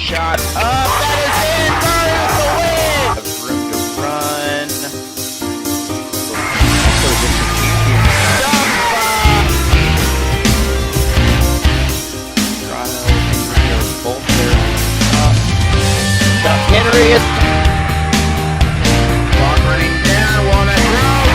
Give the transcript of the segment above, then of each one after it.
shot up. That is in. There's the win. Have room to run. Also, district champion. Toronto and Rio both there. Henry is clock running down. Walnut Grove.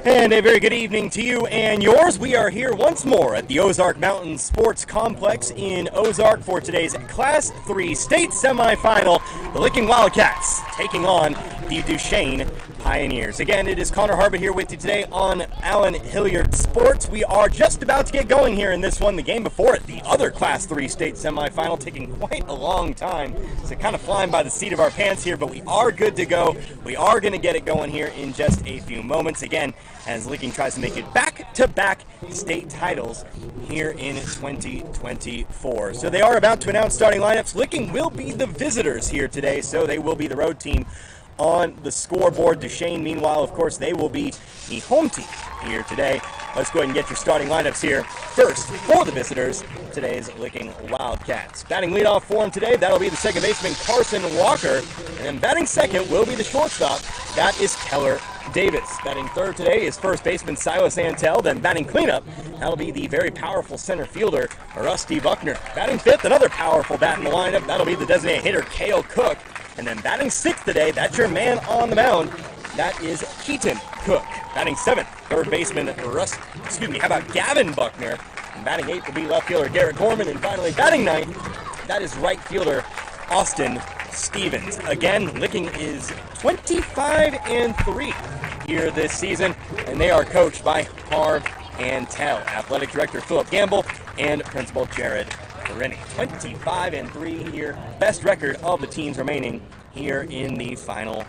And a very good evening to you and yours. We are here once more at the Ozark Mountain Sports Complex in Ozark for today's Class 3 state semifinal. The Licking Wildcats taking on the Duchene Pioneers. Again, it is Connor Harbor here with you today on Allen Hilliard Sports. We are just about to get going here in this one. The game before it, the other Class 3 state semifinal, taking quite a long time. So kind of flying by the seat of our pants here, but we are good to go. We are going to get it going here in just a few moments. Again, as Licking tries to make it back-to-back state titles here in 2024. So they are about to announce starting lineups. Licking will be the visitors here today, so they will be the road team on the scoreboard. Duchene, meanwhile, of course, they will be the home team here today. Let's go ahead and get your starting lineups here. First, for the visitors, today's Licking Wildcats. Batting leadoff for them today, that'll be the second baseman, Carson Walker. And then batting second will be the shortstop, that is Keller Davis. Batting third today is first baseman Silas Antel. Then batting cleanup, that'll be the very powerful center fielder, Rusty Buckner. Batting fifth, another powerful bat in the lineup, that'll be the designated hitter, Cale Cook. And then batting sixth today, that's your man on the mound, that is Keaton Cook. Batting seventh, third baseman how about Gavin Buckner. And batting eighth will be left fielder Garrett Gorman. And finally, batting ninth, that is right fielder Austin Stevens. Again, Licking is 25-3 here this season, and they are coached by Harv Antel, athletic director Philip Gamble, and principal Jared Rennie. 25-3 here, best record of the teams remaining here in the Final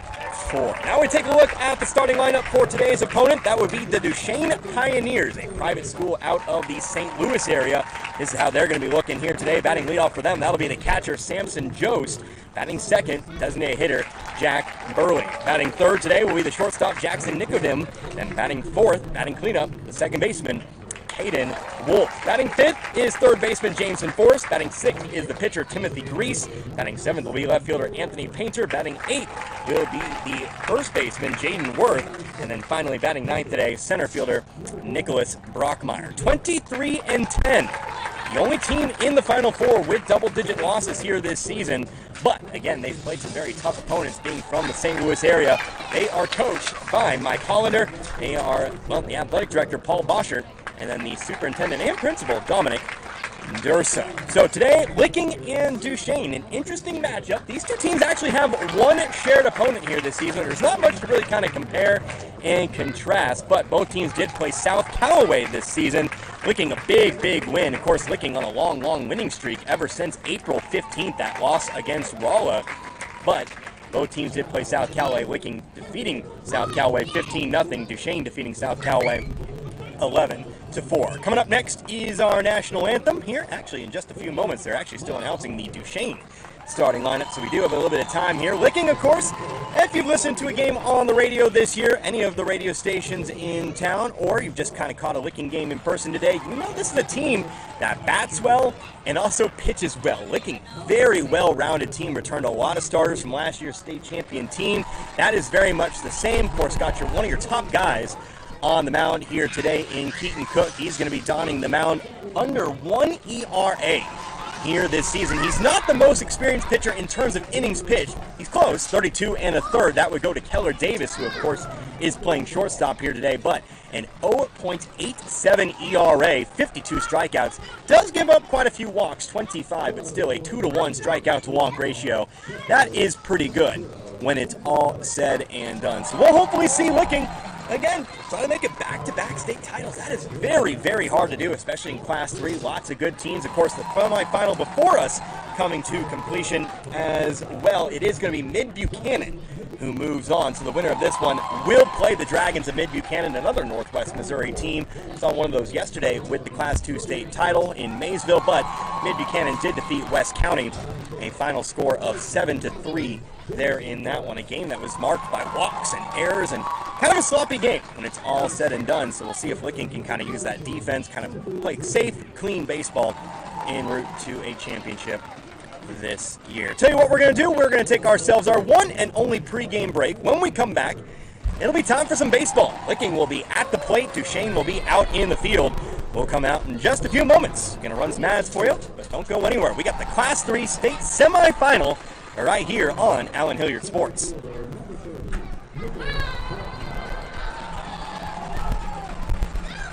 Four. Now we take a look at the starting lineup for today's opponent. That would be the Duchene Pioneers, a private school out of the St. Louis area. This is how they're going to be looking here today. Batting leadoff for them, that'll be the catcher, Samson Jost. Batting second, designated hitter, Jack Burley. Batting third today will be the shortstop, Jackson Nicodem. And batting fourth, batting cleanup, the second baseman, Hayden Wolf. Batting fifth is third baseman Jameson Forrest. Batting sixth is the pitcher Timothy Grease. Batting seventh will be left fielder Anthony Painter. Batting eighth will be the first baseman Jaden Worth. And then finally batting ninth today, center fielder Nicholas Brockmeyer. 23-10. The only team in the Final Four with double-digit losses here this season. But, again, they've played some very tough opponents being from the St. Louis area. They are coached by Mike Hollander. They are, well, the athletic director, Paul Boschert, and then the superintendent and principal, Dominic Dursa. So today, Licking and Duchene, an interesting matchup. These two teams actually have one shared opponent here this season. There's not much to really kind of compare and contrast, but both teams did play South Callaway this season. Licking a big win. Of course, Licking on a long winning streak ever since April 15th, that loss against Rolla. But both teams did play South Callaway. Licking defeating South Callaway 15-0. Duchene defeating South Callaway 11-4. Coming up next is our national anthem here. Actually, in just a few moments, they're actually still announcing the Duchene starting lineup, so we do have a little bit of time here. Licking, of course, if you've listened to a game on the radio this year, any of the radio stations in town, or you've just kind of caught a Licking game in person today, you know this is a team that bats well and also pitches well. Licking, very well-rounded team, returned a lot of starters from last year's state champion team. That is very much the same. Of course, got one of your top guys on the mound here today in Keaton Cook. He's going to be donning the mound under 1 ERA here this season. He's not the most experienced pitcher in terms of innings pitched. He's close, 32 1/3. That would go to Keller Davis, who of course is playing shortstop here today, but an 0.87 ERA, 52 strikeouts. Does give up quite a few walks, 25, but still a 2-to-1 strikeout to walk ratio. That is pretty good when it's all said and done. So we'll hopefully see Licking again, try to make it back-to-back state titles. That is very hard to do, especially in Class 3. Lots of good teams. Of course, the semifinal before us coming to completion as well. It is going to be Mid-Buchanan who moves on. So the winner of this one will play the Dragons of Mid-Buchanan, another Northwest Missouri team. Saw one of those yesterday with the Class 2 state title in Maysville, but Mid-Buchanan did defeat West County, a final score of 7-3 there in that one. A game that was marked by walks and errors and kind of a sloppy game when it's all said and done. So we'll see if Licking can kind of use that defense, kind of play safe, clean baseball en route to a championship this year. Tell you what we're going to do. We're going to take ourselves our one and only pregame break. When we come back, it'll be time for some baseball. Licking will be at the plate. Duchene will be out in the field. We'll come out in just a few moments. Going to run some ads for you, but don't go anywhere. We got the Class 3 state semifinal right here on Allen Hilliard Sports.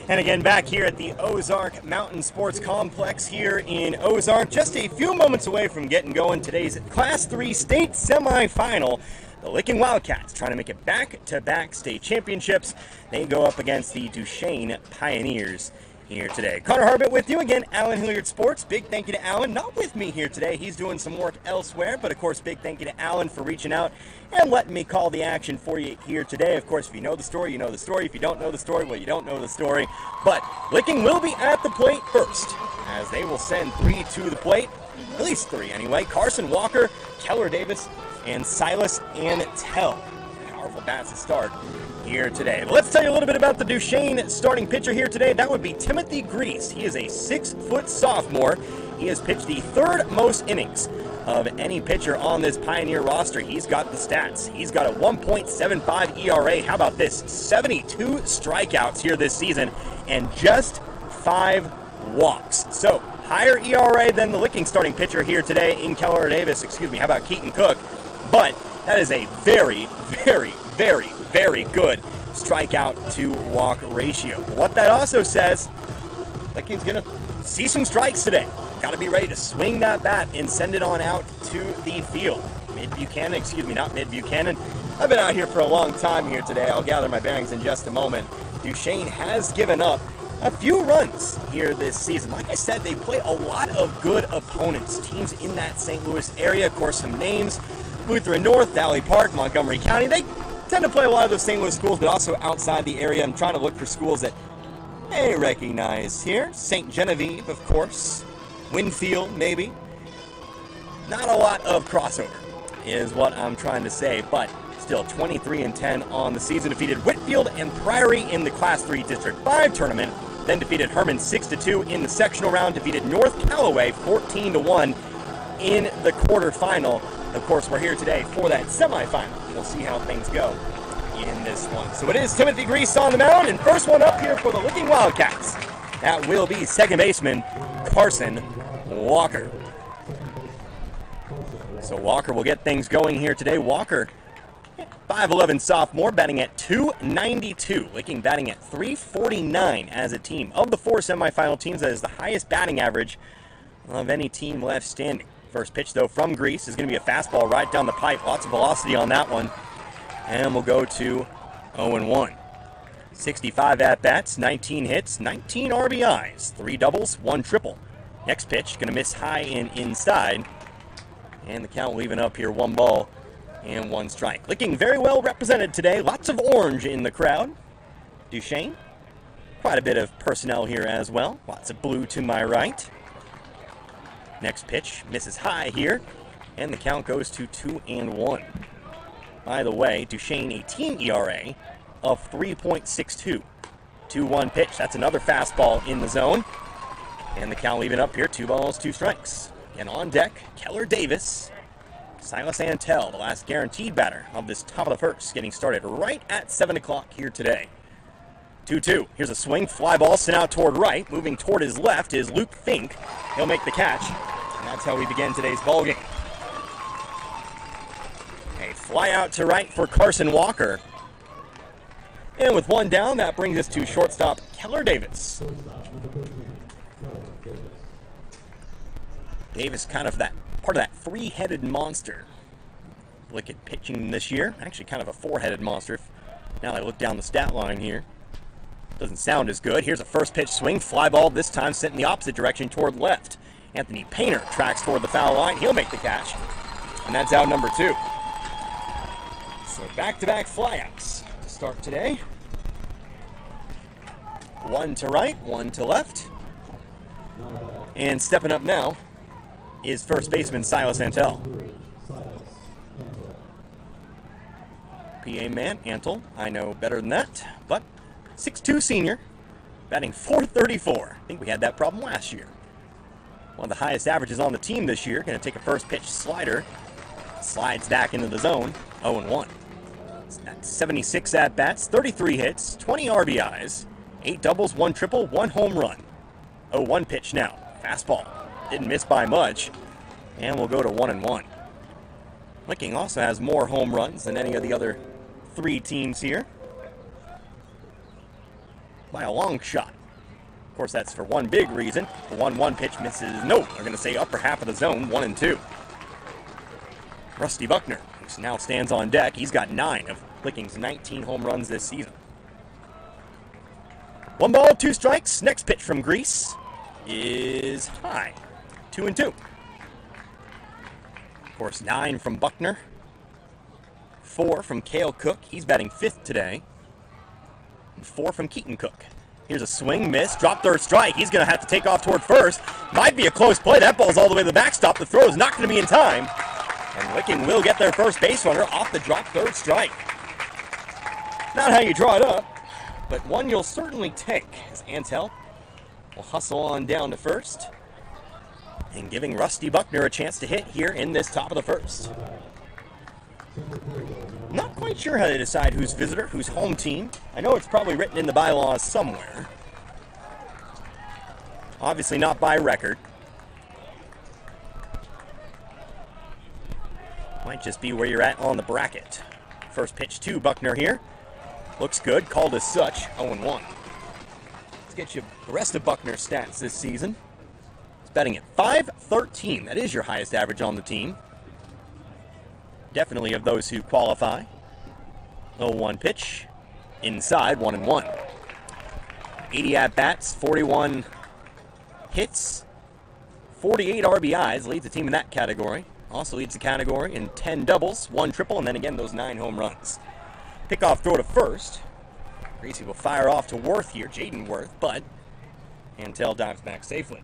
And again, back here at the Ozark Mountain Sports Complex here in Ozark, just a few moments away from getting going. Today's Class 3 state semifinal. The Licking Wildcats trying to make it back-to-back state championships. They go up against the Duchene Pioneers here today. Connor Harbit with you again, Allen Hilliard Sports. Big thank you to Allen, not with me here today. He's doing some work elsewhere, but of course, big thank you to Allen for reaching out and letting me call the action for you here today. Of course, if you know the story, you know the story. If you don't know the story, well, you don't know the story. But Licking will be at the plate first, as they will send 3 to the plate, at least 3 anyway. Carson Walker, Keller Davis, and Silas Antell. Powerful bats to start here today. But let's tell you a little bit about the Duchene starting pitcher here today. That would be Timothy Grease. He is a 6-foot sophomore. He has pitched the 3rd most innings of any pitcher on this Pioneer roster. He's got the stats. He's got a 1.75 ERA. How about this? 72 strikeouts here this season and just 5 walks. So higher ERA than the Licking starting pitcher here today in Keller Davis. How about Keaton Cook? But that is a very, very, very, very good strikeout to walk ratio. What that also says, Licking's going to see some strikes today. Got to be ready to swing that bat and send it on out to the field. Not Mid-Buchanan. I've been out here for a long time here today. I'll gather my bearings in just a moment. Duchene has given up a few runs here this season. Like I said, they play a lot of good opponents. Teams in that St. Louis area. Of course, some names. Lutheran North, Valley Park, Montgomery County. They tend to play a lot of those St. Louis schools, but also outside the area. I'm trying to look for schools that I recognize here. St. Genevieve, of course. Winfield, maybe. Not a lot of crossover is what I'm trying to say, but still 23-10 on the season. Defeated Whitfield and Priory in the Class 3 District 5 tournament. Then defeated Herman 6-2 in the sectional round. Defeated North Callaway 14-1 in the quarterfinal. Of course, we're here today for that semifinal. We'll see how things go in this one. So it is Timothy Grease on the mound, and first one up here for the Licking Wildcats. That will be second baseman Carson Walker. So Walker will get things going here today. Walker, 5'11" sophomore, batting at .292. Licking batting at .349 as a team. Of the 4 semifinal teams, that is the highest batting average of any team left standing. First pitch, though, from Grease is going to be a fastball right down the pipe. Lots of velocity on that one. And we'll go to 0-1. 65 at-bats, 19 hits, 19 RBIs, 3 doubles, 1 triple. Next pitch, going to miss high and inside. And the count leaving up here, 1 ball and 1 strike. Licking very well represented today. Lots of orange in the crowd. Duchene, quite a bit of personnel here as well. Lots of blue to my right. Next pitch, misses high here, and the count goes to 2-1. By the way, Duchene, a team ERA of 3.62. 2-1 pitch, that's another fastball in the zone. And the count leaving up here, 2 balls, 2 strikes. And on deck, Keller Davis, Silas Antell, the last guaranteed batter of this top of the first, getting started right at 7 o'clock here today. 2-2. Here's a swing, fly ball sent out toward right. Moving toward his left is Luke Fink. He'll make the catch. And that's how we begin today's ballgame. A fly out to right for Carson Walker. And with 1 down, that brings us to shortstop Keller Davis. Davis kind of part of that 3-headed monster. Look at pitching this year. Actually kind of a 4-headed monster. Now I look down the stat line here. Doesn't sound as good. Here's a first pitch swing. Fly ball this time sent in the opposite direction toward left. Anthony Painter tracks toward the foul line. He'll make the catch. And that's out number 2. So back-to-back flyouts to start today. One to right, one to left. And stepping up now is first baseman Silas Antel. PA man, Antel, I know better than that, but 6'2" senior, batting .434. I think we had that problem last year. One of the highest averages on the team this year. Going to take a first pitch slider. Slides back into the zone, 0-1. That's 76 at-bats, 33 hits, 20 RBIs, 8 doubles, 1 triple, 1 home run. 0-1 pitch now. Fastball. Didn't miss by much. And we'll go to 1-1. Licking also has more home runs than any of the other 3 teams here. By a long shot. Of course, that's for one big reason. The 1-1 pitch misses. No, they're going to say upper half of the zone, 1-2. Rusty Buckner, who now stands on deck. He's got 9 of Licking's 19 home runs this season. 1 ball, 2 strikes. Next pitch from Grease is high. 2-2. Of course, 9 from Buckner. 4 from Cale Cook. He's batting 5th today. And 4 from Keaton Cook. Here's a swing, miss, drop third strike. He's going to have to take off toward first. Might be a close play. That ball's all the way to the backstop. The throw is not going to be in time. And Licking will get their first base runner off the drop third strike. Not how you draw it up, but one you'll certainly take, as Antel will hustle on down to first. And giving Rusty Buckner a chance to hit here in this top of the first. Not quite sure how they decide who's visitor, who's home team. I know it's probably written in the bylaws somewhere. Obviously not by record. Might just be where you're at on the bracket. First pitch to Buckner here. Looks good, called as such, 0-1. Let's get you the rest of Buckner's stats this season. He's batting at .513. That is your highest average on the team. Definitely of those who qualify. 0-1 pitch. Inside, 1-1. 80 at-bats, 41 hits, 48 RBIs. Leads the team in that category. Also leads the category in 10 doubles, 1 triple, and then again those 9 home runs. Pickoff throw to first. Greasy will fire off to Worth here, Jaden Worth, but Antel dives back safely.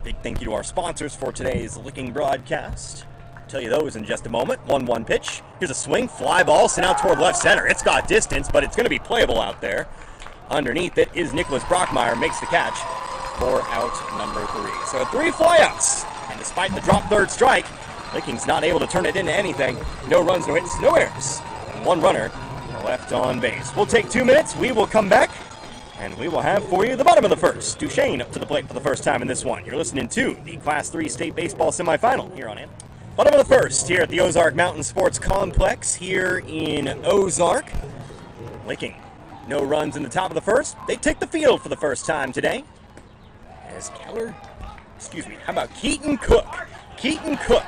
Big thank you to our sponsors for today's Licking broadcast. I'll tell you those in just a moment. 1-1 pitch. Here's a swing, fly ball, sent out toward left center. It's got distance, but it's going to be playable out there. Underneath it is Nicholas Brockmeyer, makes the catch for out number 3. So 3 flyouts, and despite the drop third strike, Licking's not able to turn it into anything. No runs, no hits, no errors, and 1 runner left on base. We'll take 2 minutes. We will come back. And we will have for you the bottom of the first. Duchene up to the plate for the first time in this one. You're listening to the Class 3 State Baseball Semifinal here on AM. Bottom of the first here at the Ozark Mountain Sports Complex here in Ozark. Licking. No runs in the top of the first. They take the field for the first time today. As how about Keaton Cook? Keaton Cook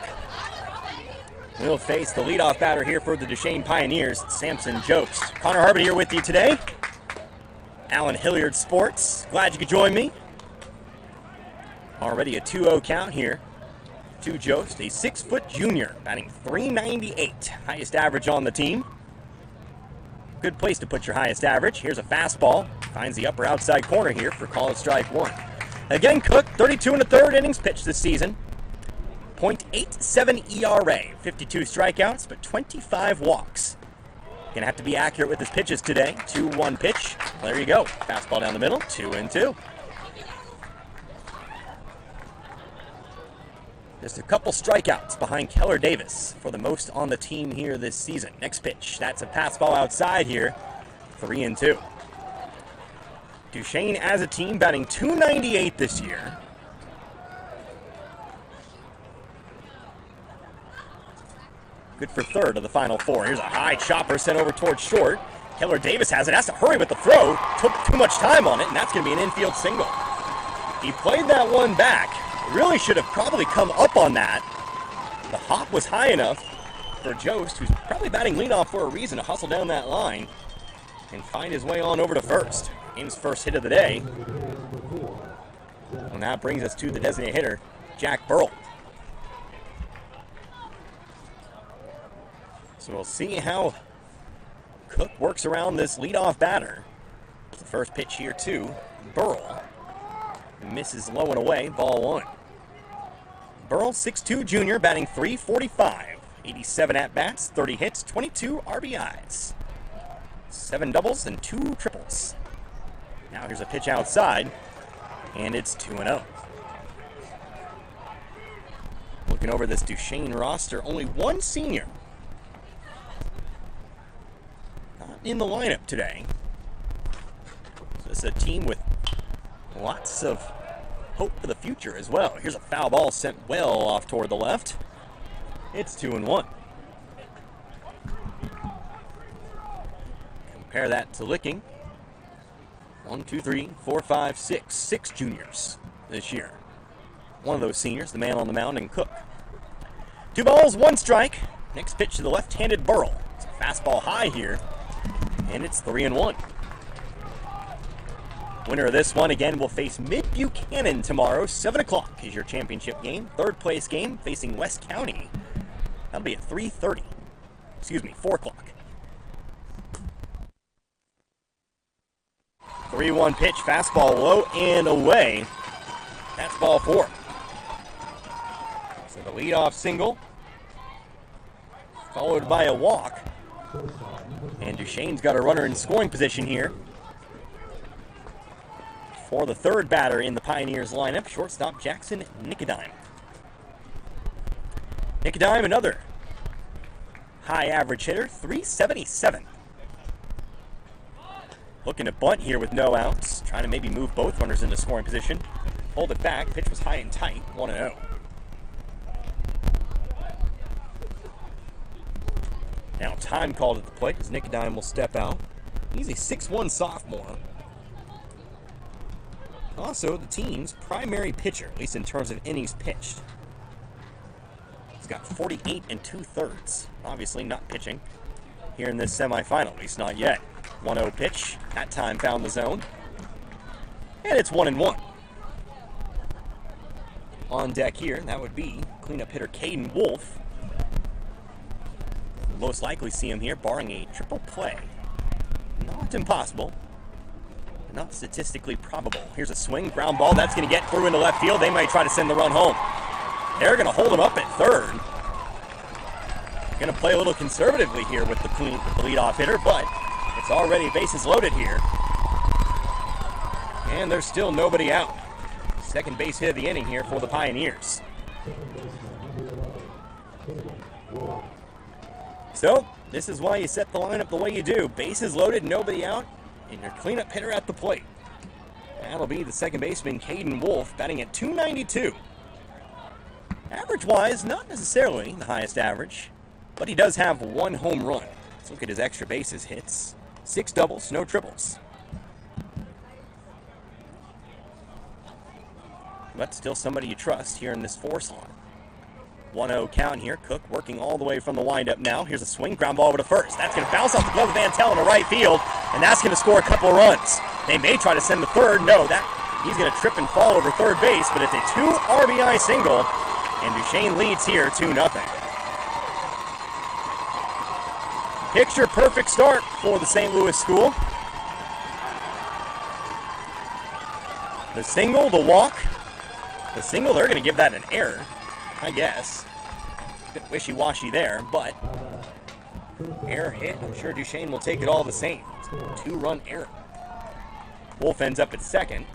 will face the leadoff batter here for the Duchene Pioneers, Samson Jokes. Connor Harbin here with you today. Allen Hilliard Sports. Glad you could join me. Already a 2-0 count here to Jost, a 6-foot junior, batting .398. Highest average on the team. Good place to put your highest average. Here's a fastball. Finds the upper outside corner here for call it strike 1. Again, Cook, 32 1/3 innings pitched this season. .87 ERA, 52 strikeouts, but 25 walks. Gonna have to be accurate with his pitches today. 2-1 pitch. There you go. Fastball down the middle. 2-2. Just a couple strikeouts behind Keller Davis for the most on the team here this season. Next pitch. That's a fastball outside here. 3-2. Duchene as a team batting .298 this year. Good for third of the final 4. Here's a high chopper sent over towards short. Keller Davis has it. Has to hurry with the throw. Took too much time on it, and that's going to be an infield single. He played that one back. Really should have probably come up on that. The hop was high enough for Jost, who's probably batting leadoff for a reason, to hustle down that line and find his way on over to first. Game's first hit of the day. And that brings us to the designated hitter, Jack Burrell. So we'll see how Cook works around this leadoff batter. The first pitch here to Burrell. Misses low and away, ball one. Burrell, 6'2 junior, batting .345. 87 at-bats, 30 hits, 22 RBIs. 7 doubles and 2 triples. Now here's a pitch outside, and it's 2-0. Looking over this Duchene roster, only one senior not in the lineup today. So this is a team with lots of hope for the future as well. Here's a foul ball sent well off toward the left. It's 2-1. Compare that to Licking. 1, 2, 3, 4, 5, 6. 6 juniors this year. One of those seniors, the man on the mound, and Cook. 2 balls, 1 strike. Next pitch to the left-handed Burrell. It's a fastball high here, and it's 3-1. Winner of this one, again, will face Mid-Buchanan tomorrow. 7 o'clock is your championship game. Third place game facing West County. That'll be at 3:30. Excuse me, 4 o'clock. 3-1 pitch, fastball low and away. That's ball 4. So the leadoff single, followed by a walk. And Duchene's got a runner in scoring position here. For the third batter in the Pioneers lineup, shortstop Jackson Nicodime. Nicodime, another high average hitter, .377. Looking to bunt here with no outs, trying to maybe move both runners into scoring position. Hold it back, pitch was high and tight, 1-0. Now time called at the plate as Nicodime will step out. He's a 6'1 sophomore. Also the team's primary pitcher, at least in terms of innings pitched. He's got 48 2/3. Obviously not pitching here in this semifinal, at least not yet. 1-0 pitch, that time found the zone. And it's 1-1. On deck here, that would be cleanup hitter Caden Wolf. We'll most likely see him here, barring a triple play. Not impossible. Not statistically probable. Here's a swing, ground ball. That's going to get through into left field. They might try to send the run home. They're going to hold him up at third. Going to play a little conservatively here with the leadoff hitter, but it's already bases loaded here. And there's still nobody out. Second base hit of the inning here for the Pioneers. So, this is why you set the lineup the way you do. Bases loaded, nobody out, and your cleanup hitter at the plate. That'll be the second baseman, Caden Wolf, batting at .292. Average-wise, not necessarily the highest average, but he does have 1 home run. Let's look at his extra bases hits. 6 doubles, no triples. But still somebody you trust here in this 4 slot. 1-0 count here. Cook working all the way from the windup now. Here's a swing, ground ball over to first. That's going to bounce off the glove of Van Tell into right field, and that's going to score a couple of runs. They may try to send the third. No, he's going to trip and fall over third base, but it's a 2 RBI single, and Duchene leads here 2-0. Picture perfect start for the St. Louis school. The single, the walk. The single, they're going to give that an error, I guess. A bit wishy-washy there, but error hit. I'm sure Duchene will take it all the same. 2-run error. Wolf ends up at second.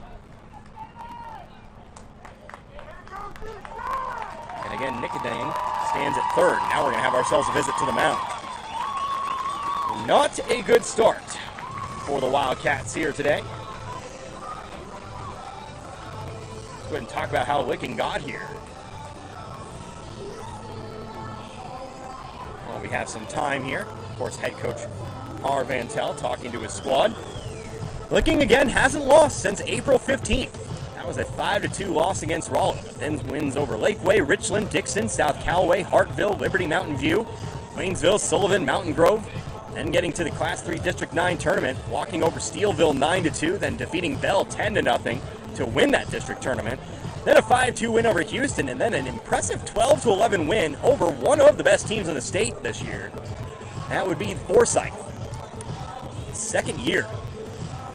And again, Nicodime stands at third. Now we're going to have ourselves a visit to the mound. Not a good start for the Wildcats here today. Let's go ahead and talk about how Licking got here. Well, we have some time here. Of course, head coach R. Van Tell talking to his squad. Licking again hasn't lost since April 15th. That was a 5-2 loss against Rolla. Then wins over Lakeway, Richland, Dixon, South Callaway, Hartville, Liberty, Mountain View, Waynesville, Sullivan, Mountain Grove. Then getting to the Class 3 District 9 tournament, walking over Steelville 9-2, then defeating Bell 10-0 to win that district tournament. Then a 5-2 win over Houston, and then an impressive 12-11 win over one of the best teams in the state this year. That would be Forsyth. Second year.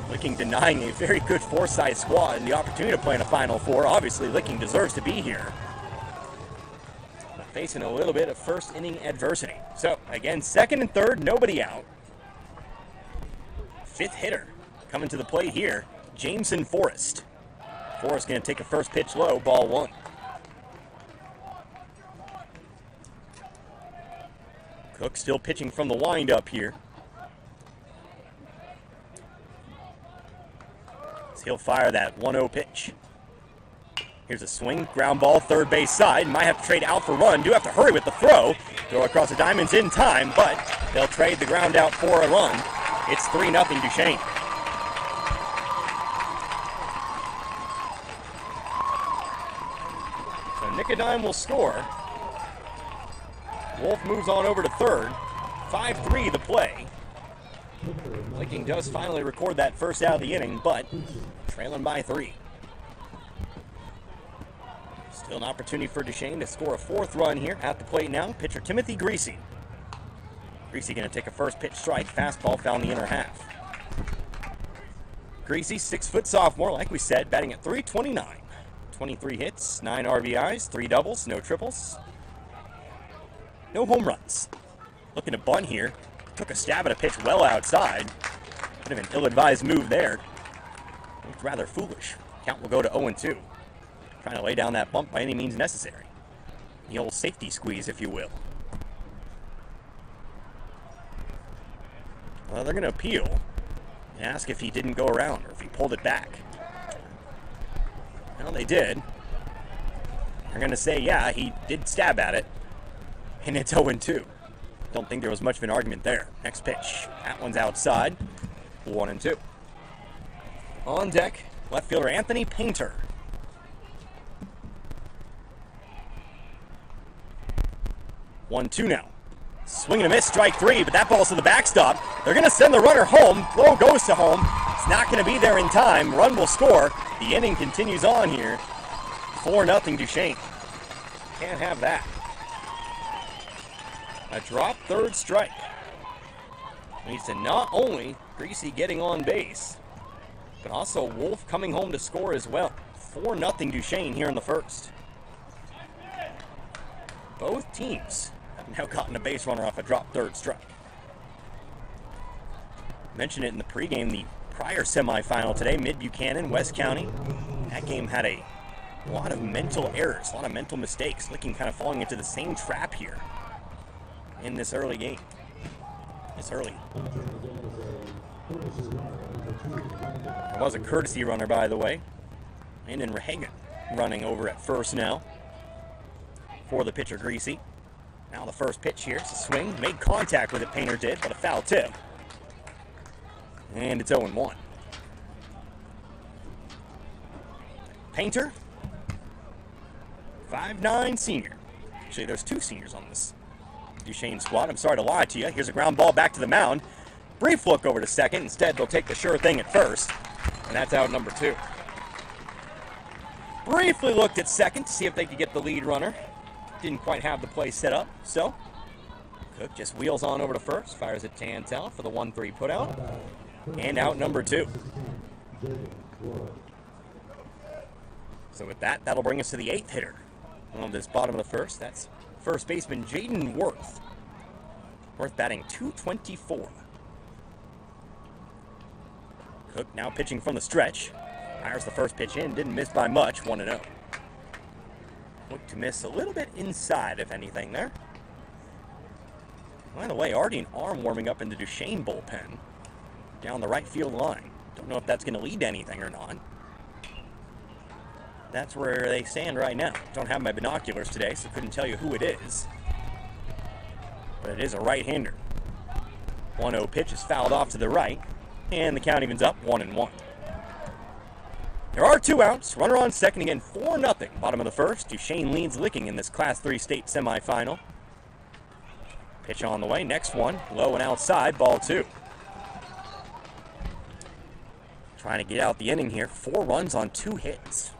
Licking denying a very good Forsyth squad and the opportunity to play in a Final Four. Obviously, Licking deserves to be here. But facing a little bit of first inning adversity. So, again, second and third, nobody out. Fifth hitter coming to the plate here, Jameson Forrest. Forrest going to take a first pitch low, ball one. Cook still pitching from the windup here. He'll fire that 1-0 pitch. Here's a swing, ground ball, third base side. Might have to trade out for run. Do have to hurry with the throw. Throw across the diamonds in time, but they'll trade the ground out for a run. It's 3-0 Duchene. So Nicodime will score. Wolf moves on over to third. 5-3 the play. Licking does finally record that first out of the inning, but trailing by 3. Still an opportunity for Duchene to score a fourth run here at the plate now. Pitcher Timothy Greasy. Greasy going to take a first pitch strike. Fastball found the inner half. Greasy, 6-foot sophomore, like we said, batting at .329. 23 hits, 9 RBIs, 3 doubles, no triples. No home runs. Looking to bunt here. Took a stab at a pitch well outside. Bit of an ill-advised move there. Looked rather foolish. Count will go to 0-2. Trying to lay down that bump by any means necessary. The old safety squeeze, if you will. Well, they're going to appeal and ask if he didn't go around or if he pulled it back. Well, they did. They're going to say, yeah, he did stab at it. And it's 0-2. Don't think there was much of an argument there. Next pitch. That one's outside. 1-2. On deck, left fielder Anthony Painter. One, two now. Swing and a miss, strike 3, but that ball's to the backstop. They're going to send the runner home. Throw goes to home. It's not going to be there in time. Run will score. The inning continues on here. 4-0 Duchene. Can't have that. A drop, third strike. Leads to not only Greasy getting on base, but also Wolf coming home to score as well. 4-0 Duchene here in the first. Both teams have now gotten a base runner off a drop third strike. Mentioned it in the pregame, the prior semifinal today, Mid-Buchanan, West County. That game had a lot of mental errors, a lot of mental mistakes. Licking kind of falling into the same trap here in this early game. This early. There was a courtesy runner, by the way. Landon Rehagen running over at first now for the pitcher Greasy. Now the first pitch here. It's a swing. Made contact with it, Painter did, but a foul tip. And it's 0-1. Painter, 5'9" senior. Actually, there's 2 seniors on this Duchene squad. I'm sorry to lie to you. Here's a ground ball back to the mound. Brief look over to second. Instead, they'll take the sure thing at first. And that's out number 2. Briefly looked at second to see if they could get the lead runner. Didn't quite have the play set up, so Cook just wheels on over to first. Fires it to Antel for the 1-3 putout. And out number 2. So with that, that'll bring us to the 8th hitter on this bottom of the first. That's first baseman Jaden Worth. Worth batting .224. Cook now pitching from the stretch. Fires the first pitch in, didn't miss by much, 1-0. Looked to miss a little bit inside, if anything, there. By the way, already an arm warming up in the Duchene bullpen down the right field line. Don't know if that's going to lead to anything or not. That's where they stand right now. Don't have my binoculars today, so couldn't tell you who it is. But it is a right-hander. 1-0 pitch is fouled off to the right, and the count evens up 1-1. There are 2 outs. Runner on second again, 4-0. Bottom of the first. Duchene leads Licking in this Class 3 state semifinal. Pitch on the way. Next one, low and outside, ball 2. Trying to get out the inning here. 4 runs on 2 hits.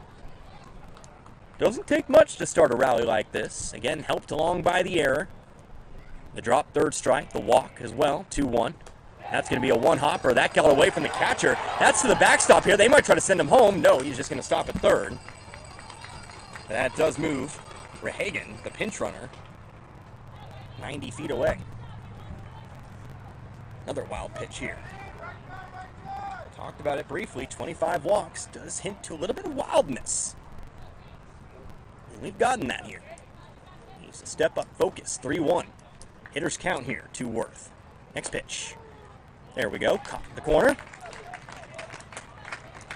Doesn't take much to start a rally like this. Again, helped along by the error. The drop, third strike, the walk as well, 2-1. That's going to be a one-hopper. That got away from the catcher. That's to the backstop here. They might try to send him home. No, he's just going to stop at third. That does move Rehagen, the pinch runner, 90 feet away. Another wild pitch here. Talked about it briefly. 25 walks does hint to a little bit of wildness. And we've gotten that here. Needs to step up, focus, 3-1. Hitters count here, 2 worth. Next pitch. There we go, caught the corner.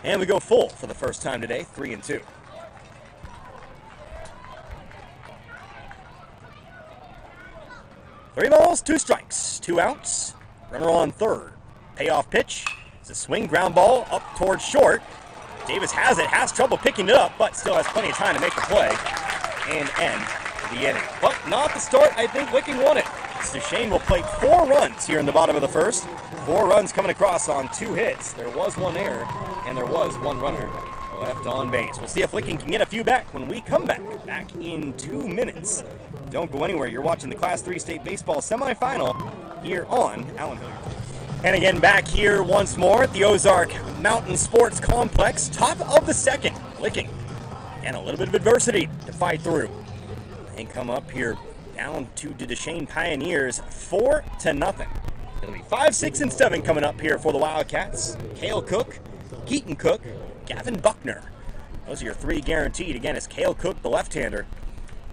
And we go full for the first time today, 3-2. Three balls, 2 strikes, 2 outs. Runner on third. Payoff pitch. It's a swing, ground ball up towards short. Davis has it, has trouble picking it up, but still has plenty of time to make the play and end the inning. But not the start I think Licking wanted. Duchene will plate 4 runs here in the bottom of the first. 4 runs coming across on 2 hits. There was 1 error, and there was 1 runner left on base. We'll see if Licking can get a few back when we come back in 2 minutes. Don't go anywhere. You're watching the Class 3 State Baseball Semifinal here on Allen Hilliard. And again, back here once more at the Ozark Mountain Sports Complex, top of the second, Licking. And a little bit of adversity to fight through. They come up here down to the Duchene Pioneers 4-0. It'll be 5, 6, and 7 coming up here for the Wildcats. Cale Cook, Keaton Cook, Gavin Buckner. Those are your 3 guaranteed. Again, as Cale Cook, the left-hander,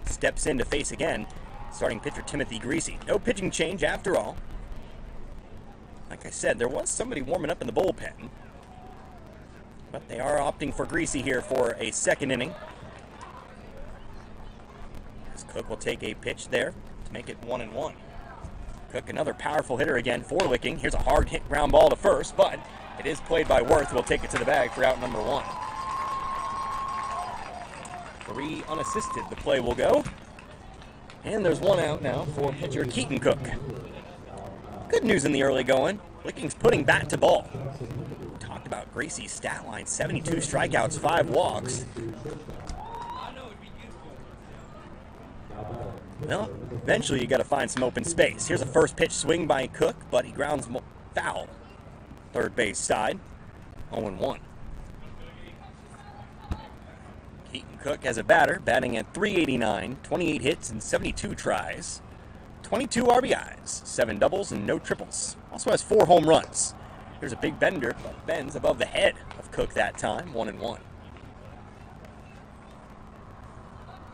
steps in to face again starting pitcher Timothy Greasy. No pitching change after all. Like I said, there was somebody warming up in the bullpen. But they are opting for Greasy here for a second inning. As Cook will take a pitch there to make it 1-1. Cook, another powerful hitter again for Licking. Here's a hard hit ground ball to first, but it is played by Worth. We'll take it to the bag for out number 1. 3 unassisted, the play will go. And there's 1 out now for pitcher Keaton Cook. Good news in the early going. Licking's putting bat to ball. Talked about Gracie's stat line, 72 strikeouts, 5 walks. Well, eventually you got to find some open space. Here's a first pitch swing by Cook, but he grounds foul. Third base side, 0-1. Keaton Cook as a batter, batting at .389, 28 hits and 72 tries. 22 RBIs, 7 doubles and no triples. Also has 4 home runs. Here's a big bender, but bends above the head of Cook that time, 1-1.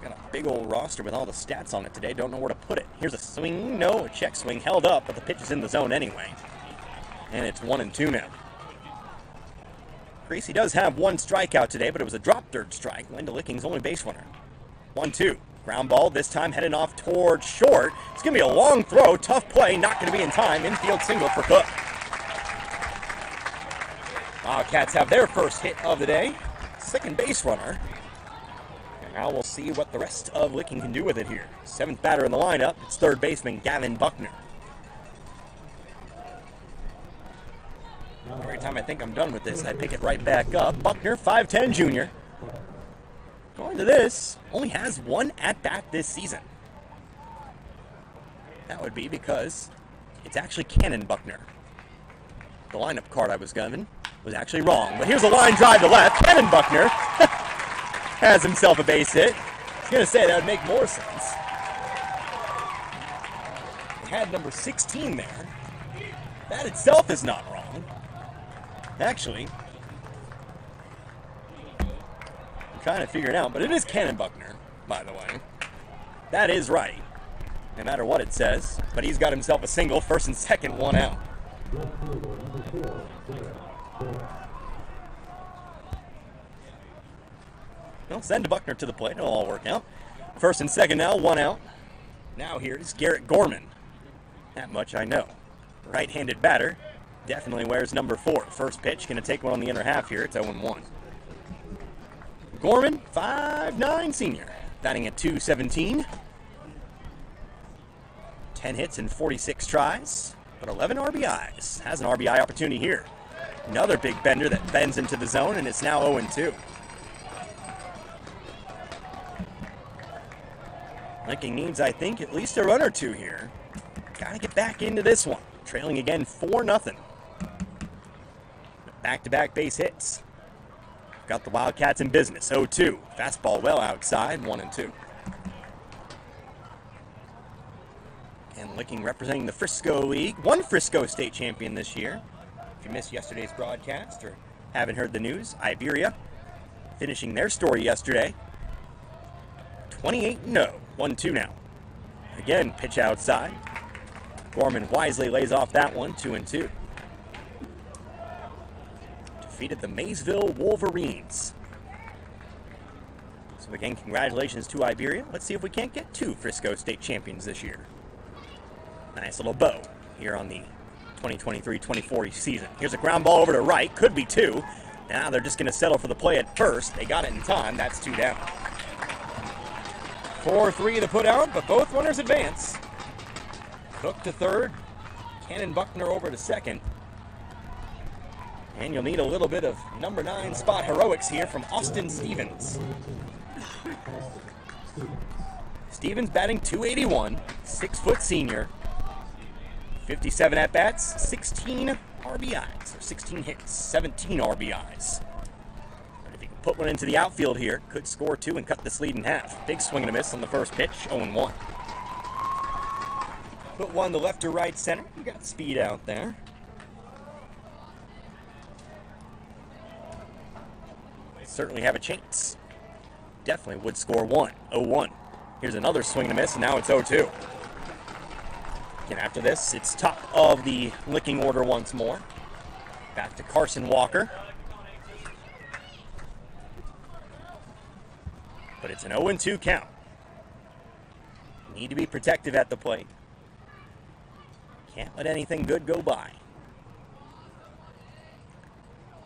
Got a big old roster with all the stats on it today. Don't know where to put it. Here's a swing, no, a check swing held up, but the pitch is in the zone anyway. And it's 1-2 now. Gracie does have 1 strikeout today, but it was a drop third strike. Linda Licking's only base runner. 1-2. Ground ball, this time heading off towards short. It's going to be a long throw, tough play, not going to be in time. Infield single for Cook. Wildcats have their first hit of the day. Second base runner. And now we'll see what the rest of Licking can do with it here. 7th batter in the lineup, it's third baseman Gavin Buckner. Every time I think I'm done with this, I pick it right back up. Buckner, 5'10 junior. Going to this, only has 1 at-bat this season. That would be because it's actually Cannon Buckner. The lineup card I was given was actually wrong. But here's a line drive to left. Cannon Buckner has himself a base hit. I was going to say that would make more sense. It had number 16 there. That itself is not wrong. Actually, trying to figure it out, but it is Cannon Buckner, by the way. That is right, no matter what it says. But he's got himself a single, first and second, 1 out. Well, send Buckner to the plate. It'll all work out. First and second now, 1 out. Now here's Garrett Gorman. That much I know. Right-handed batter. Definitely wears number 4. First pitch, going to take one on the inner half here. It's 0-1. Gorman, 5'9 senior, batting at .217. 10 hits and 46 tries, but 11 RBIs. Has an RBI opportunity here. Another big bender that bends into the zone, and it's now 0-2. Licking needs, I think, at least a run or 2 here. got to get back into this one. Trailing again 4-0. Back-to-back base hits. Got the Wildcats in business. 0-2. Fastball well outside. 1-2. And Licking representing the Frisco League. One Frisco state champion this year. If you missed yesterday's broadcast or haven't heard the news, Iberia finishing their story yesterday. 28-0. 1-2 now. Again, pitch outside. Gorman wisely lays off that one. 2-2. Defeated the Maysville Wolverines. So again, congratulations to Iberia. Let's see if we can't get 2 Frisco state champions this year. Nice little bow here on the 2023-24 season. Here's a ground ball over to right. Could be 2. Now they're just going to settle for the play at first. They got it in time. That's 2 down. 4-3 to put out, but both runners advance. Cook to third. Cannon Buckner over to second. And you'll need a little bit of number 9 spot heroics here from Austin Stevens. Stevens batting .281, 6-foot senior. 57 at-bats, 16 RBIs, or 16 hits, 17 RBIs. But if he can put one into the outfield here, could score 2 and cut this lead in half. Big swing and a miss on the first pitch, 0-1. Put one to left or right center. You got speed out there. Certainly have a chance. Definitely would score 1. 0-1. Here's another swing and a miss, and now it's 0-2. Again, after this, it's top of the Licking order once more. Back to Carson Walker. But it's an 0-2 count. Need to be protective at the plate. Can't let anything good go by.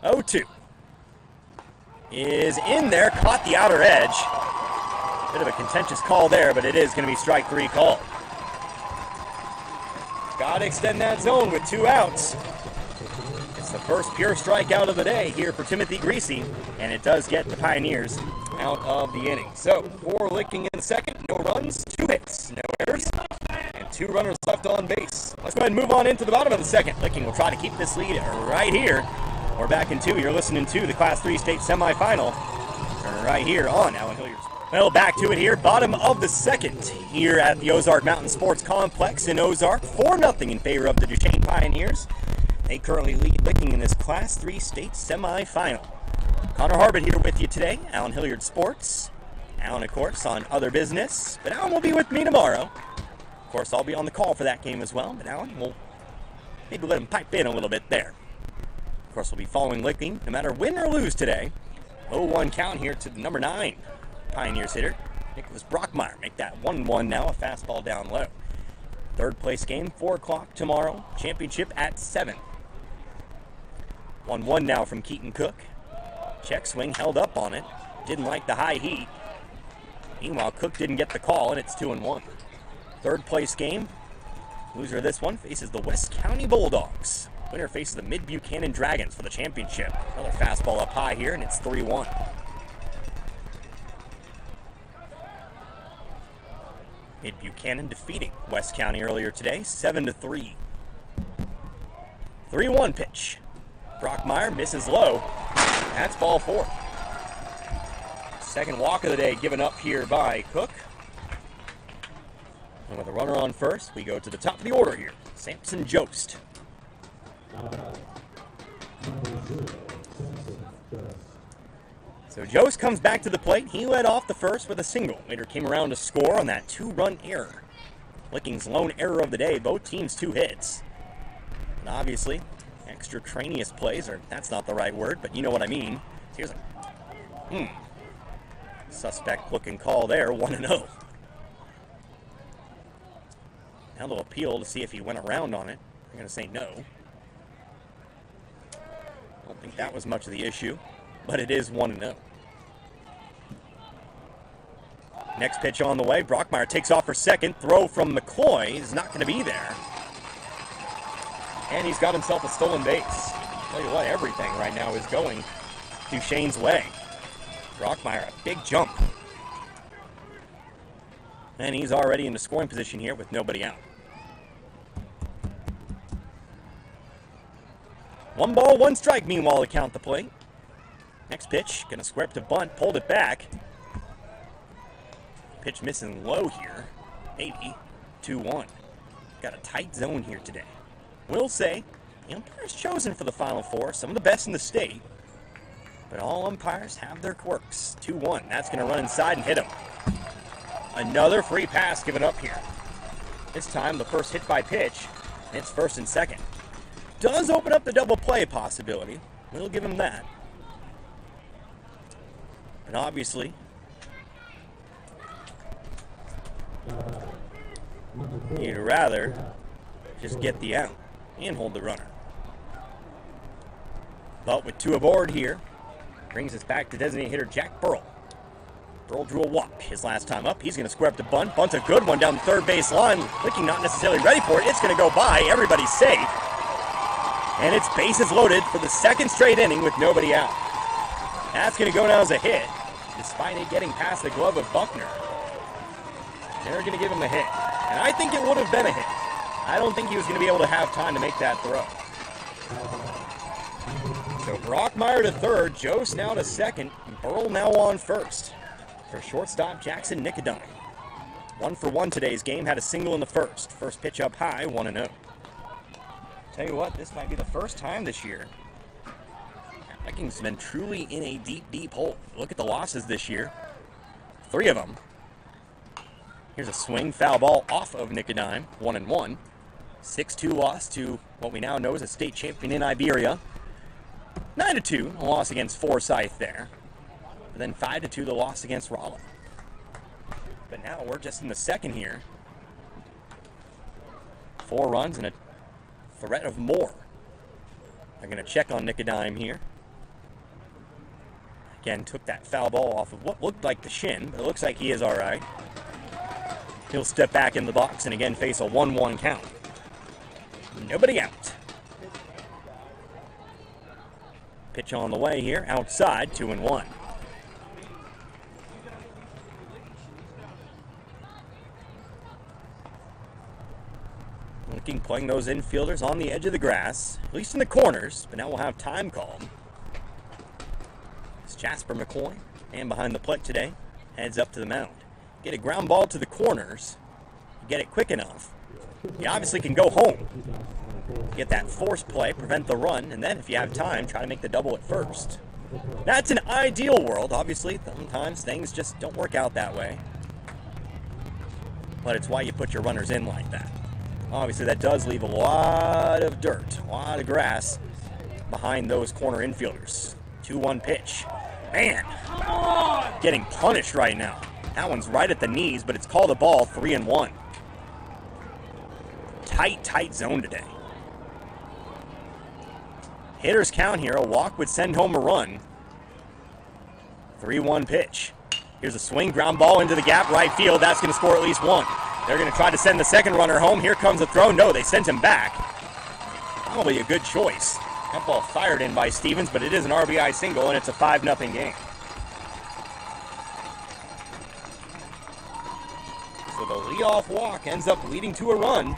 0-2. Is in there, caught the outer edge. Bit of a contentious call there, but it is going to be strike 3 call. Got to extend that zone with 2 outs. It's the first pure strikeout of the day here for Timothy Greasy, and it does get the Pioneers out of the inning. So, 4 Licking in second, no runs, 2 hits, no errors, and 2 runners left on base. Let's go ahead and move on into the bottom of the second. Licking will try to keep this lead right here. We're back in 2. You're listening to the Class 3 state semifinal right here on Allen Hilliard Sports. Well, back to it here. Bottom of the second here at the Ozark Mountain Sports Complex in Ozark. 4-0 in favor of the Duchene Pioneers. They currently lead Licking in this Class 3 state semifinal. Connor Harbert here with you today. Allen Hilliard Sports. Allen, of course, on other business. But Allen will be with me tomorrow. Of course, I'll be on the call for that game as well. But Allen will maybe let him pipe in a little bit there. Of course, we'll be following Licking no matter win or lose today. 0-1 count here to the number 9 Pioneers hitter, Nicholas Brockmeyer. Make that 1-1 now, a fastball down low. Third place game, 4 o'clock tomorrow. Championship at 7. 1-1 now from Keaton Cook. Check swing, held up on it. Didn't like the high heat. Meanwhile, Cook didn't get the call, and it's 2-1. Third place game. Loser of this one faces the West County Bulldogs. Winner faces the Mid-Buchanan Dragons for the championship. Another fastball up high here, and it's 3-1. Mid-Buchanan defeating West County earlier today, 7-3. 3-1 pitch. Brockmeyer misses low. That's ball 4. Second walk of the day given up here by Cook. And with a runner on first, we go to the top of the order here. Samson Jost. So Jost comes back to the plate. He led off the first with a single. Later came around to score on that 2-run error. Licking's lone error of the day. Both teams 2 hits. And obviously, extraneous plays, or that's not the right word, but you know what I mean. So here's a suspect looking call there, 1-0. Now they'll appeal to see if he went around on it. I'm going to say no. I don't think that was much of the issue, but it is 1-0. Next pitch on the way. Brockmeyer takes off for second. Throw from McCloy is not going to be there. And he's got himself a stolen base. Tell you what, everything right now is going Duchene's way. Brockmeyer, a big jump. And he's already in the scoring position here with nobody out. 1 ball, 1 strike, meanwhile, to count the plate. Next pitch, going to square up to bunt, pulled it back. Pitch missing low here. Maybe 2-1. Got a tight zone here today. Will say, the umpires chosen for the Final Four, some of the best in the state. But all umpires have their quirks. 2-1. That's going to run inside and hit him. Another free pass given up here. This time, the first hit by pitch. It's first and second. Does open up the double play possibility. We'll give him that. But obviously, you'd rather just get the out and hold the runner. But with 2 aboard here, brings us back to designated hitter Jack Burrell. Burrell drew a walk his last time up. He's going to square up the bunt. Bunt's a good one down the third base line. Licking not necessarily ready for it. It's going to go by. Everybody's safe. And it's bases loaded for the second straight inning with nobody out. That's going to go down as a hit, despite it getting past the glove of Buckner. They're going to give him a hit. And I think it would have been a hit. I don't think he was going to be able to have time to make that throw. So Brockmeyer to third, Joe Snow to second, and Burrell now on first. For shortstop Jackson Nicodine. 1 for 1 today's game, had a single in the first. First pitch up high, 1-0. Tell you what, this might be the first time this year Vikings have been truly in a deep, deep hole. Look at the losses this year. 3 of them. Here's a swing, foul ball off of Nicodine, 1-1. 6-2 loss to what we now know as a state champion in Iberia. 9-2, a loss against Forsyth there. And then 5-2, the loss against Rolla. But now we're just in the second here. 4 runs and a threat of more. They're going to check on Nicodime here. Again, took that foul ball off of what looked like the shin, but it looks like he is all right. He'll step back in the box and again face a 1-1 count. Nobody out. Pitch on the way here, outside, 2-1. Looking, playing those infielders on the edge of the grass, at least in the corners, but now we'll have time called. It's Jasper McCoy, and behind the plate today, heads up to the mound. Get a ground ball to the corners, get it quick enough. You obviously can go home. Get that force play, prevent the run, and then if you have time, try to make the double at first. That's an ideal world. Obviously, sometimes things just don't work out that way. But it's why you put your runners in like that. Obviously, that does leave a lot of dirt, a lot of grass behind those corner infielders. 2-1 pitch. Man, getting punished right now. That one's right at the knees, but it's called a ball, 3-1. Tight zone today. Hitters count here. A walk would send home a run. 3-1 pitch. Here's a swing, ground ball into the gap, right field. That's going to score at least 1. They're going to try to send the second runner home. Here comes the throw. No, they sent him back. Probably a good choice. That ball fired in by Stevens, but it is an RBI single, and it's a 5-0 game. So the leadoff walk ends up leading to a run.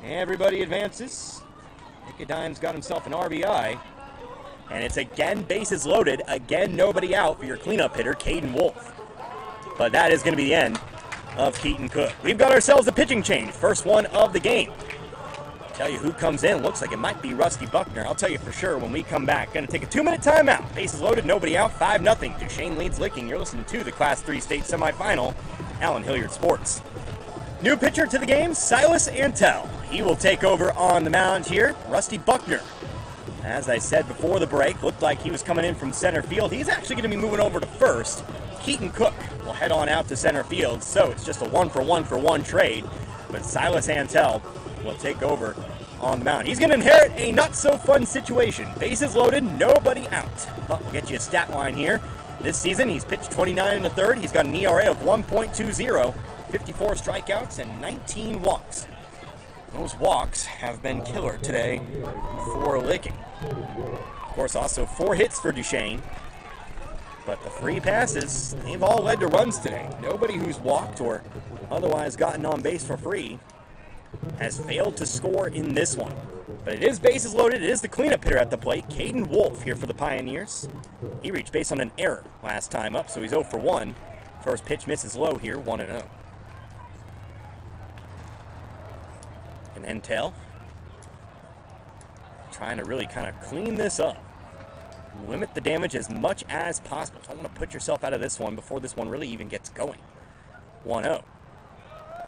Everybody advances. Nicodine's got himself an RBI. And it's again bases loaded. Again, nobody out for your cleanup hitter, Caden Wolf. But that is going to be the end of Keaton Cook. We've got ourselves a pitching change. First one of the game. Tell you who comes in. Looks like it might be Rusty Buckner. I'll tell you for sure when we come back. Going to take a 2-minute timeout. Bases loaded, nobody out, 5-0. Duchene leads Licking. You're listening to the Class 3 State Semifinal, Allen Hilliard Sports. New pitcher to the game, Silas Antel. He will take over on the mound here. Rusty Buckner. As I said before the break, looked like he was coming in from center field. He's actually going to be moving over to first. Keaton Cook will head on out to center field, so it's just a 1-for-1 trade. But Silas Antel will take over on the mound. He's going to inherit a not-so-fun situation. Bases loaded, nobody out. But we'll get you a stat line here. This season, he's pitched 29 1/3. He's got an ERA of 1.20, 54 strikeouts, and 19 walks. Those walks have been killer today for Licking. Of course, also 4 hits for Duchene. But the free passes, they've all led to runs today. Nobody who's walked or otherwise gotten on base for free has failed to score in this one. But it is bases loaded. It is the cleanup hitter at the plate. Caden Wolf here for the Pioneers. He reached base on an error last time up, so he's 0 for 1. First pitch misses low here, 1-0. And Entel trying to really kind of clean this up. Limit the damage as much as possible. So I want to put yourself out of this one before this one really even gets going. 1-0.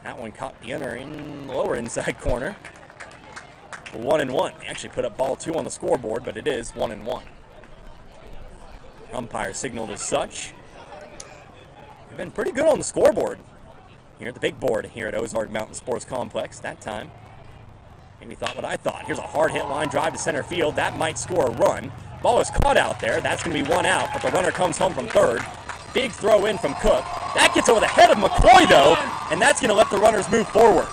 That one caught the lower inside corner. 1-1. They actually put up ball 2 on the scoreboard, but it is 1-1. Umpire signaled as such. We've been pretty good on the scoreboard here at the big board here at Ozark Mountain Sports Complex that time. Maybe thought what I thought. Here's a hard hit line drive to center field. That might score a run. Ball is caught out there. That's going to be 1 out, but the runner comes home from third. Big throw in from Cook. That gets over the head of McCoy, though, and that's going to let the runners move forward.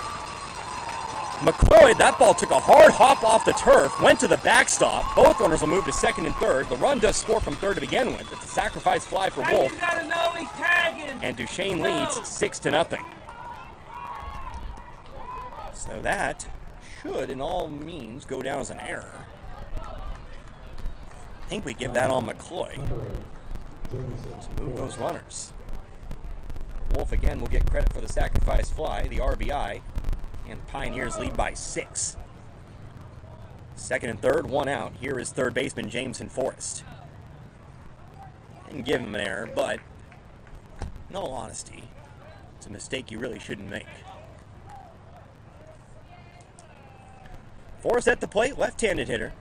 McCoy, that ball took a hard hop off the turf, went to the backstop. Both runners will move to second and third. The run does score from third to begin with. It's a sacrifice fly for Wolf. And Duchene leads 6-0. So that should, in all means, go down as an error. I think we give that on McCoy to move those runners. Wolf again will get credit for the sacrifice fly, the RBI, and the Pioneers lead by 6. Second and third, 1 out. Here is third baseman Jameson Forrest. Didn't give him an error, but in all honesty, it's a mistake you really shouldn't make. Forrest at the plate, left-handed hitter.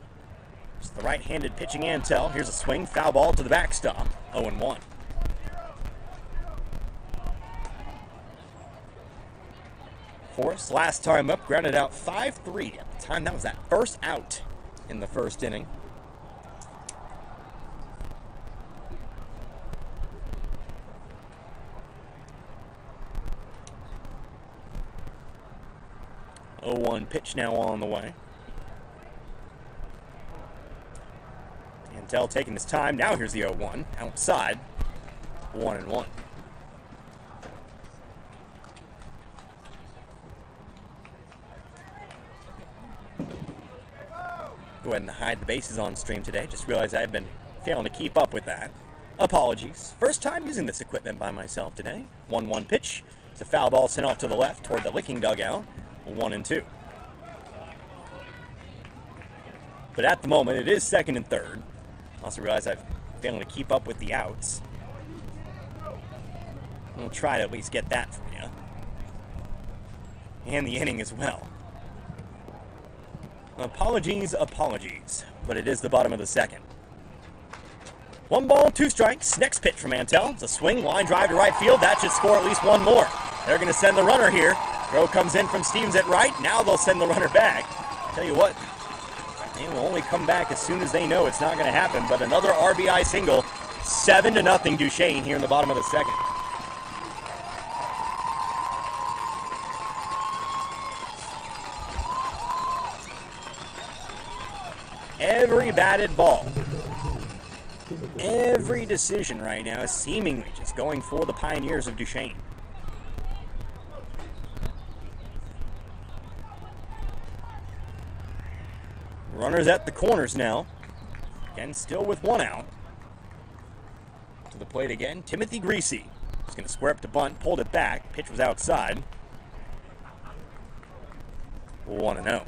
It's the right-handed pitching Antel. Here's a swing, foul ball to the backstop, 0-1. Forrest, last time up, grounded out 5-3. At the time, that was that first out in the first inning. Oh, 0-1 pitch now on the way. Antel taking his time. Now here's the 0-1 outside, 1-1. Go ahead and hide the bases on stream today. Just realized I've been failing to keep up with that. Apologies. First time using this equipment by myself today. 1-1 pitch. It's a foul ball sent off to the left toward the Licking dugout. 1-2. But at the moment, it is second and third. Also realize I've failing to keep up with the outs. We'll try to at least get that from you. And the inning as well. Apologies, but it is the bottom of the second. 1 ball, 2 strikes. Next pitch from Antel. It's a swing, line drive to right field. That should score at least 1 more. They're going to send the runner here. Throw comes in from Stevens at right. Now they'll send the runner back. Tell you what, they will only come back as soon as they know it's not going to happen. But another RBI single. 7-0 Duchene here in the bottom of the second. Every batted ball, every decision right now is seemingly just going for the Pioneers of Duchene. Runners at the corners now. Again, still with 1 out. To the plate again, Timothy Greasy. He's going to square up to bunt, pulled it back. Pitch was outside. 1-0.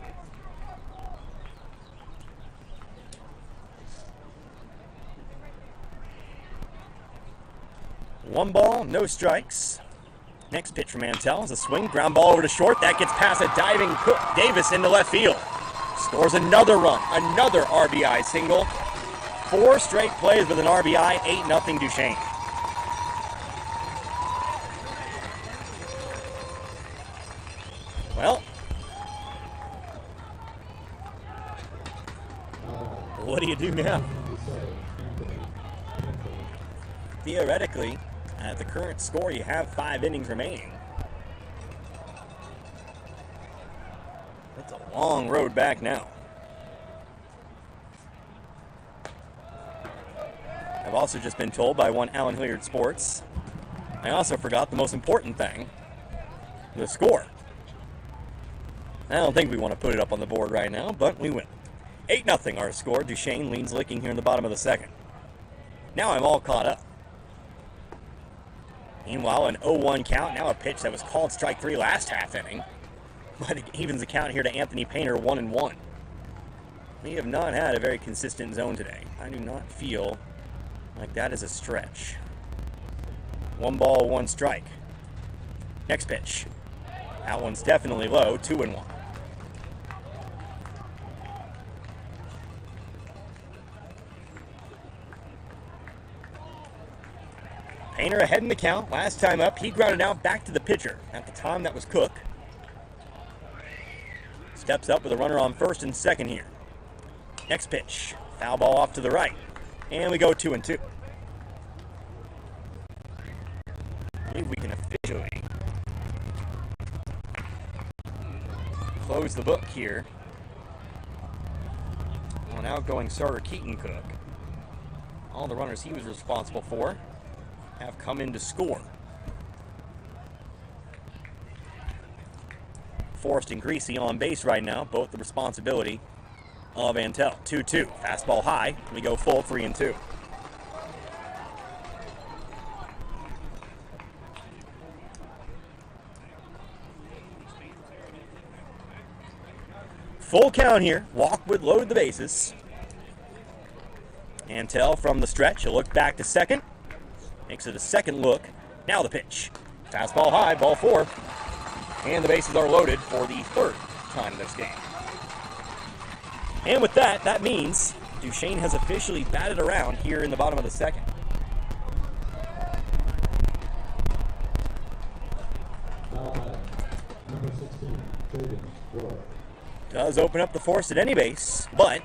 1 ball, no strikes. Next pitch from Antel is a swing, ground ball over to short. That gets past a diving Cook Davis into left field. Scores another run, another RBI single. 4 straight plays with an RBI, 8-0 Duchene. Well, what do you do now? Theoretically, at the current score, you have 5 innings remaining. That's a long road back now. I've also just been told by one Allen Hilliard Sports, I also forgot the most important thing, the score. I don't think we want to put it up on the board right now, but we win. 8-0 our score. Duchene leads Licking here in the bottom of the second. Now I'm all caught up. Meanwhile, an 0-1 count. Now a pitch that was called strike 3 last half inning. But it evens the count here to Anthony Painter, 1-1. We have not had a very consistent zone today. I do not feel like that is a stretch. 1 ball, 1 strike. Next pitch. That one's definitely low, 2-1. Painter ahead in the count. Last time up, he grounded out back to the pitcher. At the time, that was Cook. Steps up with a runner on first and second here. Next pitch. Foul ball off to the right. And we go 2-2. I believe we can officially close the book here on outgoing starter Keaton Cook. All the runners he was responsible for have come in to score. Forrest and Greasy on base right now, both the responsibility of Antel. 2-2. Fastball high. We go full 3-2. Full count here. Walk would load the bases. Antel from the stretch. He'll look back to second. Makes it a second look. Now the pitch. Fastball high, ball 4. And the bases are loaded for the third time in this game. And with that, that means Duchene has officially batted around here in the bottom of the second. Does open up the force at any base, but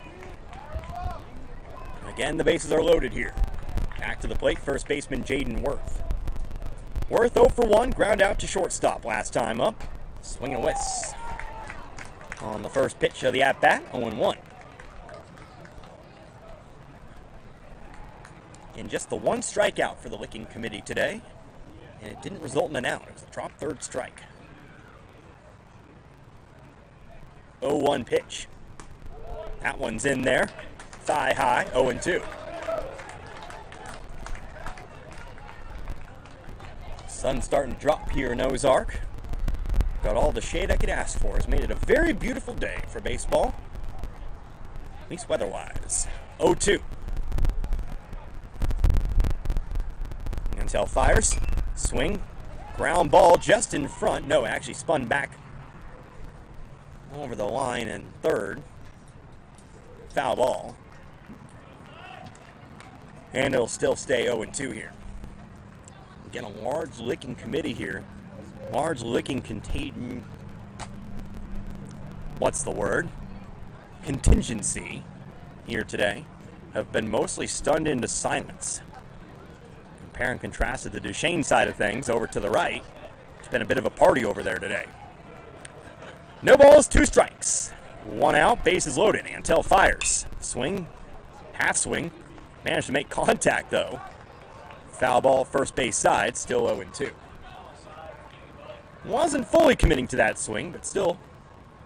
again, the bases are loaded here. Back to the plate, first baseman Jaden Worth. Worth 0 for 1, ground out to shortstop last time up. Swing and miss on the first pitch of the at-bat, 0-1. And just the 1 strikeout for the Licking committee today, and it didn't result in an out. It was a drop third strike. 0-1 pitch. That one's in there. Thigh high, 0-2. Sun's starting to drop here in Ozark. Got all the shade I could ask for. Has made it a very beautiful day for baseball. At least weather-wise. 0-2. Antel fires. Swing. Ground ball just in front. No, it actually spun back over the line and third. Foul ball. And it'll still stay 0-2 here. Again, a large Licking committee here. Large Licking contingency here today have been mostly stunned into silence. Compare and contrast to the Duchene side of things over to the right. It's been a bit of a party over there today. No balls, 2 strikes. 1 out, bases loaded. Antel fires. Swing, half swing. Managed to make contact though. Foul ball, first base side, still 0-2. Wasn't fully committing to that swing, but still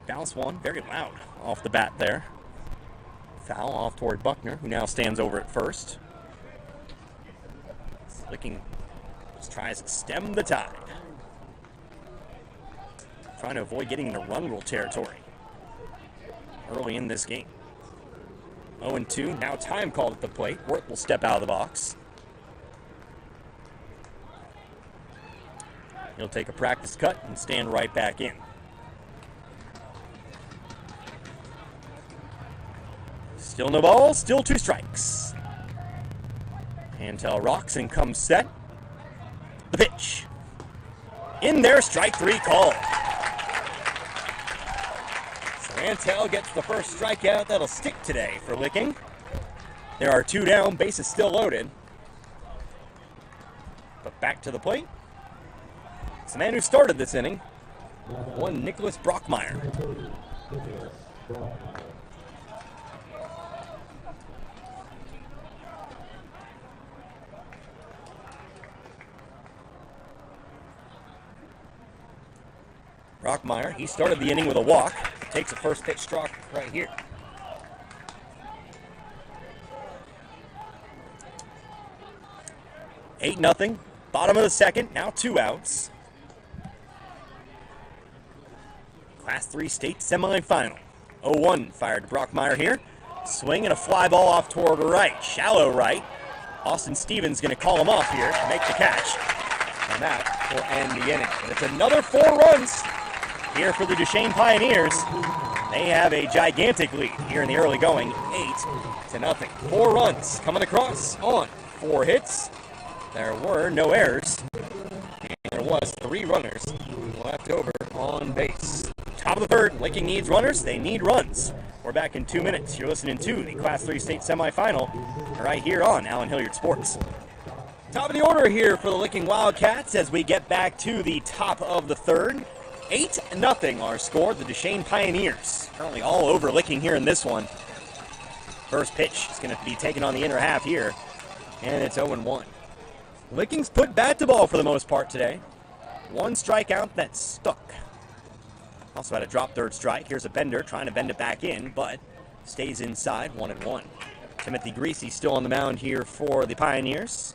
bounced one very loud off the bat there. Foul off toward Buckner, who now stands over at first. Licking just tries to stem the tide. Trying to avoid getting into run rule territory early in this game. 0-2, now time called at the plate. Worth will step out of the box. He'll take a practice cut and stand right back in. Still no balls, still 2 strikes. Antel rocks and comes set. The pitch. In there, strike 3 call. So Antel gets the first strikeout that'll stick today for Licking. There are 2 down, bases still loaded. But back to the plate. It's the man who started this inning, one Nicholas Brockmeyer. Brockmeyer, he started the inning with a walk. Takes a first pitch struck right here. Eight nothing. Bottom of the second. Now 2 outs. Class 3 state semifinal. 0-1 fired to Brockmeyer here. Swing and a fly ball off toward right. Shallow right. Austin Stevens going to call him off here to make the catch. And that will end the inning. But it's another 4 runs here for the Duchene Pioneers. They have a gigantic lead here in the early going. 8-0. 4 runs coming across on 4 hits. There were no errors. And there was 3 runners left over on base. Top of the third, Licking needs runners. They need runs. We're back in 2 minutes. You're listening to the Class 3 state semifinal right here on Allen Hilliard Sports. Top of the order here for the Licking Wildcats as we get back to the top of the third. 8-0 our score. The Duchene Pioneers currently all over Licking here in this one. First pitch is going to be taken on the inner half here, and it's 0-1. Licking's put bat to ball for the most part today. 1 strikeout that stuck. Also had a drop third strike. Here's a bender trying to bend it back in, but stays inside. 1-1. Timothy Greasy still on the mound here for the Pioneers.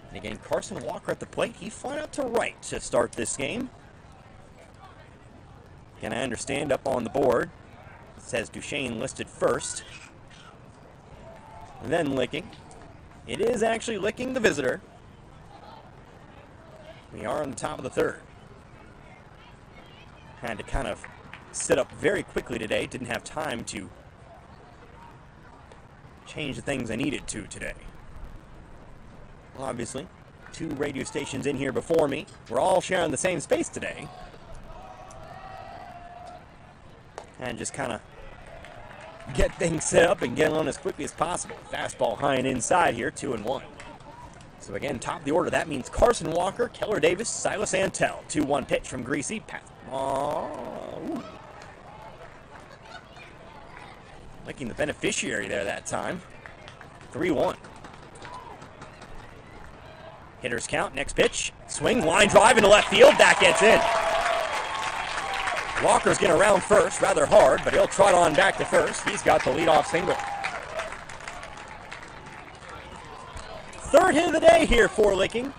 And again, Carson Walker at the plate. He flied out to right to start this game. Again, I understand up on the board it says Duchene listed first. And then Licking. It is actually Licking the visitor. We are on the top of the third. Had to kind of sit up very quickly today. Didn't have time to change the things I needed to today. Well, obviously, 2 radio stations in here before me. We're all sharing the same space today. And just kind of get things set up and get on as quickly as possible. Fastball high and inside here, 2-1. So again, top of the order. That means Carson Walker, Keller Davis, Silas Antel. 2-1 pitch from Greasy. Licking the beneficiary there that time. 3-1. Hitters count. Next pitch. Swing, line drive into left field. That gets in. Walker's getting around first rather hard, but he'll trot on back to first. He's got the leadoff single. Third hit of the day here for Licking.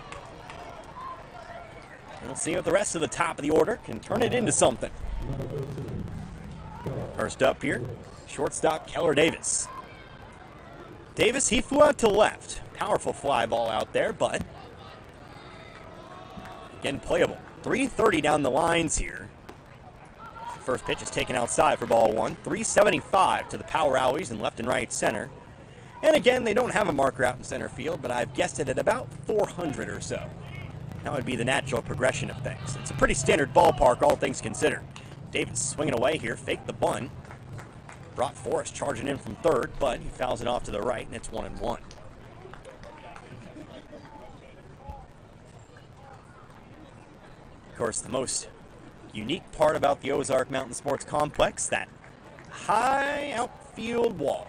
We'll see if the rest of the top of the order can turn it into something. First up here, shortstop Keller Davis. Davis, he flew out to left. Powerful fly ball out there, but again, playable. 330 down the lines here. First pitch is taken outside for ball 1. 375 to the power alleys in left and right center. And again, they don't have a marker out in center field, but I've guessed it at about 400 or so. That would be the natural progression of things. It's a pretty standard ballpark, all things considered. Davis swinging away here, faked the bunt. Brought Forrest charging in from third, but he fouls it off to the right, and it's 1-1. Of course, the most unique part about the Ozark Mountain Sports Complex, that high outfield wall.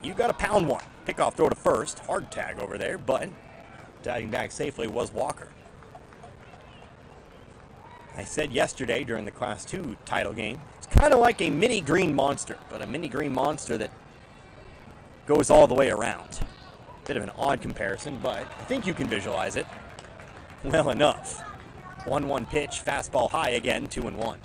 You got to pound one. Pickoff throw to first. Hard tag over there, but diving back safely was Walker. I said yesterday during the Class 2 title game, it's kind of like a mini green monster, but a mini green monster that goes all the way around. Bit of an odd comparison, but I think you can visualize it well enough. 1-1 pitch, fastball high again, 2-1.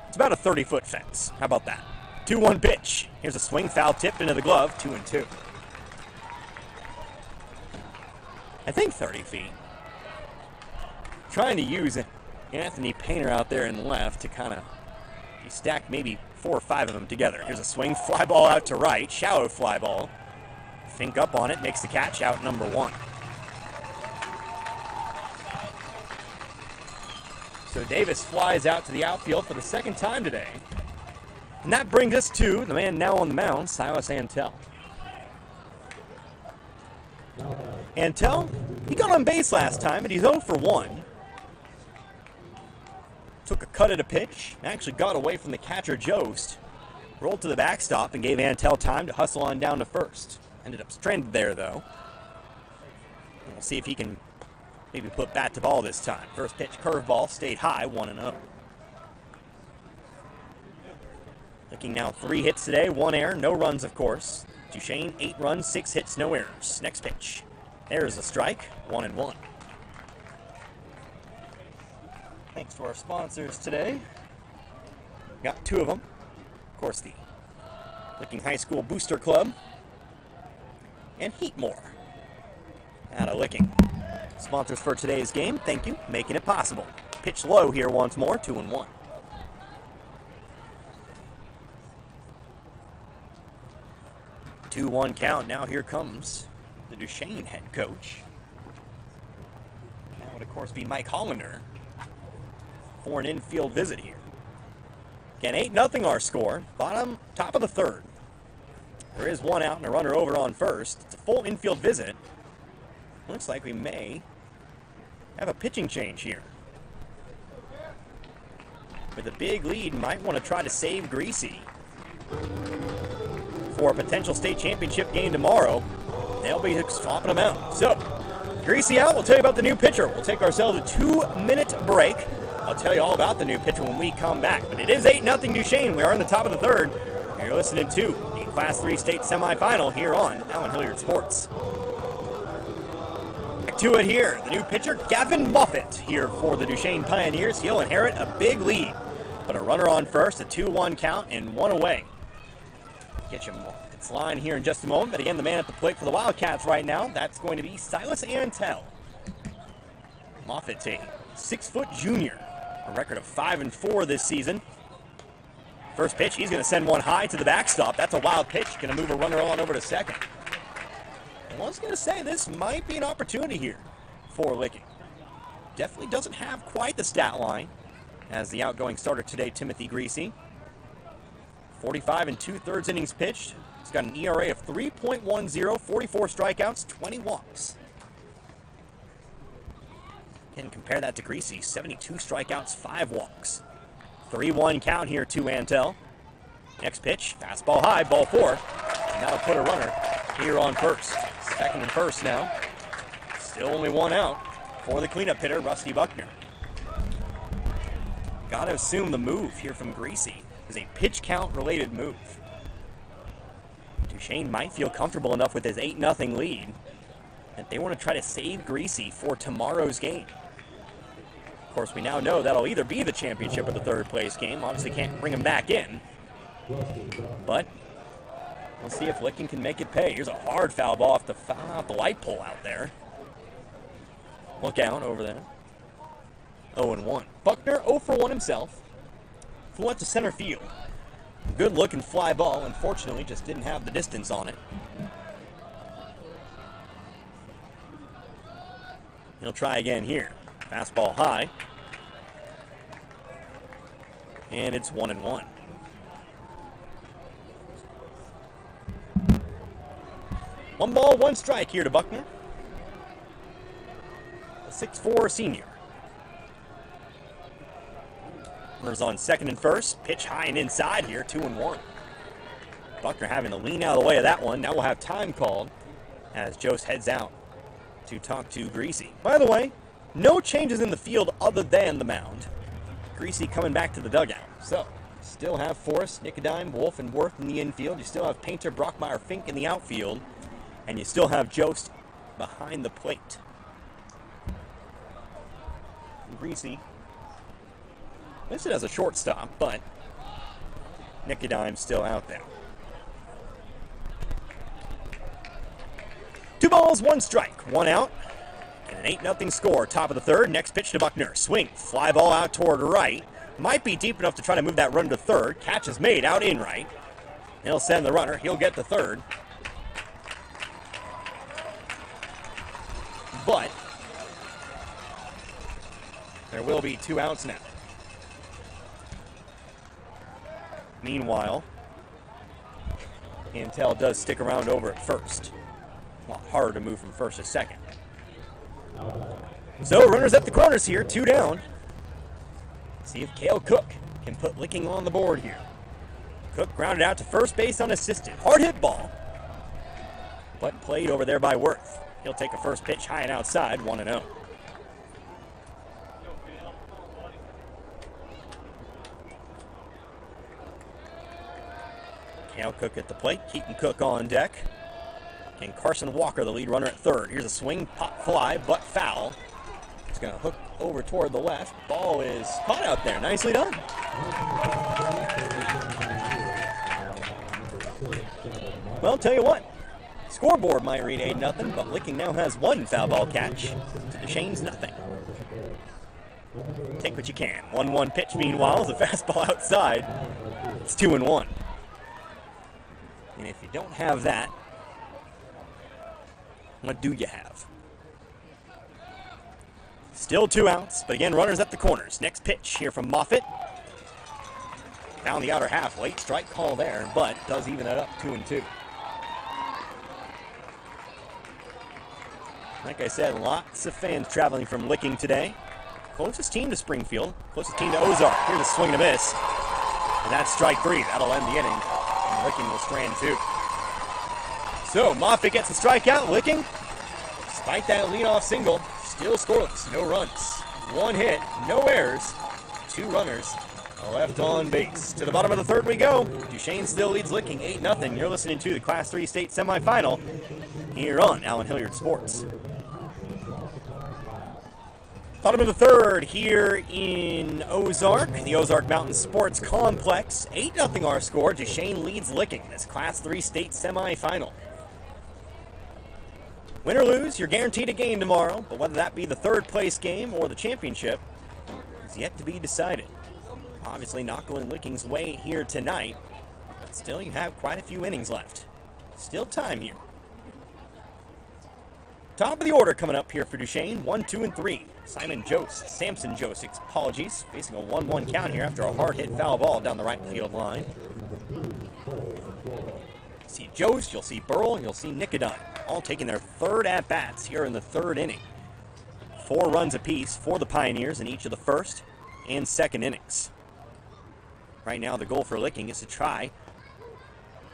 It's about a 30-foot fence. How about that? 2-1 pitch. Here's a swing, foul tipped into the glove, 2-2. I think 30 feet. Trying to use Anthony Painter out there in left to kind of stack maybe 4 or 5 of them together. Here's a swing, fly ball out to right, shallow fly ball. Fink up on it, makes the catch, out number 1. So Davis flies out to the outfield for the second time today. And that brings us to the man now on the mound, Silas Antel. Antel, he got on base last time, but he's 0 for 1. Took a cut at a pitch, actually got away from the catcher Jost, rolled to the backstop and gave Antel time to hustle on down to first. Ended up stranded there, though. We'll see if he can Maybe put bat to ball this time. First pitch curveball stayed high, 1-0. Looking now 3 hits today, 1 error, no runs of course. Duchene 8 runs, 6 hits, no errors. Next pitch. There's a strike, 1-1. Thanks to our sponsors today. Got 2 of them. Of course, the Licking High School Booster Club and Heatmore out of Licking. Sponsors for today's game, thank you, making it possible. Pitch low here once more, 2-1. Two-one count. Now here comes the Duchene head coach. That would of course be Mike Hollander for an infield visit here. Again, 8-0 our score. Top of the third. There is 1 out and a runner over on first. It's a full infield visit. Looks like we may have a pitching change here. With a big lead, might want to try to save Greasy for a potential state championship game tomorrow. They'll be swapping them out. So, Greasy out. We'll tell you about the new pitcher. We'll take ourselves a 2-minute break. I'll tell you all about the new pitcher when we come back. But it is 8-0 Duchene. We are in the top of the third. You're listening to the Class 3 state semifinal here on Allen Hilliard Sports. Back to it here. The new pitcher, Gavin Buffett, here for the Duchene Pioneers. He'll inherit a big lead. But a runner on first, a 2-1 count, and 1 away. Get you its line here in just a moment. But again, the man at the plate for the Wildcats right now, that's going to be Silas Antel. Moffitt's a 6-foot junior. A record of 5-4 this season. First pitch, he's going to send one high to the backstop. That's a wild pitch. Going to move a runner on over to second. I was going to say this might be an opportunity here for Licking. Definitely doesn't have quite the stat line as the outgoing starter today, Timothy Greasy. 45 2/3 innings pitched. He's got an ERA of 3.10, 44 strikeouts, 20 walks. And compare that to Greasy, 72 strikeouts, 5 walks. 3-1 count here to Antel. Next pitch, fastball high, ball 4. And that'll put a runner here on first. Second and first now. Still only 1 out for the cleanup hitter, Rusty Buckner. Gotta assume the move here from Greasy is a pitch count related move. Duchene might feel comfortable enough with his 8-0 lead that they want to try to save Greasy for tomorrow's game. Of course, we now know that'll either be the championship or the third place game. Obviously can't bring him back in. But we'll see if Licking can make it pay. Here's a hard foul ball off the light pole out there. Look out over there. 0-1. Buckner 0 for 1 himself. Flew out to center field. Good looking fly ball. Unfortunately, just didn't have the distance on it. He'll try again here. Fastball high. And it's 1-1. One ball, 1 strike here to Buckner. A 6'4" senior. Runners on second and first. Pitch high and inside here, 2-1. Buckner having to lean out of the way of that one. Now we'll have time called as Jost heads out to talk to Greasy. By the way, no changes in the field other than the mound. Greasy coming back to the dugout. So, still have Forrest, Nicodime, Wolf, and Worth in the infield. You still have Painter, Brockmeyer, Fink in the outfield. And you still have Jost behind the plate. Greasy listed as a shortstop, but Nicodime's still out there. 2 balls, 1 strike, 1 out, and an 8-0 score. Top of the third. Next pitch to Buckner. Swing, fly ball out toward right. Might be deep enough to try to move that run to third. Catch is made out in right. He'll send the runner. He'll get to third. But there will be 2 outs now. Meanwhile, Antel does stick around over at first. A lot harder to move from first to second. So runners at the corners here, 2 down. See if Cale Cook can put Licking on the board here. Cook grounded out to first base unassisted. Hard hit ball, but played over there by Worth. He'll take a first pitch high and outside, 1-0. Now Cook at the plate, Keaton Cook on deck. And Carson Walker, the lead runner at third. Here's a swing, pop fly, but foul. It's going to hook over toward the left. Ball is caught out there. Nicely done. Well, tell you what. Scoreboard might read 8-0, but Licking now has one foul ball catch to Duchene's nothing. Take what you can. 1-1 pitch, meanwhile, is a fastball outside. It's 2-1. And if you don't have that, what do you have? Still 2 outs, but again, runners at the corners. Next pitch here from Moffitt. Down the outer half, late strike call there, but does even it up 2-2. Like I said, lots of fans traveling from Licking today. Closest team to Springfield, closest team to Ozark. Here's a swing and a miss. And that's strike 3. That'll end the inning. And Licking will strand 2. So Moffitt gets a strikeout. Licking, despite that leadoff single, still scoreless. No runs. 1 hit, no errors. 2 runners left on base. To the bottom of the third we go. Duchene still leads Licking 8-0. You're listening to the Class 3 state semifinal here on Allen Hilliard Sports. Bottom of the third here in Ozark, the Ozark Mountain Sports Complex. 8-0 our score. Duchene leads Licking this Class 3 state semifinal. Win or lose, you're guaranteed a game tomorrow, but whether that be the third place game or the championship is yet to be decided. Obviously not going Licking's way here tonight, but still you have quite a few innings left. Still time here. Top of the order coming up here for Duchene, 1, 2, and 3. Samson Jost, apologies, facing a 1-1 count here after a hard-hit foul ball down the right field line. You'll see Jost, you'll see Burrell, and you'll see Nicodine, all taking their third at-bats here in the third inning. 4 runs apiece for the Pioneers in each of the first and second innings. Right now, the goal for Licking is to try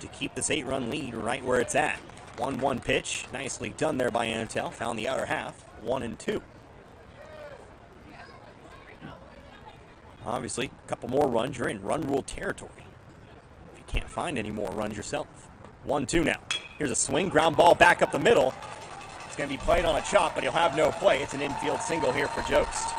to keep this 8-run lead right where it's at. 1-1 pitch, nicely done there by Antel. Found the outer half, 1-2. Obviously, a couple more runs, you're in run rule territory. If you can't find any more runs yourself. 1-2 now. Here's a swing, ground ball back up the middle. It's going to be played on a chop, but he'll have no play. It's an infield single here for Jost.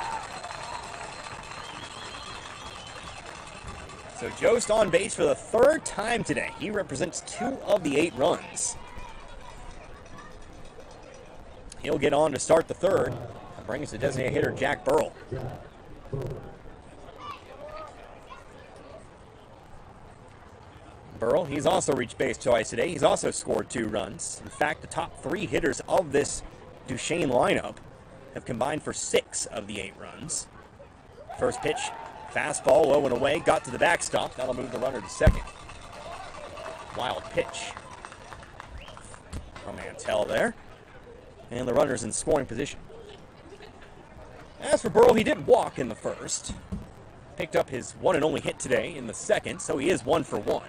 So Jost on base for the third time today. He represents 2 of the 8 runs. He'll get on to start the third. That brings the designated hitter, Jack Burrell. Burrell, he's also reached base twice today. He's also scored 2 runs. In fact, the top 3 hitters of this Duchene lineup have combined for 6 of the 8 runs. First pitch, fastball, low and away, got to the backstop. That'll move the runner to second. Wild pitch from Antel there. And the runner's in scoring position. As for Burrell, he did walk in the first. Picked up his one and only hit today in the second, so he is 1 for 1.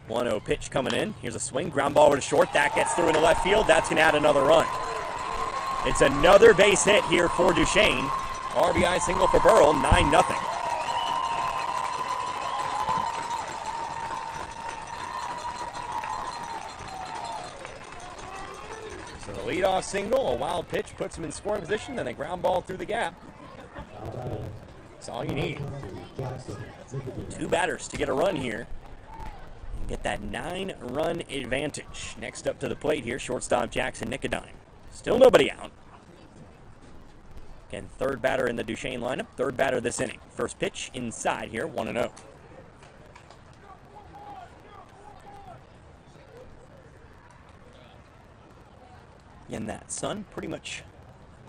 One-0 pitch coming in. Here's a swing, ground ball over to short. That gets through into left field. That's going to add another run. It's another base hit here for Duchene. RBI single for Burrell, 9-0. So the leadoff single, a wild pitch, puts him in scoring position, then a ground ball through the gap. That's all you need. 2 batters to get a run here. Get that 9-run advantage. Next up to the plate here, shortstop Jackson Nicodine. Still nobody out. Again, third batter in the Duchene lineup, third batter this inning. First pitch inside here, 1-0. Again, that sun pretty much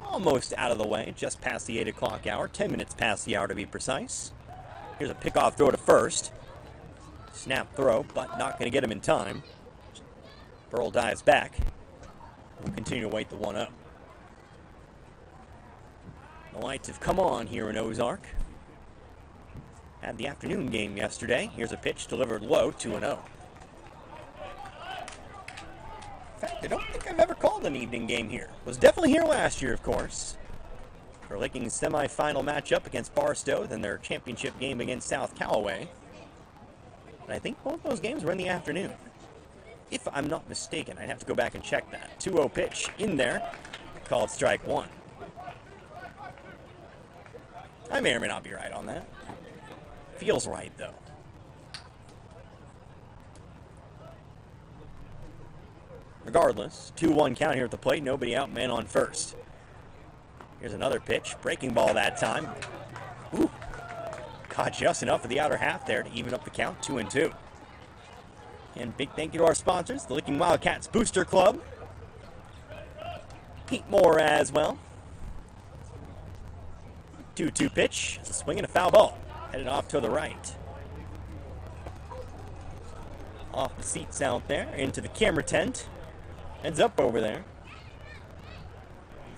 almost out of the way, just past the 8 o'clock hour, 10 minutes past the hour to be precise. Here's a pickoff throw to first. Snap throw, but not going to get him in time. Burrell dives back. We'll continue to wait the 1-0. The lights have come on here in Ozark. Had the afternoon game yesterday. Here's a pitch delivered low, 2-0. In fact, I don't think I've ever called an evening game here. Was definitely here last year, of course. for Licking's semifinal matchup against Barstow, then their championship game against South Callaway. And I think both those games were in the afternoon. If I'm not mistaken, I'd have to go back and check that. 2-0 pitch in there, called strike one. I may or may not be right on that. Feels right, though. Regardless, 2-1 count here at the plate. Nobody out, man on first. Here's another pitch. Breaking ball that time. Ooh. Caught just enough for the outer half there to even up the count. 2-2. And big thank you to our sponsors, the Licking Wildcats Booster Club. Pete Moore as well. 2-2 pitch. It's a swing and a foul ball. Headed off to the right. Off the seats out there, into the camera tent. Heads up over there.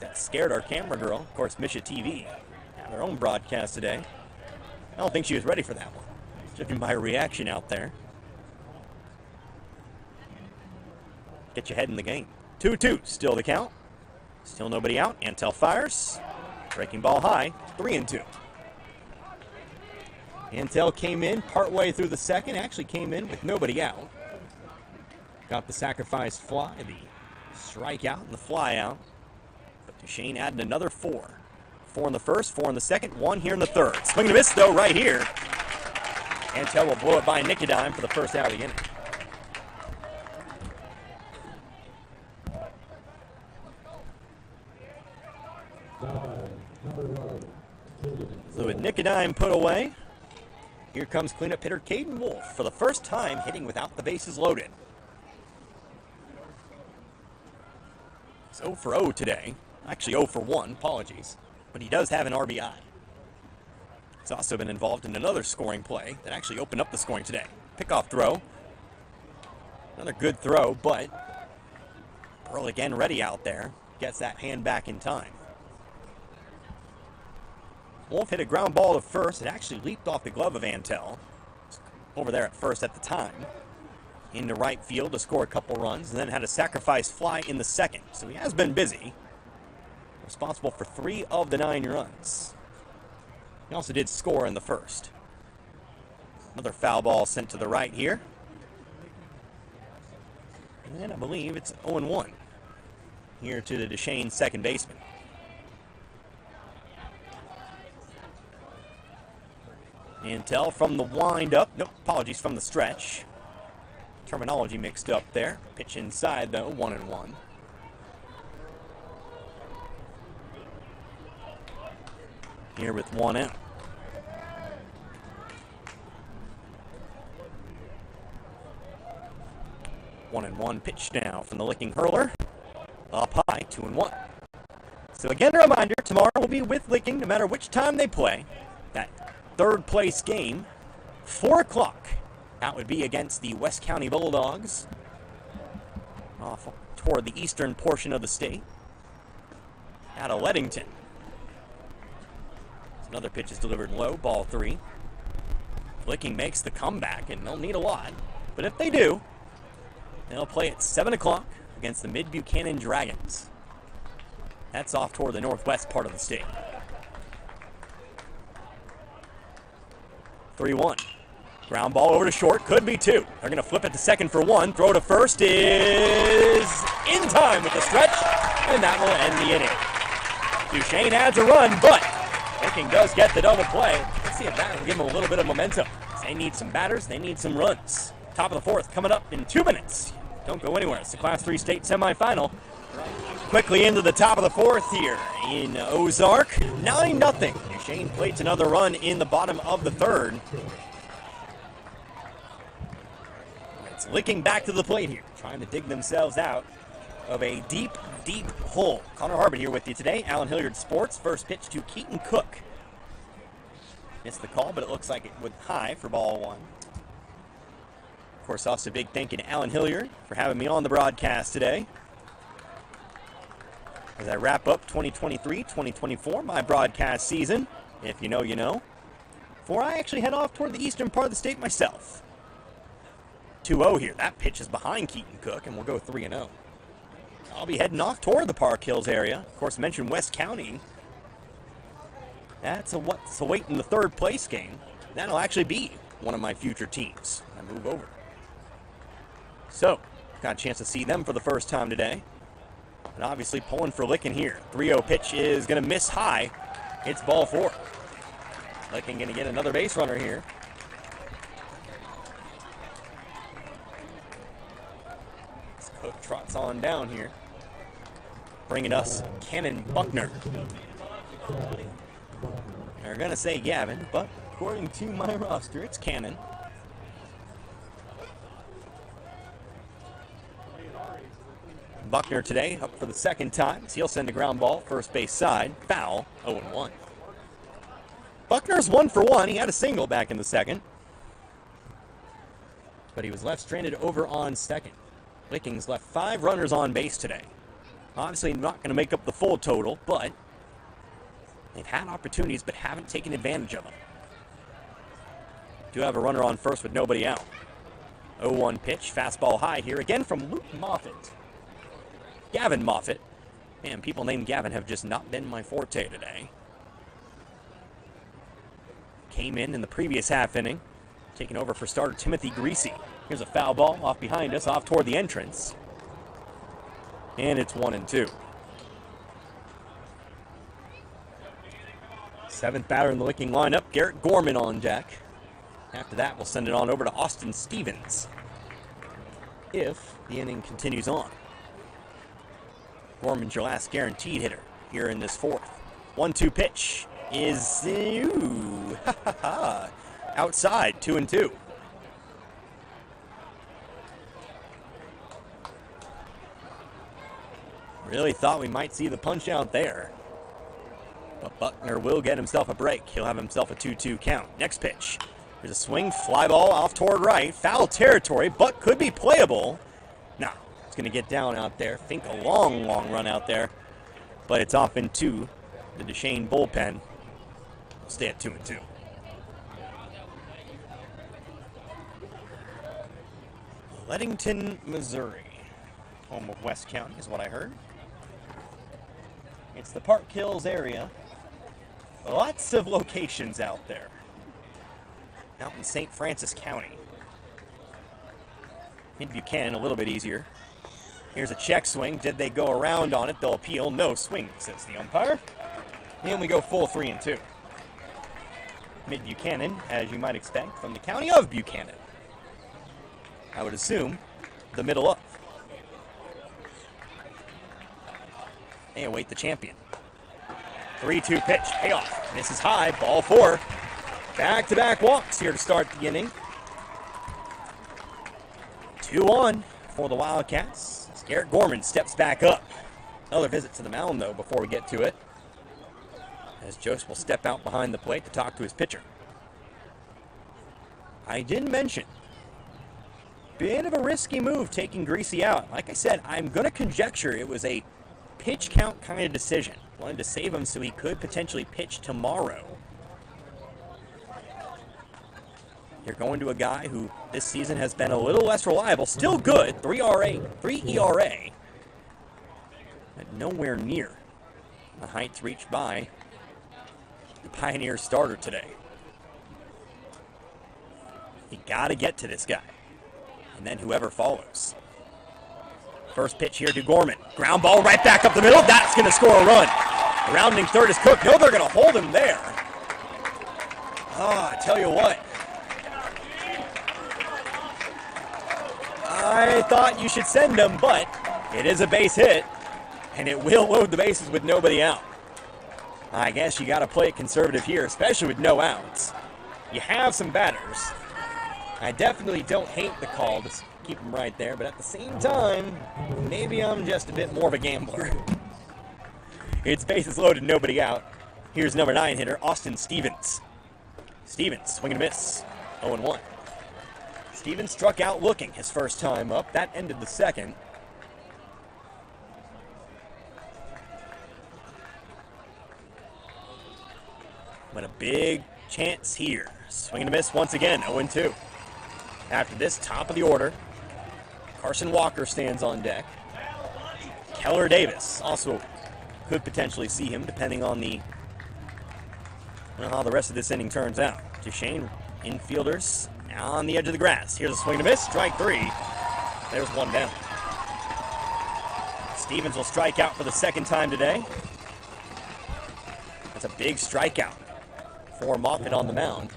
That scared our camera girl. Of course, Misha TV had their own broadcast today. I don't think she was ready for that one, judging by her reaction out there. Get your head in the game. 2-2, still the count. Still nobody out. Antel fires. Breaking ball high, 3-2. Antel came in partway through the second. Actually came in with nobody out. Got the sacrifice fly, the strikeout and the fly out. But Duchene added another 4. 4 in the first, 4 in the second, 1 here in the third. Swing and a miss, though, right here. Antel will blow it by Nicodime for the first out of the inning. So with Nicodime put away, here comes cleanup hitter Caden Wolf for the first time hitting without the bases loaded. He's 0 for 0 today. Actually 0 for 1, apologies. But he does have an RBI. He's also been involved in another scoring play that actually opened up the scoring today. Pickoff throw. Another good throw, but Pearl again ready out there. Gets that hand back in time. Wolf hit a ground ball to first. It actually leaped off the glove of Antel. Over there at first at the time. Into right field to score a couple runs, and then had a sacrifice fly in the second. So he has been busy. Responsible for 3 of the 9 runs. He also did score in the first. Another foul ball sent to the right here. And I believe it's 0-1 here to the Duchene second baseman. Antel from the wind-up. Nope, apologies, from the stretch. Terminology mixed up there. Pitch inside, though, 1-1. Here with 1 out. 1-1 pitch now from the Licking hurler. Up high, 2-1. So again, a reminder, tomorrow will be with Licking no matter which time they play. That third place game, 4 o'clock. That would be against the West County Bulldogs. Off toward the eastern portion of the state. Out of Leadington. Another pitch is delivered low, ball 3. Licking makes the comeback, and they'll need a lot. But if they do, they'll play at 7 o'clock against the Mid-Buchanan Dragons. That's off toward the northwest part of the state. 3-1. Ground ball over to short, could be 2. They're going to flip it to second for 1. Throw to first is in time with the stretch, and that will end the inning. Duchene adds a run, but Licking does get the double play. Let's see if that will give them a little bit of momentum. They need some batters, they need some runs. Top of the 4th coming up in 2 minutes. Don't go anywhere. It's the Class 3 state semifinal. Quickly into the top of the 4th here in Ozark. 9-0. Duchene plates another run in the bottom of the 3rd. It's Licking back to the plate here, trying to dig themselves out of a deep, deep hole. Connor Harbin here with you today. Allen Hilliard Sports. First pitch to Keaton Cook. Missed the call, but it looks like it went high for ball 1. Of course, also a big thank you to Allen Hilliard for having me on the broadcast today. As I wrap up 2023-2024, my broadcast season, if you know, you know, before I actually head off toward the eastern part of the state myself. 2-0 here. That pitch is behind Keaton Cook, and we'll go 3-0. I'll be heading off toward the Park Hills area. Of course, I mentioned West County That's what's awaiting the third place game. That'll actually be one of my future teams. I move over. So, got a chance to see them for the first time today. And obviously pulling for Licking here. 3-0 pitch is going to miss high. It's ball 4. Licking going to get another base runner here. This Cook trots on down here. Bringing us Cannon Buckner. They're going to say Gavin, but according to my roster, it's Cannon. Buckner today up for the second time. He'll send a ground ball, first base side. Foul, 0-1. Buckner's 1 for 1. He had a single back in the second. But he was left stranded over on second. Licking's left 5 runners on base today. Obviously not going to make up the full total, but they've had opportunities but haven't taken advantage of them. Do have a runner on first with nobody out. 0-1 pitch, fastball high here again from Luke Moffitt. Gavin Moffitt. Man, people named Gavin have just not been my forte today. Came in the previous half inning, taking over for starter Timothy Greasy. Here's a foul ball off behind us, off toward the entrance. And it's 1-2. 7th batter in the Licking lineup, Garrett Gorman on deck. After that, we'll send it on over to Austin Stevens, if the inning continues on. Gorman's your last guaranteed hitter here in this 4th. 1-2 pitch is outside, 2-2. Really thought we might see the punch out there. But Buckner will get himself a break. He'll have himself a 2-2 count. Next pitch. There's a swing, fly ball off toward right. Foul territory, but could be playable. Nah, it's going to get down out there. Think a long, long run out there. But it's off into the Duchene bullpen. We'll stay at 2-2. Leadington, Missouri. Home of West County is what I heard. It's the Park Hills area. Lots of locations out there. Out in St. Francis County. In Buchanan, a little bit easier. Here's a check swing. Did they go around on it? They'll appeal. No swing, says the umpire. And we go full 3-2. Mid-Buchanan, as you might expect, from the county of Buchanan. I would assume the middle of. They await the champion. 3-2 pitch, payoff. Misses high, ball 4. Back-to-back walks here to start the inning. 2-1 for the Wildcats. As Garrett Gorman steps back up. Another visit to the mound, though, before we get to it. As Joseph will step out behind the plate to talk to his pitcher. I didn't mention. Bit of a risky move taking Greasy out. Like I said, I'm going to conjecture it was a pitch count kind of decision. Wanted to save him so he could potentially pitch tomorrow. You're going to a guy who this season has been a little less reliable. Still good, 3 ERA. But nowhere near the heights reached by the Pioneer starter today. You got to get to this guy. And then whoever follows. First pitch here to Gorman. Ground ball right back up the middle. That's going to score a run. Rounding third is Cook. No, they're going to hold him there. I tell you what. I thought you should send him, but it is a base hit. And it will load the bases with nobody out. I guess you got to play it conservative here, especially with no outs. You have some batters. I definitely don't hate the call. Just keep him right there, but at the same time, maybe I'm just a bit more of a gambler. It's bases loaded, nobody out. Here's number 9 hitter, Austin Stevens. Stevens, swing and a miss, 0-1. Stevens struck out looking his first time up. That ended the second. But a big chance here. Swing and a miss once again, 0-2. After this, top of the order, Carson Walker stands on deck. Keller Davis also could potentially see him depending on the I don't know how the rest of this inning turns out. Duchene, infielders, on the edge of the grass. Here's a swing and a miss, strike 3. There's one down. Stevens will strike out for the second time today. That's a big strikeout for Moffitt on the mound.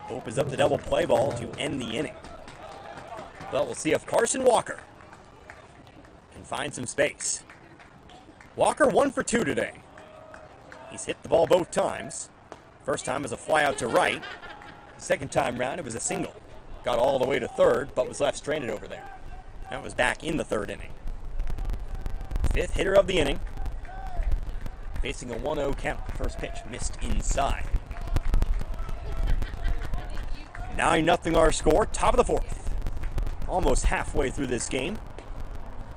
Opens up the double play ball to end the inning. But we'll see if Carson Walker can find some space. Walker 1 for 2 today. He's hit the ball both times. First time was a fly out to right. The second time round, it was a single. Got all the way to third, but was left stranded over there. That was back in the third inning. 5th hitter of the inning. Facing a 1-0 count. First pitch missed inside. 9-0 our score. Top of the 4th. Almost halfway through this game.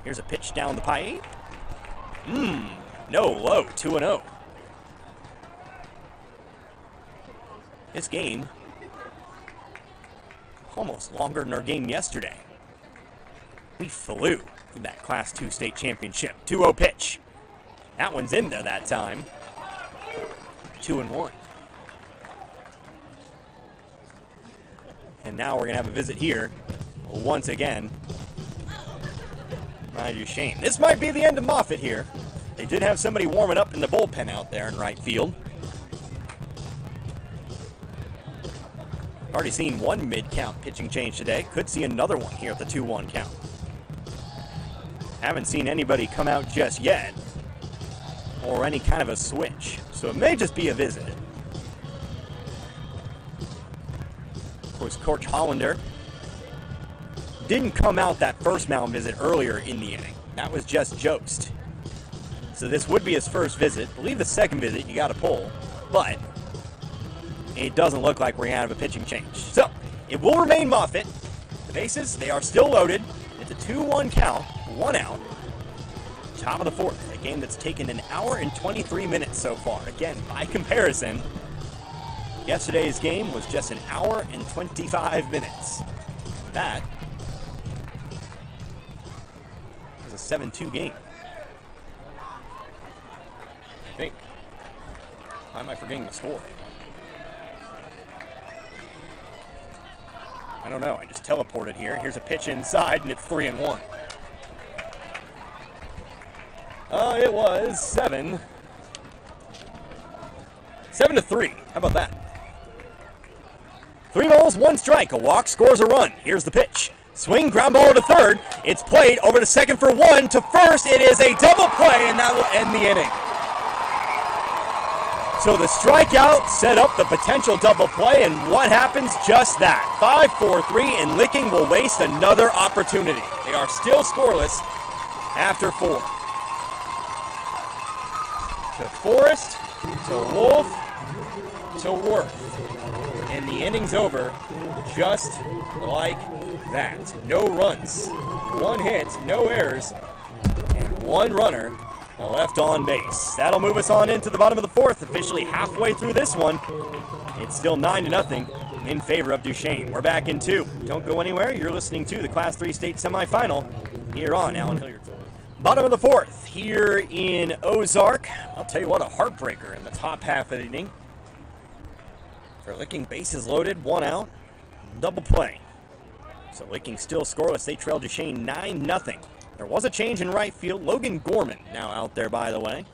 Here's a pitch down the pipe. No, low. 2-0. This game almost longer than our game yesterday. We flew through that Class 2 state championship. 2-0 pitch. That one's in there that time. 2-1. And now we're going to have a visit here once again by Duchene. This might be the end of Moffitt here. They did have somebody warming up in the bullpen out there in right field. Already seen one mid-count pitching change today. Could see another one here at the 2-1 count. Haven't seen anybody come out just yet, or any kind of a switch. So it may just be a visit. Of course, Coach Hollander didn't come out that first mound visit earlier in the inning. That was just Jost. So this would be his first visit. I believe the second visit you got to pull, but it doesn't look like we're going to have a pitching change. So it will remain Moffitt. The bases, they are still loaded. It's a 2-1 count, 1 out. Top of the 4th, a game that's taken an hour and 23 minutes so far. Again, by comparison, yesterday's game was just an hour and 25 minutes. That was a 7-2 game. I think. Why am I forgetting the score? I don't know. I just teleported here. Here's a pitch inside, and it's 3-1. It was 7-3. How about that? 3 balls, 1 strike. A walk scores a run. Here's the pitch. Swing, ground ball to third. It's played over to second for 1. To first, it is a double play, and that will end the inning. So the strikeout set up the potential double play, and what happens? Just that. 5-4-3, and Licking will waste another opportunity. They are still scoreless after 4. To Forrest, to Wolf, to Worth. And the inning's over just like that. No runs, 1 hit, no errors, and 1 runner left on base. That'll move us on into the bottom of the 4th, officially halfway through this one. It's still 9-0 in favor of Duchene. We're back in 2. Don't go anywhere. You're listening to the Class 3 state semifinal here on Allen Hilliard Sports. Bottom of the 4th here in Ozark. I'll tell you what, a heartbreaker in the top half of the inning. For Licking, bases loaded, 1 out, double play. So Licking still scoreless. They trail Duchene 9-0. There was a change in right field. Logan Gorman now out there, by the way.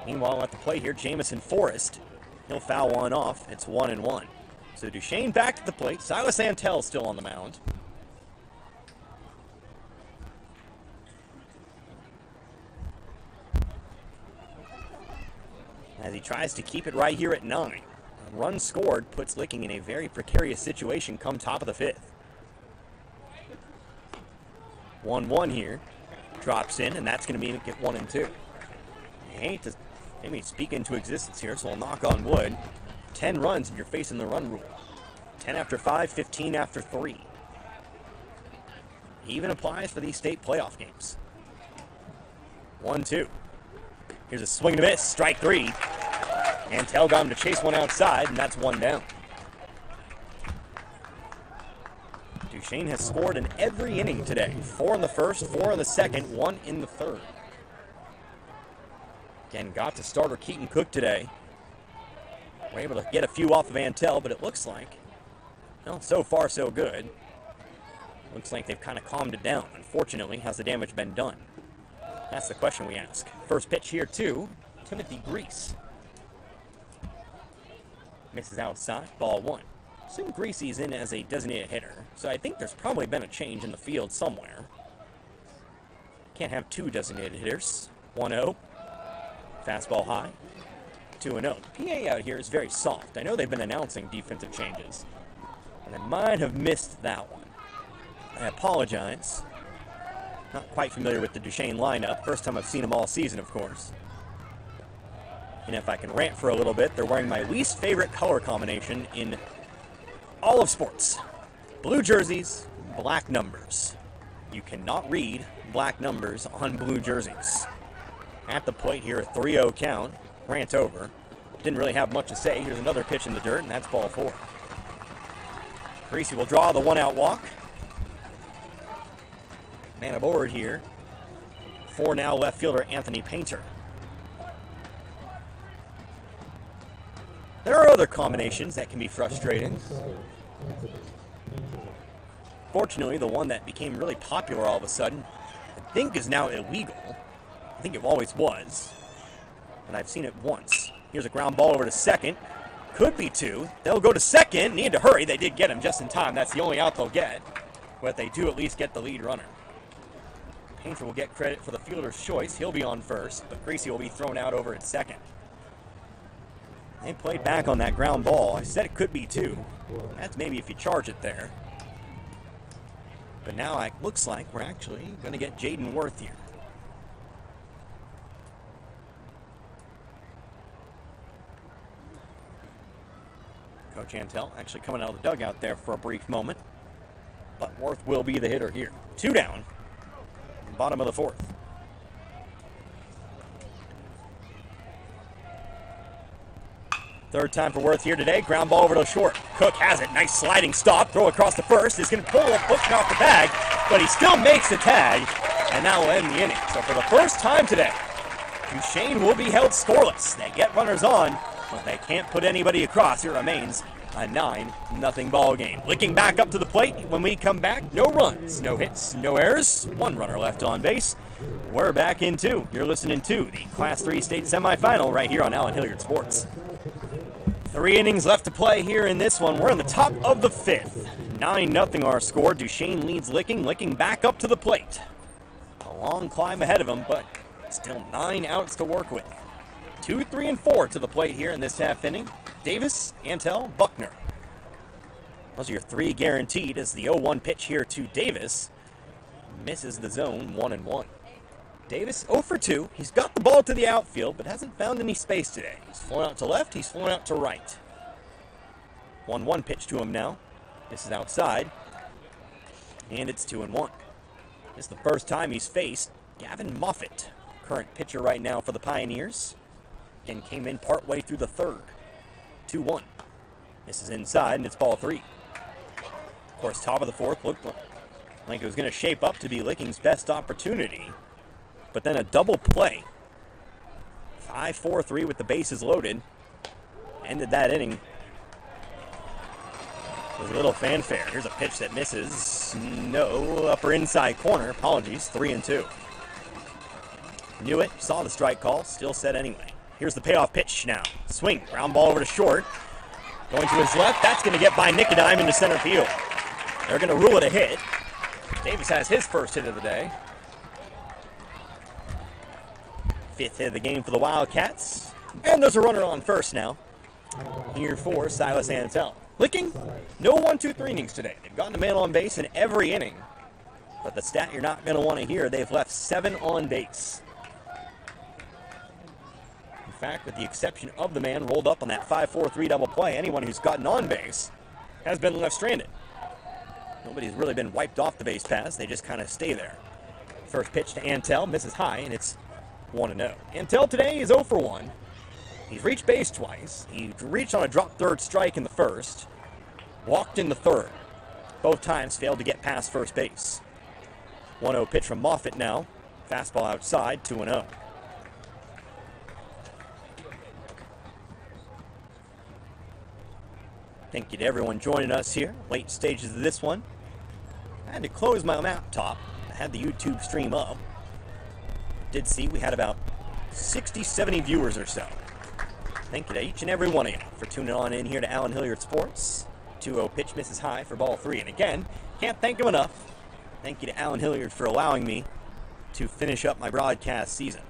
Meanwhile, at the plate here, Jamison Forrest. He'll foul one off. It's 1-1. So Duchene back to the plate. Silas Antel still on the mound. As he tries to keep it right here at 9. A run scored puts Licking in a very precarious situation come top of the 5th. 1-1 here. Drops in, and that's going to mean it get 1 and 2. I hate to maybe speak into existence here, so I'll knock on wood. 10 runs and you're facing the run rule. 10 after 5, 15 after 3. Even applies for these state playoff games. 1-2. Here's a swing and a miss, strike 3. Antel got him to chase one outside, and that's 1 down. Duchene has scored in every inning today. 4 in the first, 4 in the second, 1 in the third. Again, got to starter Keaton Cook today. We're able to get a few off of Antel, but it looks like, well, so far so good. Looks like they've kind of calmed it down. Unfortunately, has the damage been done? That's the question we ask. First pitch here to Timothy Grease. Misses outside, ball one. Assume Greasy's in as a designated hitter, so I think there's probably been a change in the field somewhere. Can't have two designated hitters. 1-0. Fastball high. 2-0. PA out here is very soft. I know they've been announcing defensive changes, and I might have missed that one. I apologize. Not quite familiar with the Duchene lineup. First time I've seen them all season, of course. And if I can rant for a little bit, they're wearing my least favorite color combination in all of sports. Blue jerseys, black numbers. You cannot read black numbers on blue jerseys. At the plate here, a 3-0 count. Rant over. Didn't really have much to say. Here's another pitch in the dirt, and that's ball four. Greasy will draw the one-out walk. Man aboard here. For now, left fielder Anthony Painter. There are other combinations that can be frustrating. Fortunately, the one that became really popular all of a sudden, I think is now illegal. I think it always was, and I've seen it once. Here's a ground ball over to second. Could be two. They'll go to second. Need to hurry. They did get him just in time. That's the only out they'll get, but they do at least get the lead runner. Painter will get credit for the fielder's choice. He'll be on first, but Greasy will be thrown out over at second. They played back on that ground ball. I said it could be two. That's maybe if you charge it there. But now it looks like we're actually going to get Jaden Worth here. Coach Antel actually coming out of the dugout there for a brief moment. But Worth will be the hitter here. 2 down. Bottom of the fourth. Third time for Worth here today. Ground ball over to short. Cook has it. Nice sliding stop. Throw across the first. He's going to pull a hook off the bag, but he still makes the tag, and that will end the inning. So for the first time today, Duchene will be held scoreless. They get runners on, but they can't put anybody across. It remains a 9-0 ball game. Looking back up to the plate when we come back. No runs, no hits, no errors. 1 runner left on base. We're back in 2. You're listening to the Class 3 state semifinal right here on Allen Hilliard Sports. 3 innings left to play here in this one. We're in the top of the 5th. 9-0 our score. Duchene leads Licking back up to the plate. A long climb ahead of him, but still 9 outs to work with. 2, 3, and 4 to the plate here in this half inning. Davis, Antel, Buckner. Those are your 3 guaranteed as the 0-1 pitch here to Davis. Misses the zone, 1-1. Davis 0 for 2. He's got the ball to the outfield, but hasn't found any space today. He's flown out to left, he's flown out to right. 1-1 pitch to him now. This is outside. And it's 2-1. This is the first time he's faced Gavin Moffitt, current pitcher right now for the Pioneers, and came in partway through the 3rd. 2-1. This is inside, and it's ball 3. Of course, top of the 4th looked like it was going to shape up to be Licking's best opportunity. But then a double play. 5-4-3 with the bases loaded. Ended that inning with a little fanfare. Here's a pitch that misses. No, upper inside corner. Apologies, 3-2. Knew it, saw the strike call, still set anyway. Here's the payoff pitch now. Swing, ground ball over to short. Going to his left, that's going to get by Nicodime into center field. They're going to rule it a hit. Davis has his first hit of the day. 5th hit of the game for the Wildcats. And there's a runner on first now. Here for Silas Antel. Licking, no 1-2-3 innings today. They've gotten a man on base in every inning. But the stat you're not going to want to hear, they've left 7 on base. In fact, with the exception of the man rolled up on that 5-4-3 double play, anyone who's gotten on base has been left stranded. Nobody's really been wiped off the base paths. They just kind of stay there. First pitch to Antel, misses high, and it's 1-0. Antel today is 0 for 1. He's reached base twice. He reached on a drop third strike in the first. Walked in the third. Both times failed to get past first base. 1-0 pitch from Moffitt now. Fastball outside, 2-0. Thank you to everyone joining us here. Late stages of this one. I had to close my laptop. I had the YouTube stream up. Did see we had about 60, 70 viewers or so. Thank you to each and every one of you for tuning on in here to Allen Hilliard Sports. 2-0 pitch misses high for ball 3. And again, can't thank him enough. Thank you to Allen Hilliard for allowing me to finish up my broadcast season.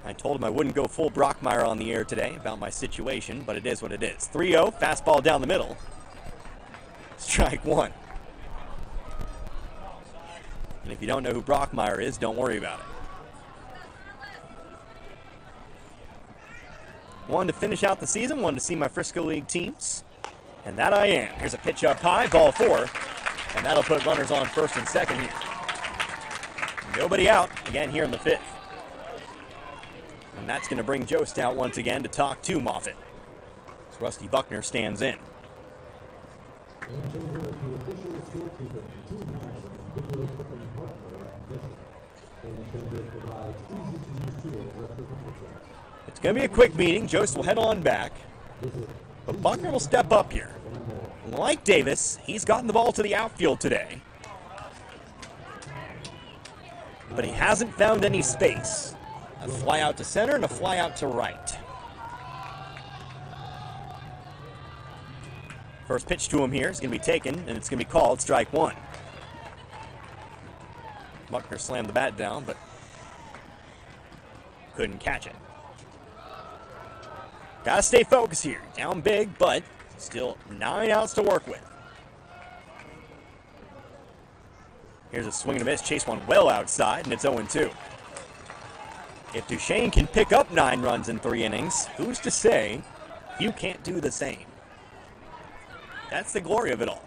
I told him I wouldn't go full Brockmeyer on the air today about my situation, but it is what it is. 3-0, fastball down the middle. Strike 1. And if you don't know who Brockmeyer is, don't worry about it. Wanted to finish out the season, wanted to see my Frisco League teams, and that I am. Here's a pitch up high, ball 4, and that'll put runners on first and second here. Nobody out, again here in the 5th. And that's going to bring Jost out once again to talk to Moffitt. As Rusty Buckner stands in. It's going to be a quick meeting. Jost will head on back. But Buckner will step up here. Like Davis, he's gotten the ball to the outfield today. But he hasn't found any space. A fly out to center and a fly out to right. First pitch to him here is going to be taken, and it's going to be called strike 1. Buckner slammed the bat down, but couldn't catch it. Gotta stay focused here. Down big, but still 9 outs to work with. Here's a swing and a miss. Chase one well outside, and it's 0-2. If Duchene can pick up 9 runs in 3 innings, who's to say you can't do the same? That's the glory of it all.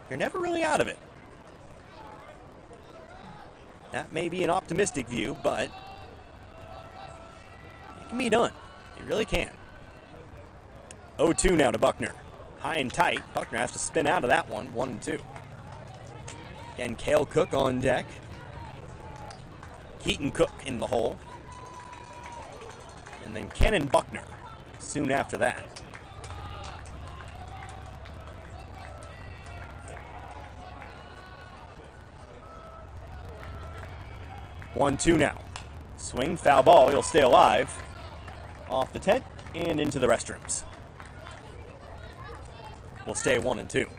You're never really out of it. That may be an optimistic view, but it can be done. It really can. 0-2 now to Buckner. High and tight. Buckner has to spin out of that one. 1-2. Again, Cale Cook on deck. Keaton Cook in the hole. And then Kennan Buckner soon after that. One-two now. Swing, foul ball. He'll stay alive. Off the tent and into the restrooms. We'll stay 1-2.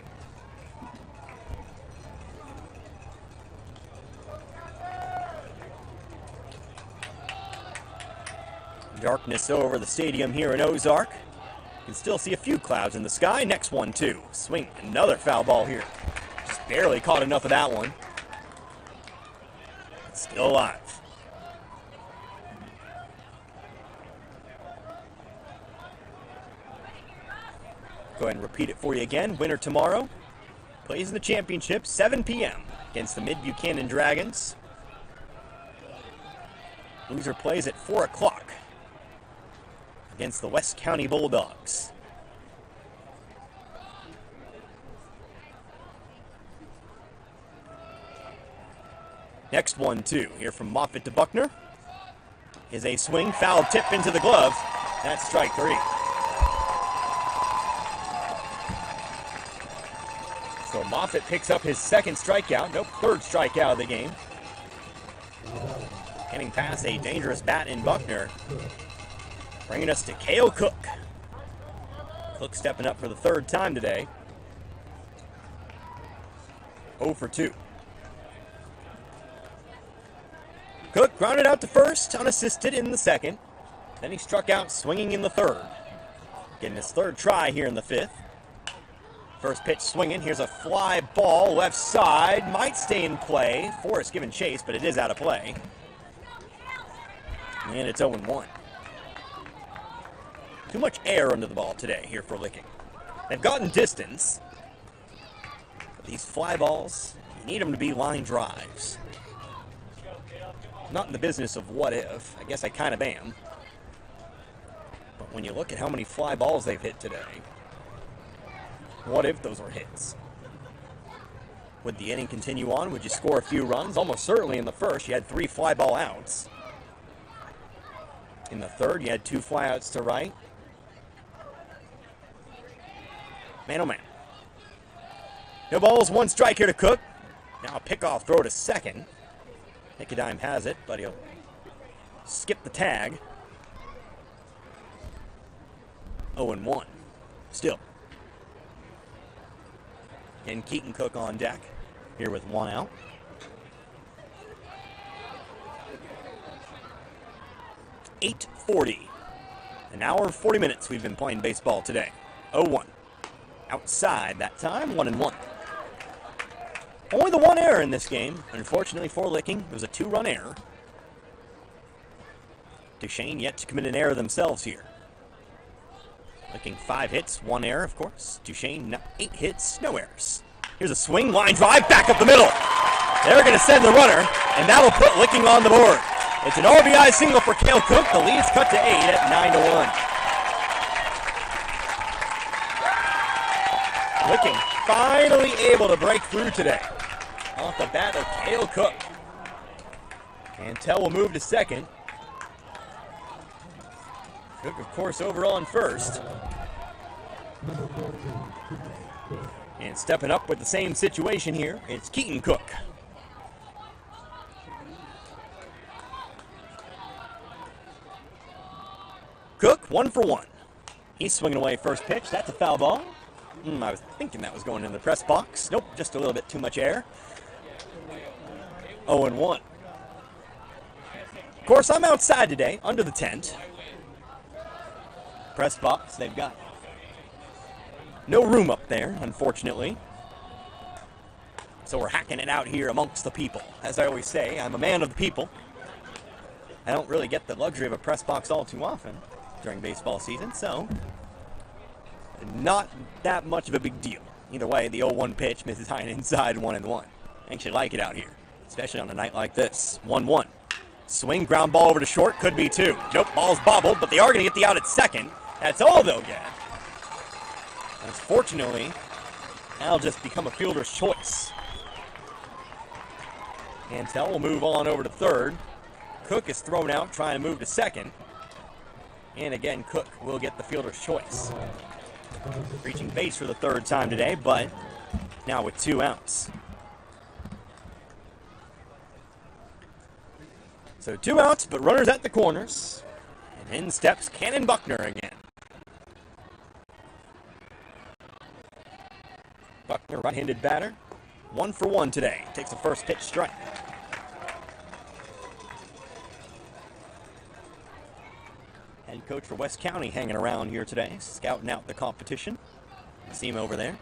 Darkness over the stadium here in Ozark. You can still see a few clouds in the sky. Next 1-2. Swing, another foul ball here. Just barely caught enough of that one. Still alive. Go ahead and repeat it for you again. Winner tomorrow plays in the championship, 7 p.m. against the Mid-Buchanan Dragons. Loser plays at 4 o'clock against the West County Bulldogs. Next 1-2 here from Moffitt to Buckner is a swing, foul tip into the glove. That's strike 3. So Moffitt picks up his second strikeout, third strikeout of the game. Getting past a dangerous bat in Buckner. Bringing us to Cale Cook. Cook stepping up for the 3rd time today. 0 for 2. Cook grounded out to first, unassisted in the 2nd. Then he struck out swinging in the 3rd. Getting his 3rd try here in the 5th. First pitch swinging. Here's a fly ball left side. Might stay in play. Forrest giving chase, but it is out of play. And it's 0-1. Too much air under the ball today here for Licking. They've gotten distance. But these fly balls, you need them to be line drives. Not in the business of what if. I guess I kind of am. But when you look at how many fly balls they've hit today, what if those were hits? Would the inning continue on? Would you score a few runs? Almost certainly in the 1st, you had 3 fly ball outs. In the 3rd, you had 2 fly outs to right. Man, oh man. No balls, one strike here to Cook. Now a pickoff throw to second. Nicodime has it, but he'll skip the tag. 0-1. Still. And Keaton Cook on deck here with one out. .840. An hour and 40 minutes we've been playing baseball today. 0-1. Outside that time, 1-1. Only the one error in this game. Unfortunately for Licking, it was a 2-run error. Duchene yet to commit an error themselves here. Licking 5 hits, 1 error, of course. Duchene 8 hits, no errors. Here's a swing, line drive, back up the middle. They're going to send the runner, and that'll put Licking on the board. It's an RBI single for Cale Cook. The lead's cut to 8 at 9-1. Licking finally able to break through today. Off the bat of Cale Cook. Cantel will move to second. Cook, of course, over on first. And stepping up with the same situation here, it's Keaton Cook. Cook, 1 for 1. He's swinging away first pitch. That's a foul ball. I was thinking that was going in the press box. Nope, just a little bit too much air. 0-1. Of course, I'm outside today, under the tent. Press box, they've got no room up there, unfortunately. So we're hacking it out here amongst the people. As I always say, I'm a man of the people. I don't really get the luxury of a press box all too often during baseball season, so not that much of a big deal. Either way, the 0-1 pitch misses high and inside, 1-1. I actually like it out here, especially on a night like this. 1-1. Swing, ground ball over to short, could be 2. Nope, ball's bobbled, but they are going to get the out at second. That's all they'll get. Unfortunately, that'll just become a fielder's choice. Cantel will move on over to third. Cook is thrown out, trying to move to second. And again, Cook will get the fielder's choice. Reaching base for the 3rd time today, but now with 2 outs. So 2 outs, but runners at the corners. And in steps Cannon Buckner again. Buckner, right-handed batter. 1 for 1 today. Takes the first pitch strike. Head coach for West County hanging around here today, scouting out the competition. See him over there.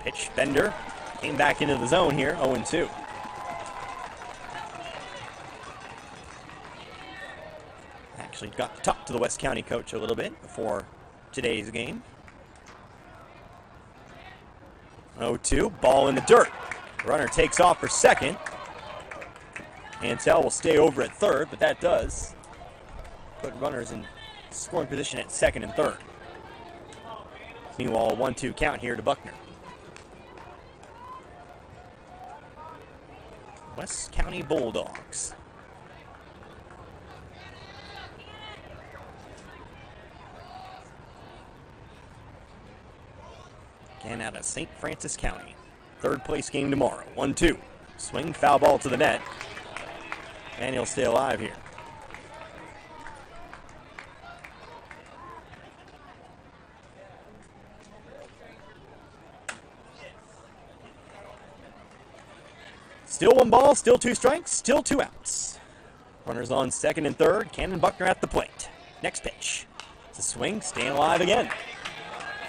Pitch, Bender. Came back into the zone here, 0-2. Actually got to talk to the West County coach a little bit before today's game. 0-2, ball in the dirt. Runner takes off for second. Cantel will stay over at third, but that does put runners in scoring position at second and third. Meanwhile, a 1-2 count here to Buckner. West County Bulldogs. Again out of St. Francis County. 3rd place game tomorrow. 1-2. Swing, foul ball to the net. And he'll stay alive here. Still 1 ball, still 2 strikes, still 2 outs. Runners on second and third. Cannon Buckner at the plate. Next pitch. It's a swing, staying alive again.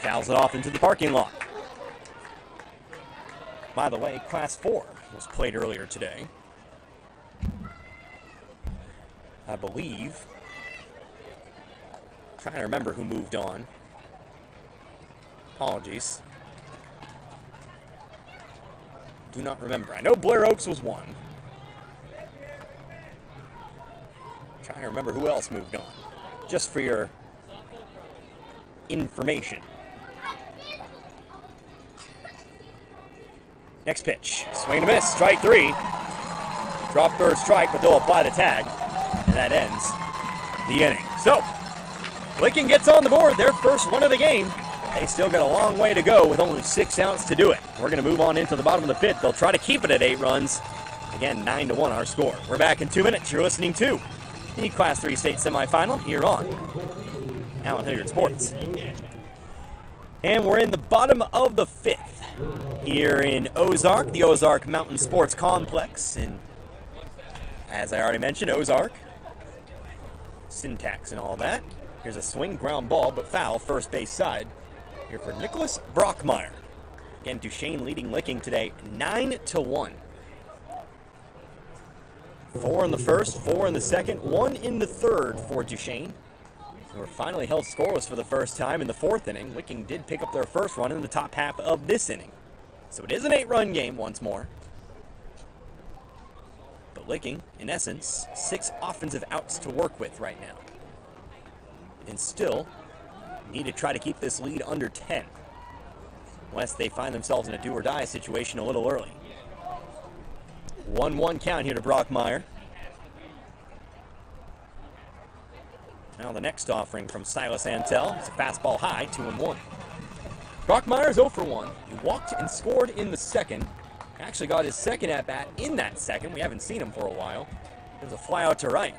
Fouls it off into the parking lot. By the way, Class 4 was played earlier today. I believe. Trying to remember who moved on. Apologies. Do not remember. I know Blair Oaks was one. Trying to remember who else moved on. Just for your information. Next pitch. Swing and a miss. Strike 3. Drop 3rd strike, but they'll apply the tag. And that ends the inning. So, Licking gets on the board, their first one of the game. They still got a long way to go with only 6 outs to do it. We're going to move on into the bottom of the 5th. They'll try to keep it at 8 runs. Again, 9-1 our score. We're back in 2 minutes. You're listening to the Class 3 state semifinal here on Allen Hilliard Sports. And we're in the bottom of the 5th here in Ozark, the Ozark Mountain Sports Complex. And as I already mentioned, Ozark, syntax and all that. Here's a swing, ground ball, but foul, first base side. Here for Nicholas Brockmeyer. Again, Duchene leading Licking today, 9-1. 4 in the first, 4 in the second, 1 in the third for Duchene. We're finally held scoreless for the first time in the 4th inning. Licking did pick up their first run in the top half of this inning. So it is an 8-run game once more. But Licking, in essence, 6 offensive outs to work with right now. And still need to try to keep this lead under 10, unless they find themselves in a do-or-die situation a little early. 1-1 count here to Brockmeyer. Now the next offering from Silas Antel. It's a fastball high, 2-1. Brockmeyer's 0 for 1. He walked and scored in the second. Actually got his second at-bat in that second. We haven't seen him for a while. There's a fly out to right.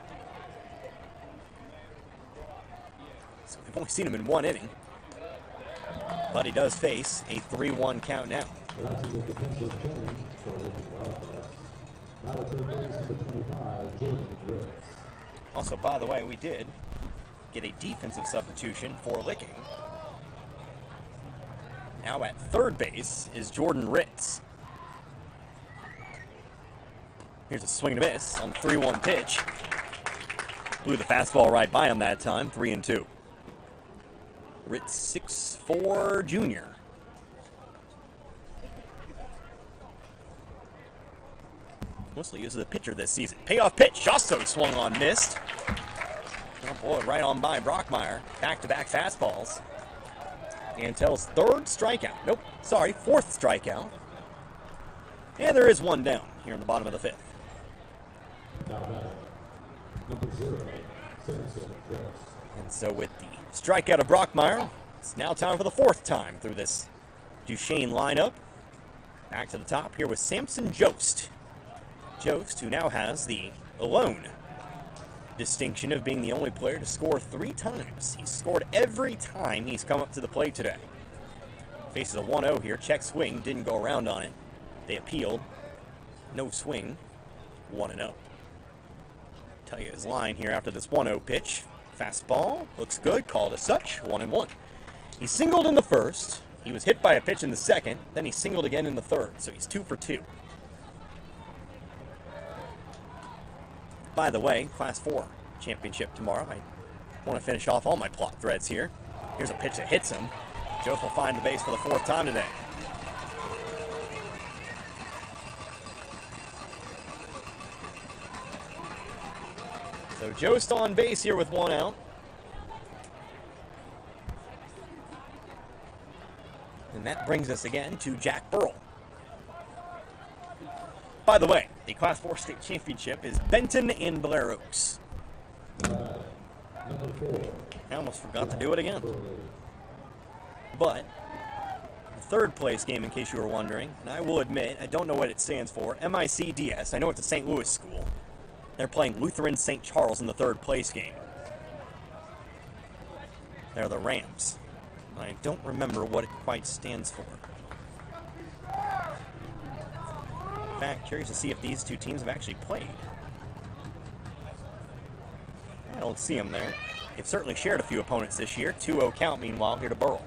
So we've only seen him in 1 inning. But he does face a 3-1 count now. Also, by the way, we did get a defensive substitution for Licking. Now at third base is Jordan Ritz. Here's a swing and a miss on the 3-1 pitch. Blew the fastball right by him that time, 3-2. Ritz, 6'4" junior. Mostly uses a pitcher this season. Payoff pitch, also swung on, missed. Oh boy, right on by Brockmeyer. Back-to-back fastballs. Antel's 3rd strikeout. Nope, sorry, 4th strikeout. And there is 1 down here in the bottom of the 5th. And so with the strikeout of Brockmeyer, it's now time for the 4th time through this Duchene lineup. Back to the top here with Samson Jost. Jost, who now has the alone distinction of being the only player to score 3 times. He's scored every time he's come up to the plate today. Faces a 1-0 here. Check swing. Didn't go around on it. They appealed. No swing. 1-0. Tell you his line here after this 1-0 pitch. Fastball. Looks good. Called as such. 1-1. He singled in the first. He was hit by a pitch in the second. Then he singled again in the third. So he's 2 for 2. By the way, Class 4 championship tomorrow. I want to finish off all my plot threads here. Here's a pitch that hits him. Jost will find the base for the 4th time today. So Jost on base here with 1 out. And that brings us again to Jack Burrell. By the way, the Class 4 state championship is Benton and Blair Oaks. I almost forgot to do it again. But the 3rd place game, in case you were wondering, and I will admit, I don't know what it stands for, MICDS. I know it's a St. Louis school. They're playing Lutheran St. Charles in the 3rd place game. They're the Rams. I don't remember what it quite stands for. In fact, curious to see if these 2 teams have actually played. I don't see them there. They've certainly shared a few opponents this year. 2-0 count, meanwhile, here to Burrell.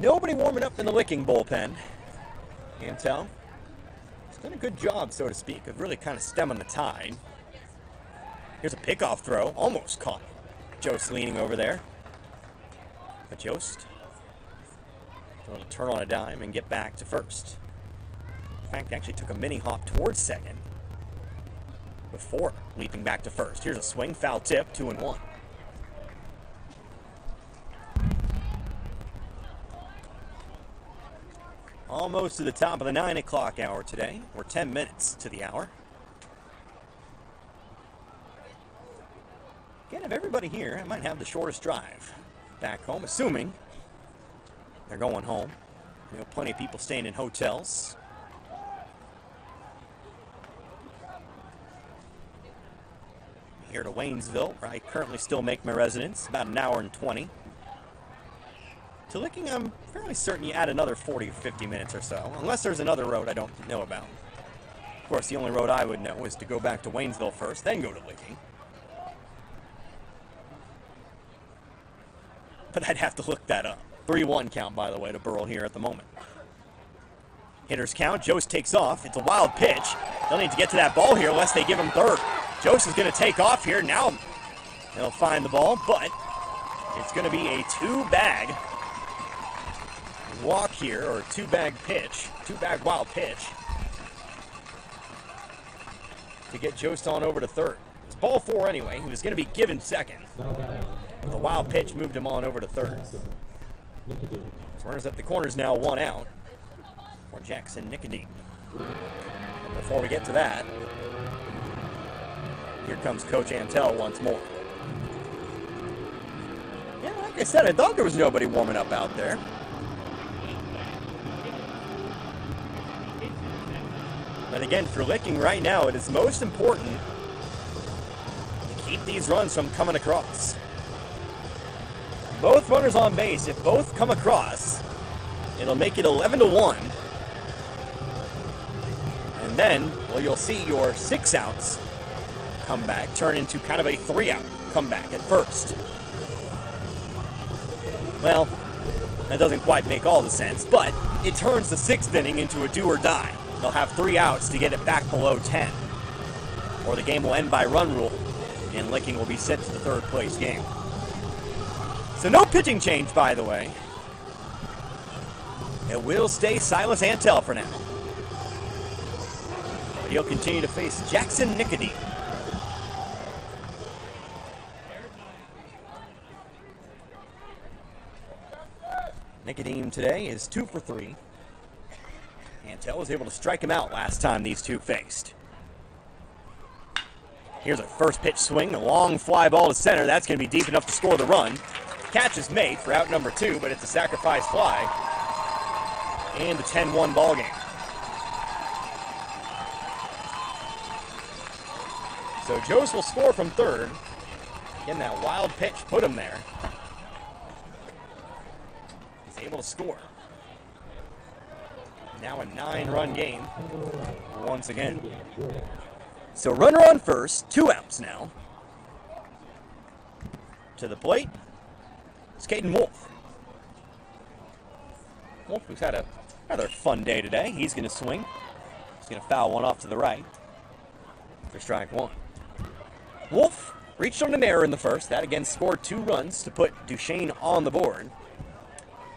Nobody warming up in the Licking bullpen. Antel. He's done a good job, so to speak, of really kind of stemming the tide. Here's a pickoff throw. Almost caught. Jost leaning over there. But Jost will turn on a dime and get back to first. In fact, actually took a mini hop towards second before leaping back to first. Here's a swing, foul tip, 2-1. Almost to the top of the 9 o'clock hour today. We're 10 minutes to the hour. Again, of everybody here, I might have the shortest drive back home, assuming they're going home. You know, plenty of people staying in hotels. Here to Waynesville, where I currently still make my residence, about an hour and 20. To Licking, I'm fairly certain you add another 40 or 50 minutes or so, unless there's another road I don't know about. Of course, the only road I would know is to go back to Waynesville first, then go to Licking. But I'd have to look that up. 3-1 count, by the way, to Burrell here at the moment. Hitters count. Jost takes off. It's a wild pitch. They'll need to get to that ball here unless they give him third. Jost is going to take off here. Now they'll find the ball, but it's going to be a two-bag walk here, or two-bag pitch. Two-bag wild pitch to get Jost on over to third. It's ball 4 anyway. He was going to be given second. The wild pitch moved him on over to third. So runners at the corners now, 1 out for Jackson Nicodeme. Before we get to that, here comes Coach Antel once more. Yeah, like I said, I thought there was nobody warming up out there. But again, for Licking right now, it is most important to keep these runs from coming across. Both runners on base, if both come across, it'll make it 11-1. And then, well, you'll see your 6 outs comeback turn into kind of a 3-out comeback at first. Well, that doesn't quite make all the sense, but it turns the 6th inning into a do or die. They'll have 3 outs to get it back below 10. Or the game will end by run rule, and Licking will be sent to the 3rd place game. So no pitching change, by the way. It will stay Silas Antel for now. But he'll continue to face Jackson Nicodeme. Nicodeme today is 2 for 3. Antel was able to strike him out last time these two faced. Here's a first pitch swing, a long fly ball to center. That's going to be deep enough to score the run. Catch is made for out number 2, but it's a sacrifice fly. And the 10-1 ball game. So Jost will score from third. Again, that wild pitch put him there. He's able to score. Now a 9-run game once again. So runner on first, 2 outs now. To the plate, it's Caden Wolf. Wolf, who's had a rather fun day today. He's going to swing. He's going to foul one off to the right for strike 1. Wolf reached on an error in the first. That again scored 2 runs to put Duchene on the board.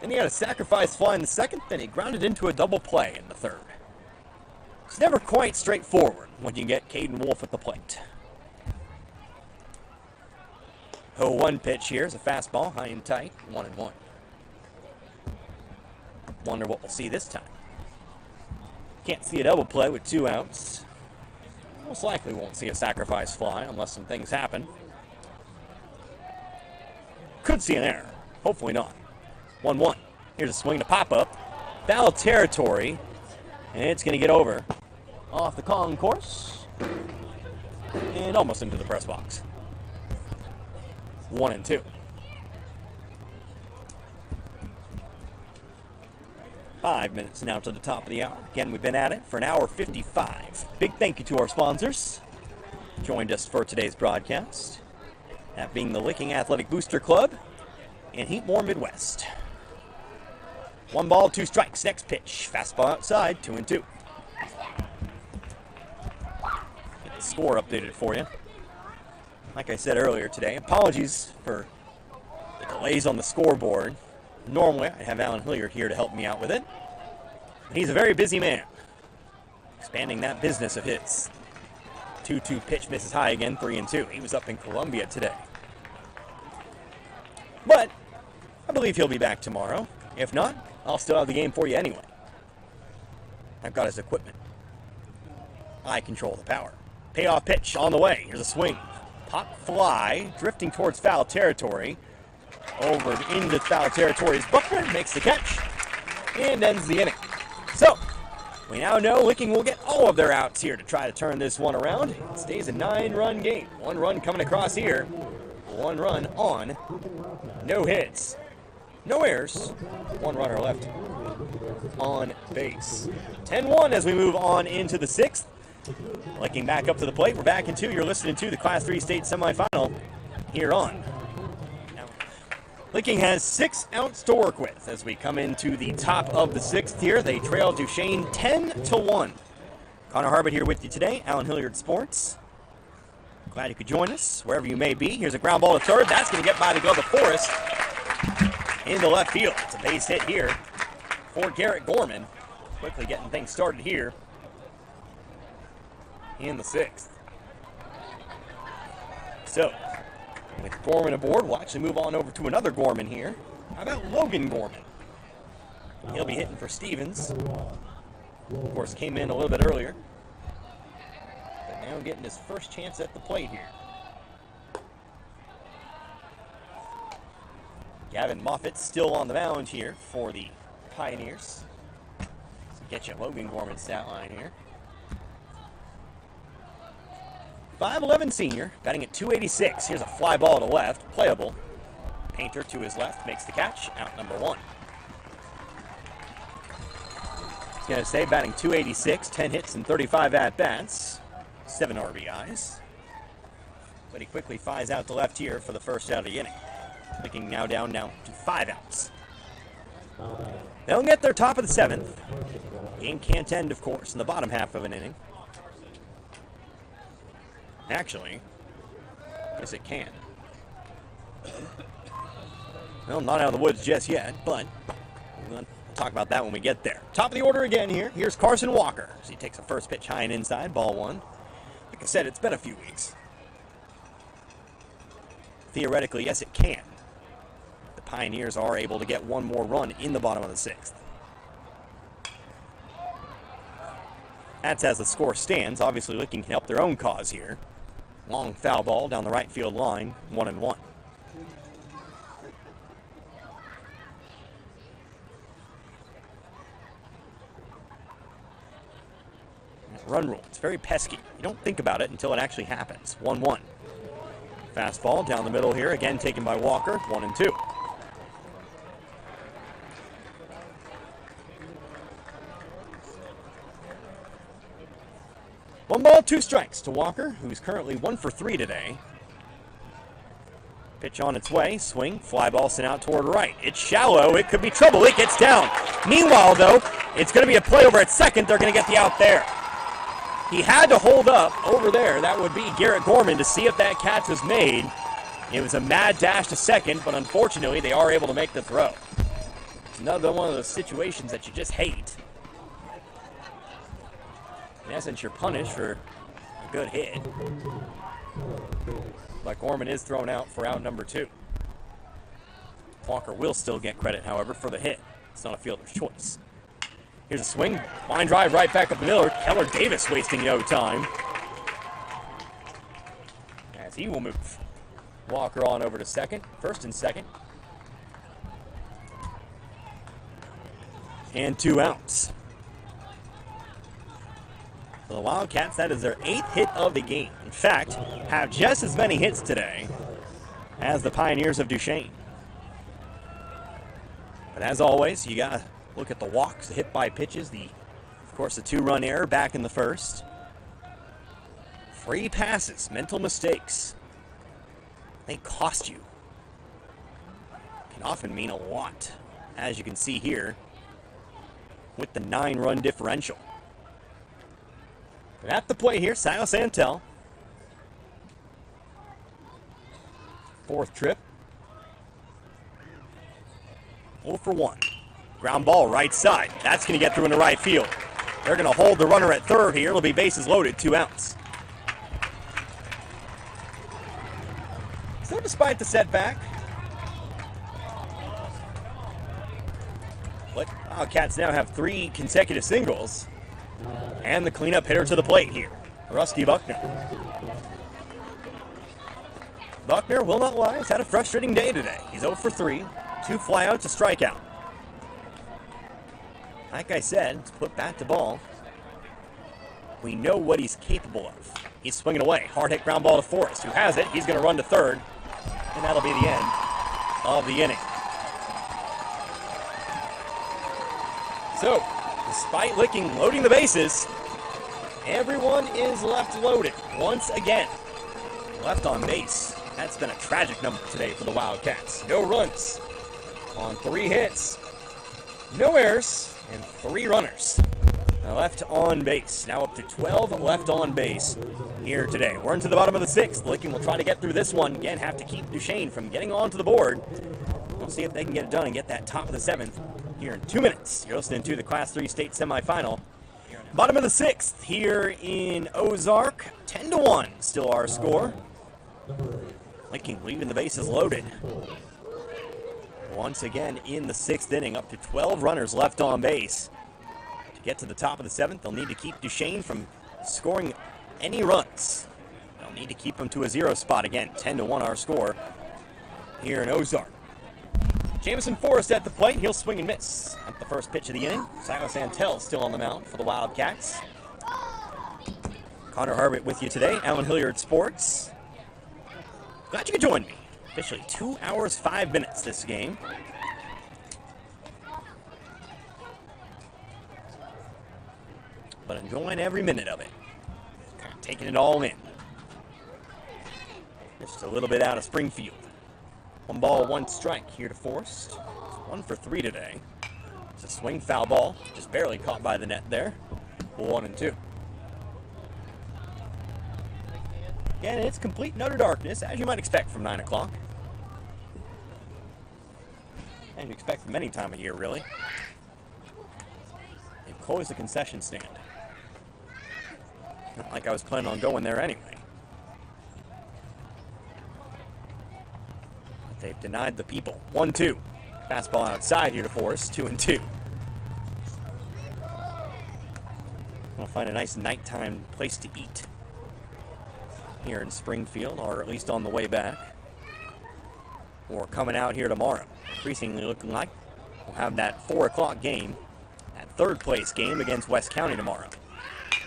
Then he had a sacrifice fly in the second. Then he grounded into a double play in the third. It's never quite straightforward when you get Caden Wolf at the plate. 0-1 pitch here is a fastball, high and tight, 1-1. Wonder what we'll see this time. Can't see a double play with 2 outs. Most likely won't see a sacrifice fly unless some things happen. Could see an error. Hopefully not. 1-1. Here's a swing to pop up. Foul territory. And it's going to get over off the concourse. And almost into the press box. 1-2. 5 minutes now to the top of the hour. Again, we've been at it for an hour 55. Big thank you to our sponsors. Joined us for today's broadcast. That being the Licking Athletic Booster Club and Heat More Midwest. 1 ball, 2 strikes. Next pitch. Fastball outside, 2-2. Get the score updated for you. Like I said earlier today, apologies for the delays on the scoreboard. Normally, I have Allen Hilliard here to help me out with it. But he's a very busy man. Expanding that business of his. 2-2 pitch misses high again, 3-2. He was up in Columbia today. But I believe he'll be back tomorrow. If not, I'll still have the game for you anyway. I've got his equipment. I control the power. Payoff pitch on the way. Here's a swing. pop fly, drifting towards foul territory. Over into foul territory is Buckner, makes the catch, and ends the inning. So, we now know Licking will get all of their outs here to try to turn this one around. It stays a 9-run game. 1 run coming across here. 1 run on. No hits. No errors. 1 runner left on base. 10-1 as we move on into the 6th. Licking back up to the plate. We're back in 2. You're listening to the Class 3 state semifinal here on. Licking has 6 outs to work with as we come into the top of the 6th here. They trail Duchene 10-1. Connor Harbert here with you today, Allen Hilliard Sports. Glad you could join us wherever you may be. Here's a ground ball to third. That's going to get by the glove of Forrest in the left field. It's a base hit here for Garrett Gorman. Quickly getting things started here in the 6th. So, with Gorman aboard, we'll actually move on over to another Gorman here. How about Logan Gorman? He'll be hitting for Stevens. Of course, came in a little bit earlier. But now getting his first chance at the plate here. Gavin Moffitt still on the mound here for the Pioneers. So get you Logan Gorman's stat line here. 5'11" senior, batting at 286. Here's a fly ball to left, playable. Painter to his left makes the catch, out number 1. He's going to say batting 286, 10 hits and 35 at-bats, 7 RBIs. But he quickly flies out to left here for the first out of the inning. Licking now down to 5 outs. They'll get their top of the 7th. Game can't end, of course, in the bottom half of an inning. Actually, yes it can. Well, not out of the woods just yet, but we'll talk about that when we get there. Top of the order again here. Here's Carson Walker. As he takes a first pitch high and inside, ball 1. Like I said, it's been a few weeks. Theoretically, yes it can. The Pioneers are able to get 1 more run in the bottom of the 6th. That's as the score stands. Obviously, Licking can help their own cause here. Long foul ball down the right field line, 1-1. Run rule. It's very pesky. You don't think about it until it actually happens. 1-1. Fastball down the middle here, again taken by Walker, 1-2. One ball, 2 strikes to Walker, who's currently 1 for 3 today. Pitch on its way, swing, fly ball sent out toward right. It's shallow, it could be trouble, it gets down. Meanwhile, though, it's going to be a play over at second, they're going to get the out there. He had to hold up over there, that would be Garrett Gorman, to see if that catch was made. It was a mad dash to second, but unfortunately, they are able to make the throw. It's another one of those situations that you just hate. In essence, you're punished for a good hit. But Gorman is thrown out for out number 2. Walker will still get credit, however, for the hit. It's not a fielder's choice. Here's a swing. Line drive right back up the middle. Keller Davis wasting no time. As he will move Walker on over to second. First and second. And 2 outs. For the Wildcats, that is their 8th hit of the game. In fact, have just as many hits today as the Pioneers of Duchene. But as always, you got to look at the walks, the hit by pitches, of course, the 2-run error back in the first. Free passes, mental mistakes. They cost you. Can often mean a lot, as you can see here with the 9-run differential. But at the plate here, Silas Santel. 4th trip. 0 for 1. Ground ball right side. That's going to get through into right field. They're going to hold the runner at third here. It'll be bases loaded, 2 outs. So despite the setback, Wildcats now have 3 consecutive singles. And the cleanup hitter to the plate here, Rusty Buckner. Buckner will not lie. He's had a frustrating day today. He's 0 for 3, 2 flyouts, a strikeout. Like I said, it's put bat to ball. We know what he's capable of. He's swinging away. Hard hit ground ball to Forrest, who has it. He's going to run to third, and that'll be the end of the inning. So, despite Licking loading the bases, everyone is left loaded once again. Left on base. That's been a tragic number today for the Wildcats. No runs on 3 hits, no errors, and 3 runners left on base. Now up to 12 left on base here today. We're into the bottom of the 6th. Licking will try to get through this one. Again, have to keep Duchene from getting onto the board. We'll see if they can get it done and get that top of the 7th here in 2 minutes. You're listening to the Class 3 state semifinal. Bottom of the 6th here in Ozark. 10-1 still our score. Licking leaving the bases loaded. Once again in the 6th inning, up to 12 runners left on base. To get to the top of the 7th, they'll need to keep Duchene from scoring any runs. They'll need to keep him to a 0 spot again. 10-1 our score here in Ozark. Jamison Forrest at the plate. He'll swing and miss at the first pitch of the inning. Silas Antel still on the mound for the Wildcats. Connor Harbert with you today. Allen Hilliard Sports. Glad you could join me. Officially 2 hours, 5 minutes this game. But enjoying every minute of it. Kind of taking it all in. Just a little bit out of Springfield. 1 ball, 1 strike here to Forrest. 1 for 3 today. It's a swing foul ball. Just barely caught by the net there. 1-2. Again, it's complete and utter darkness, as you might expect from 9 o'clock. And you expect from any time of year, really. They've closed the concession stand. Not like I was planning on going there anyway. But they've denied the people. 1-2. Fastball outside here to Forrest. 2-2. We'll find a nice nighttime place to eat here in Springfield, or at least on the way back, or coming out here tomorrow. Increasingly looking like we'll have that 4 o'clock game, that 3rd place game against West County tomorrow.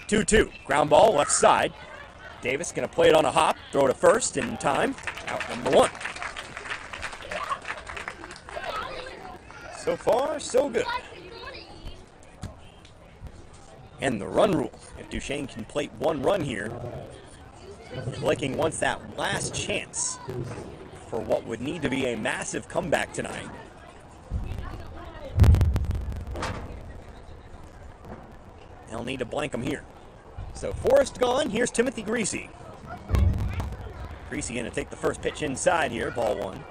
2-2, ground ball left side. Davis gonna play it on a hop, throw to first in time. Out number 1. So far, so good. And the run rule. If Duchene can plate 1 run here, Licking wants that last chance for what would need to be a massive comeback tonight. They'll need to blank him here. So Forrest gone. Here's Timothy Greasy. Greasy going to take the first pitch inside here. Ball 1.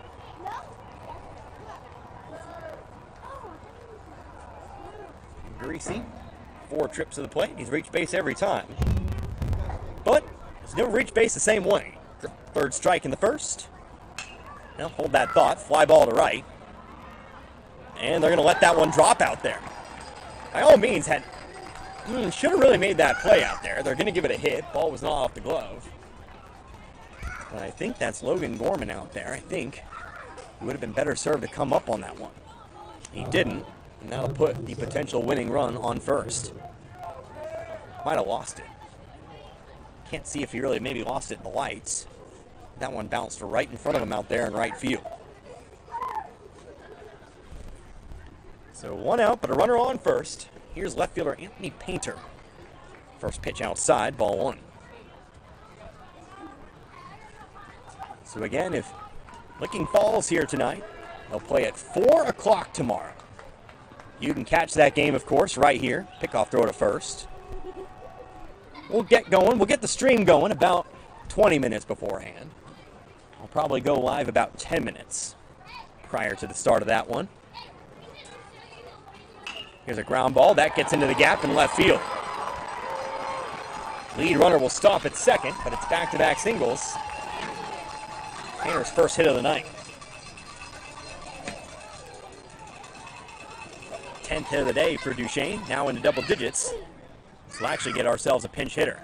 Greasy, 4 trips to the plate. He's reached base every time. But he's never reached base the same way. 3rd strike in the first. Now hold that thought. Fly ball to right. And they're going to let that one drop out there. By all means, should have really made that play out there. They're going to give it a hit. Ball was not off the glove. But I think that's Logan Gorman out there. I think he would have been better served to come up on that one. He didn't. And that'll put the potential winning run on first. Might have lost it. Can't see if he really maybe lost it in the lights. That one bounced right in front of him out there in right field. So 1 out, but a runner on first. Here's left fielder Anthony Painter. First pitch outside, ball 1. So again, if Licking falls here tonight, they'll play at 4 o'clock tomorrow. You can catch that game, of course, right here. Pickoff throw to first. We'll get going. We'll get the stream going about 20 minutes beforehand. I'll probably go live about 10 minutes prior to the start of that one. Here's a ground ball. That gets into the gap in left field. Lead runner will stop at second, but it's back-to-back singles. Painter's first hit of the night. 10th hit of the day for Duchene, now into double digits. So we'll actually get ourselves a pinch hitter.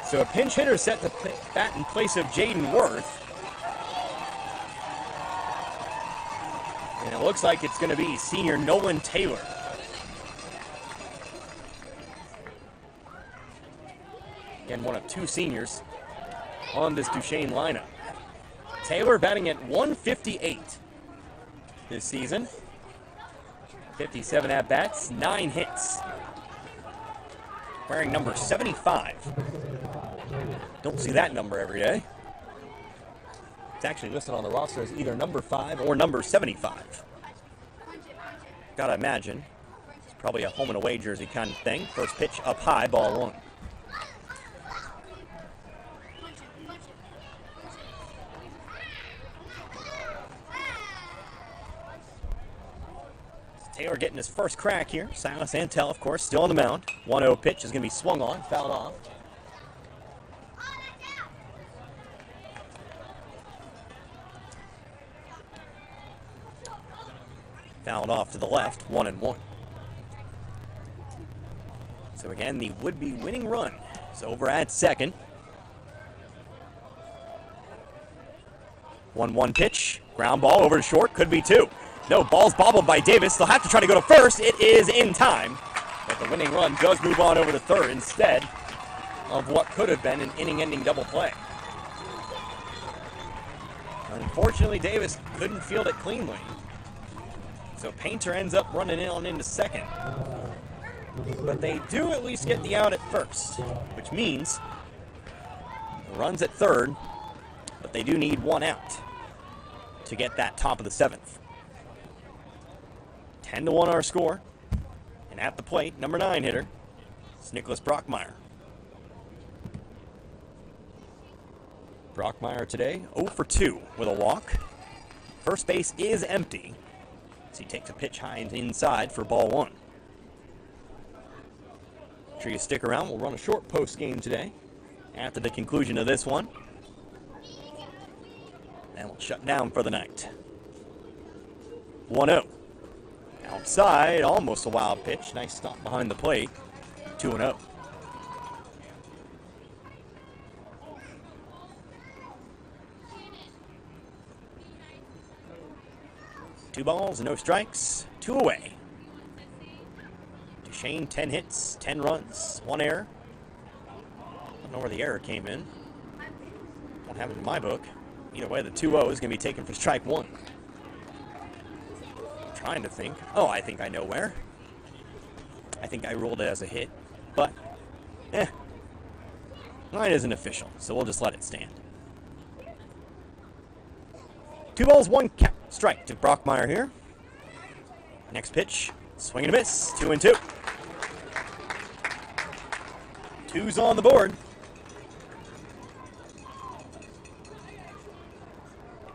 So a pinch hitter set to bat in place of Jaden Worth. And it looks like it's going to be senior Nolan Taylor. Again, one of two seniors on this Duchene lineup. Taylor batting at 158 this season. 57 at-bats, 9 hits. Wearing number 75. Don't see that number every day. It's actually listed on the roster as either number 5 or number 75. Gotta imagine. It's probably a home and away jersey kind of thing. First pitch up high, ball 1. Taylor getting his first crack here. Silas Antel, of course, still on the mound. 1-0 pitch is going to be swung on, fouled off. Fouled off to the left, 1-1. So again, the would-be winning run is over at second. 1-1 pitch, ground ball over to short, could be 2. No, ball's bobbled by Davis. They'll have to try to go to first. It is in time. But the winning run does move on over to third instead of what could have been an inning-ending double play. Unfortunately, Davis couldn't field it cleanly. So Painter ends up running in on into second. But they do at least get the out at first, which means the run's at third, but they do need 1 out to get that top of the 7th. 10-1 our score. And at the plate, number 9 hitter, it's Nicholas Brockmeyer. Brockmeyer today, 0 for 2 with a walk. First base is empty, so he takes a pitch high and inside for ball 1. Make sure you stick around. We'll run a short post game today after the conclusion of this one. And we'll shut down for the night. 1-0. Outside, almost a wild pitch. Nice stop behind the plate. 2-0. Two balls, no strikes, 2 away. Duchene, 10 hits, 10 runs, 1 error. I don't know where the error came in. Don't have it in my book. Either way, the 2-0 is going to be taken for strike 1. Trying to think. Oh, I think I know where. I think I ruled it as a hit, but mine isn't official, so we'll just let it stand. 2 balls, 1 count. Strike to Brockmeyer here. Next pitch, swing and a miss. 2-2. 2's on the board.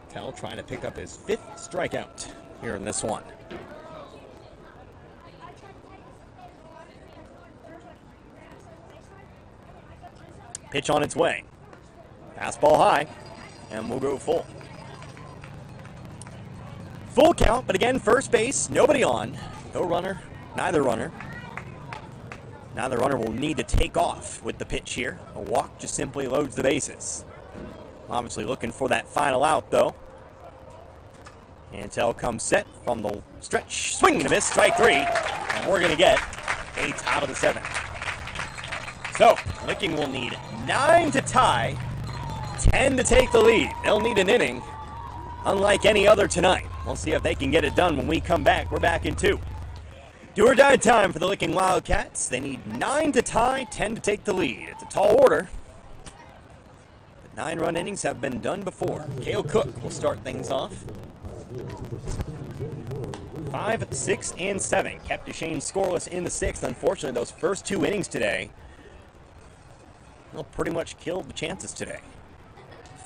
Tell trying to pick up his 5th strikeout here in this one. Pitch on its way. Fastball high, and we'll go full. Full count, but again, first base, nobody on. No runner, neither runner. Neither runner will need to take off with the pitch here. A walk just simply loads the bases. Obviously looking for that final out, though. Antel comes set from the stretch. Swing and a miss, strike 3. And we're going to get a top of the 7th. So, Licking will need 9 to tie, 10 to take the lead. They'll need an inning, unlike any other tonight. We'll see if they can get it done when we come back. We're back in 2. Do or die time for the Licking Wildcats. They need 9 to tie, 10 to take the lead. It's a tall order. The 9-run innings have been done before. Cale Cook will start things off. 5, 6, and 7. Kept Duchene scoreless in the 6th. Unfortunately, those first 2 innings today, well, pretty much killed the chances today.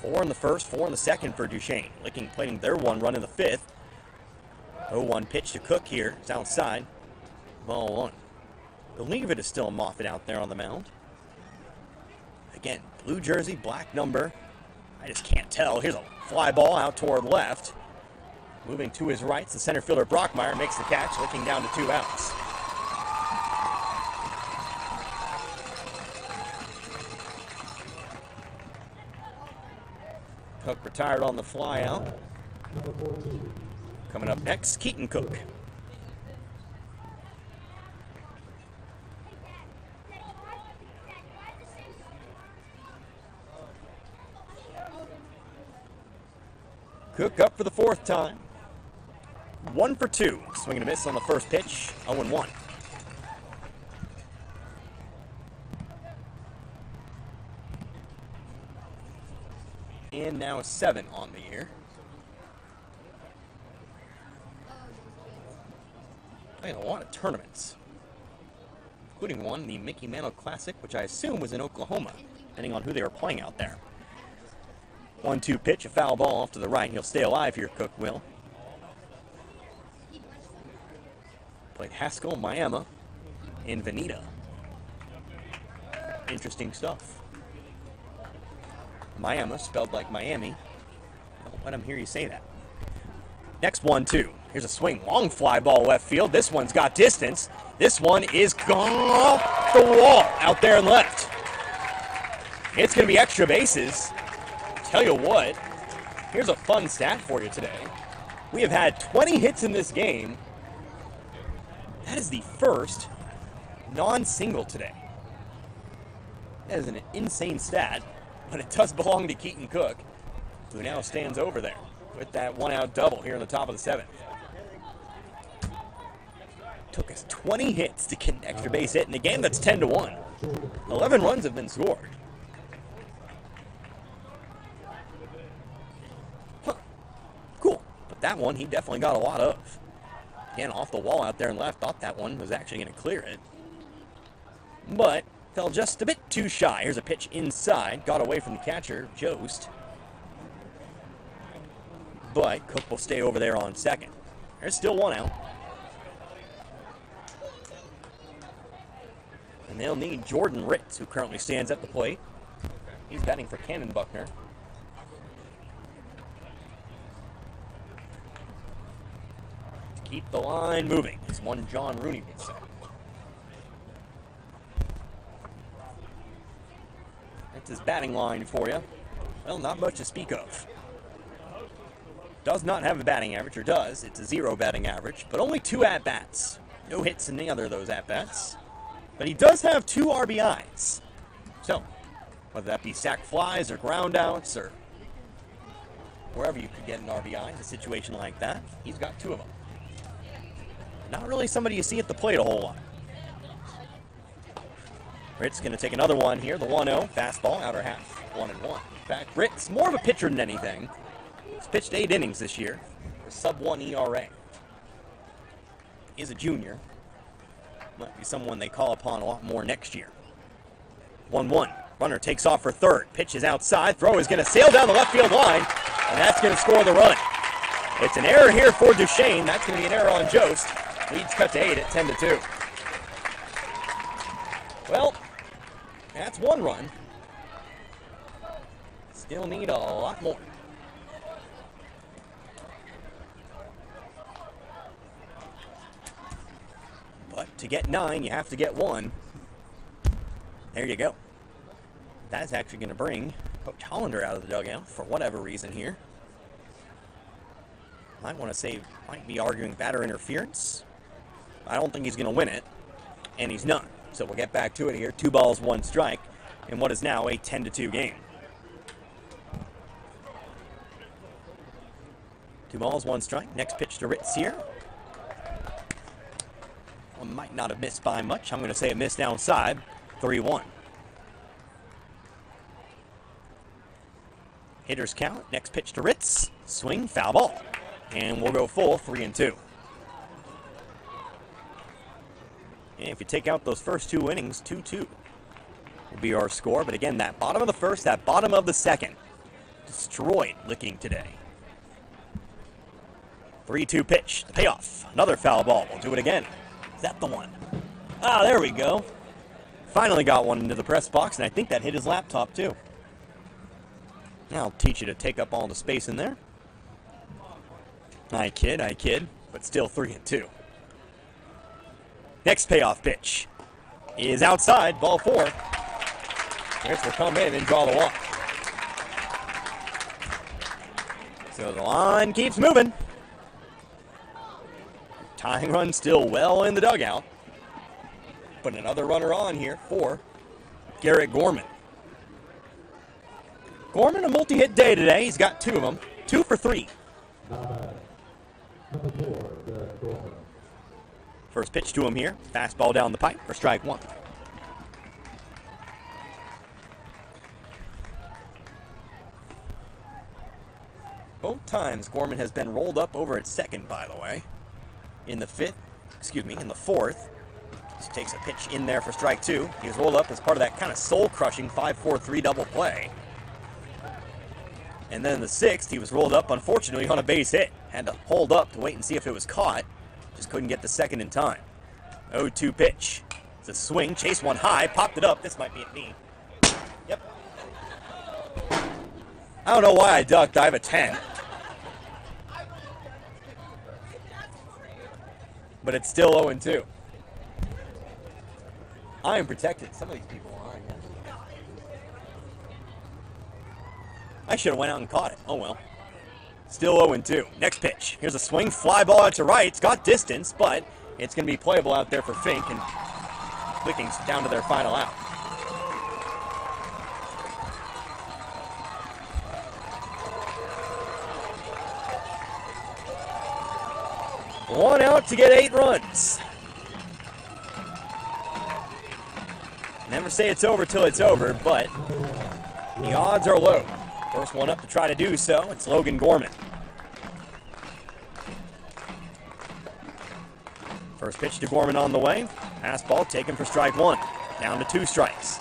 4 in the first, 4 in the second for Duchene. Licking playing their 1 run in the 5th. 0-1 pitch to Cook here. It's outside. Ball 1. I believe it is still Moffitt out there on the mound. Again, blue jersey, black number. I just can't tell. Here's a fly ball out toward left. Moving to his right, the center fielder Brockmeyer makes the catch, Licking down to 2 outs. Cook retired on the fly out. Coming up next, Keaton Cook. Cook up for the fourth time. 1 for 2. Swing and a miss on the first pitch. 0-1. And now a 7 on the year. Playing a lot of tournaments, including one, the Mickey Mantle Classic, which I assume was in Oklahoma, depending on who they were playing out there. 1-2 pitch, a foul ball off to the right. He'll stay alive here, Cook will. Played Haskell, Miami, and Veneta. Interesting stuff. Miami, spelled like Miami. Don't let him hear you say that. Next 1-2. Here's a swing. Long fly ball left field. This one's got distance. This one is gone off the wall out there and left. It's going to be extra bases. Tell you what, here's a fun stat for you today. We have had 20 hits in this game. That is the first non-single today. That is an insane stat, but it does belong to Keaton Cook, who now stands over there with that one-out double here in the top of the 7th. Took us 20 hits to get an extra base hit in a game that's 10-1. 11 runs have been scored. Cool. But that one he definitely got a lot of. Again, off the wall out there and left. Thought that one was actually going to clear it. But fell just a bit too shy. Here's a pitch inside. Got away from the catcher, Jost. But Cook will stay over there on second. There's still one out. And they'll need Jordan Ritz, who currently stands at the plate. He's batting for Cannon Buckner. To keep the line moving, as one John Rooney would say. That's his batting line for you. Well, not much to speak of. Does not have a batting average, or does. It's a 0 batting average, but only 2 at-bats. No hits in any other of those at-bats. But he does have 2 RBIs. So, whether that be sac flies or ground outs or wherever you could get an RBI in a situation like that, he's got 2 of them. Not really somebody you see at the plate a whole lot. Ritz going to take another one here. The 1-0, fastball, outer half, 1-1. In fact, Ritz, more of a pitcher than anything. He's pitched 8 innings this year, a sub-1 ERA. He's a junior. Might be someone they call upon a lot more next year. 1-1. Runner takes off for third. Pitch is outside. Throw is going to sail down the left field line, and that's going to score the run. It's an error here for Duchene. That's going to be an error on Jost. Leads cut to 8 at 10-2. Well, that's 1 run. Still need a lot more. But to get 9, you have to get 1. There you go. That's actually going to bring Coach Hollander out of the dugout for whatever reason here. Might want to say, might be arguing batter interference. I don't think he's going to win it, and he's not. So we'll get back to it here. 2 balls, 1 strike, in what is now a 10-2 game. 2 balls, 1 strike. Next pitch to Ritz here. One might not have missed by much. I'm going to say it missed downside. 3-1. Hitters count. Next pitch to Ritz. Swing, foul ball. And we'll go full, 3-2. And if you take out those first 2 innings, 2-2 will be our score. But again, that bottom of the first, that bottom of the second, destroyed Licking today. 3-2 pitch. The payoff. Another foul ball. We'll do it again. Is that the one? Ah, there we go. Finally got one into the press box, and I think that hit his laptop too. Now I'll teach you to take up all the space in there. I kid, but still 3-2. Next payoff pitch is outside, ball 4. Ritz will come in and draw the walk. So the line keeps moving. Tying run still well in the dugout. But another runner on here for Garrett Gorman. Gorman, a multi-hit day today. He's got 2 of them. 2 for 3. First pitch to him here. Fastball down the pipe for strike 1. Both times Gorman has been rolled up over at second, by the way. In the 4th. Just takes a pitch in there for strike 2. He was rolled up as part of that kind of soul-crushing 5-4-3 double play. And then in the 6th, he was rolled up, unfortunately, on a base hit. Had to hold up to wait and see if it was caught. Just couldn't get the second in time. 0-2 pitch. It's a swing, chase one high, popped it up. This might be at me. Yep. I don't know why I ducked. I have a 10. But it's still 0-2. I am protected. Some of these people aren't. I should have went out and caught it. Oh well. Still 0-2. Next pitch. Here's a swing. Fly ball out to right. It's got distance, but it's going to be playable out there for Fink. And Licking's down to their final out. One out to get 8 runs. Never say it's over till it's over, but the odds are low. First one up to try to do so, it's Logan Gorman. First pitch to Gorman on the way. Fastball taken for strike 1. Down to 2 strikes.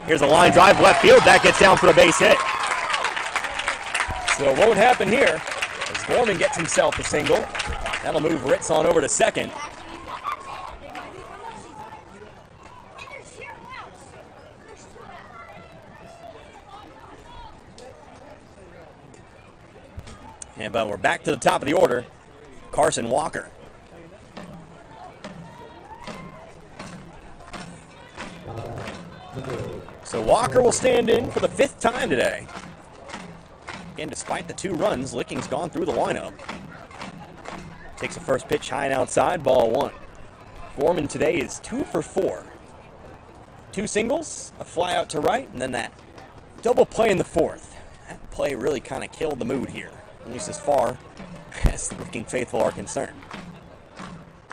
Here's a line drive left field. That gets down for a base hit. So it won't happen here as Gorman gets himself a single. That'll move Ritz on over to second. Yeah, but we're back to the top of the order. Carson Walker. So Walker will stand in for the 5th time today. Again, despite the 2 runs, Licking's gone through the lineup. Takes a first pitch high and outside, ball 1. Gorman today is 2 for 4. 2 singles, a fly out to right, and then that double play in the 4th. That play really kind of killed the mood here, at least as far as the Licking faithful are concerned.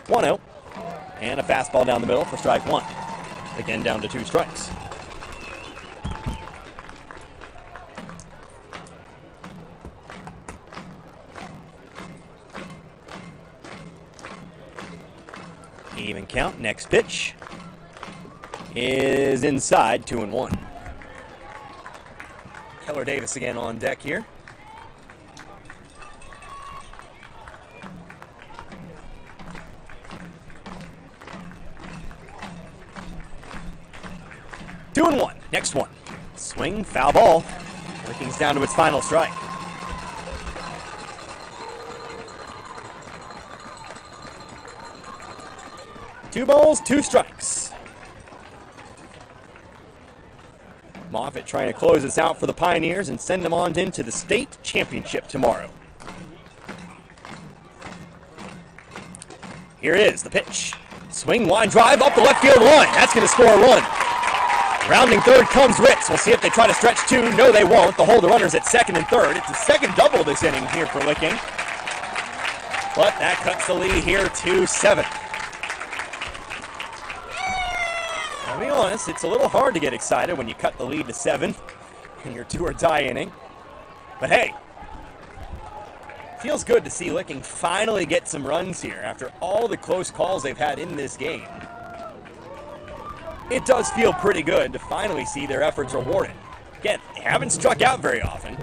1-0, and a fastball down the middle for strike 1. Again, down to 2 strikes. Even count. Next pitch is inside, 2-1. Keller Davis again on deck here. Two and 1. Next one. Swing, foul ball. Licking's down to its final strike. Two balls, 2 strikes. Moffitt trying to close this out for the Pioneers and send them on into the state championship tomorrow. Here is the pitch. Swing, line drive up the left field line. That's going to score a run. Rounding third comes Ritz. We'll see if they try to stretch 2. No, they won't. They'll hold the runners at second and third. It's the second double this inning here for Licking. But that cuts the lead here to 7. I'll be honest, it's a little hard to get excited when you cut the lead to 7 in your do-or-die inning. But hey, feels good to see Licking finally get some runs here after all the close calls they've had in this game. It does feel pretty good to finally see their efforts rewarded. Again, they haven't struck out very often.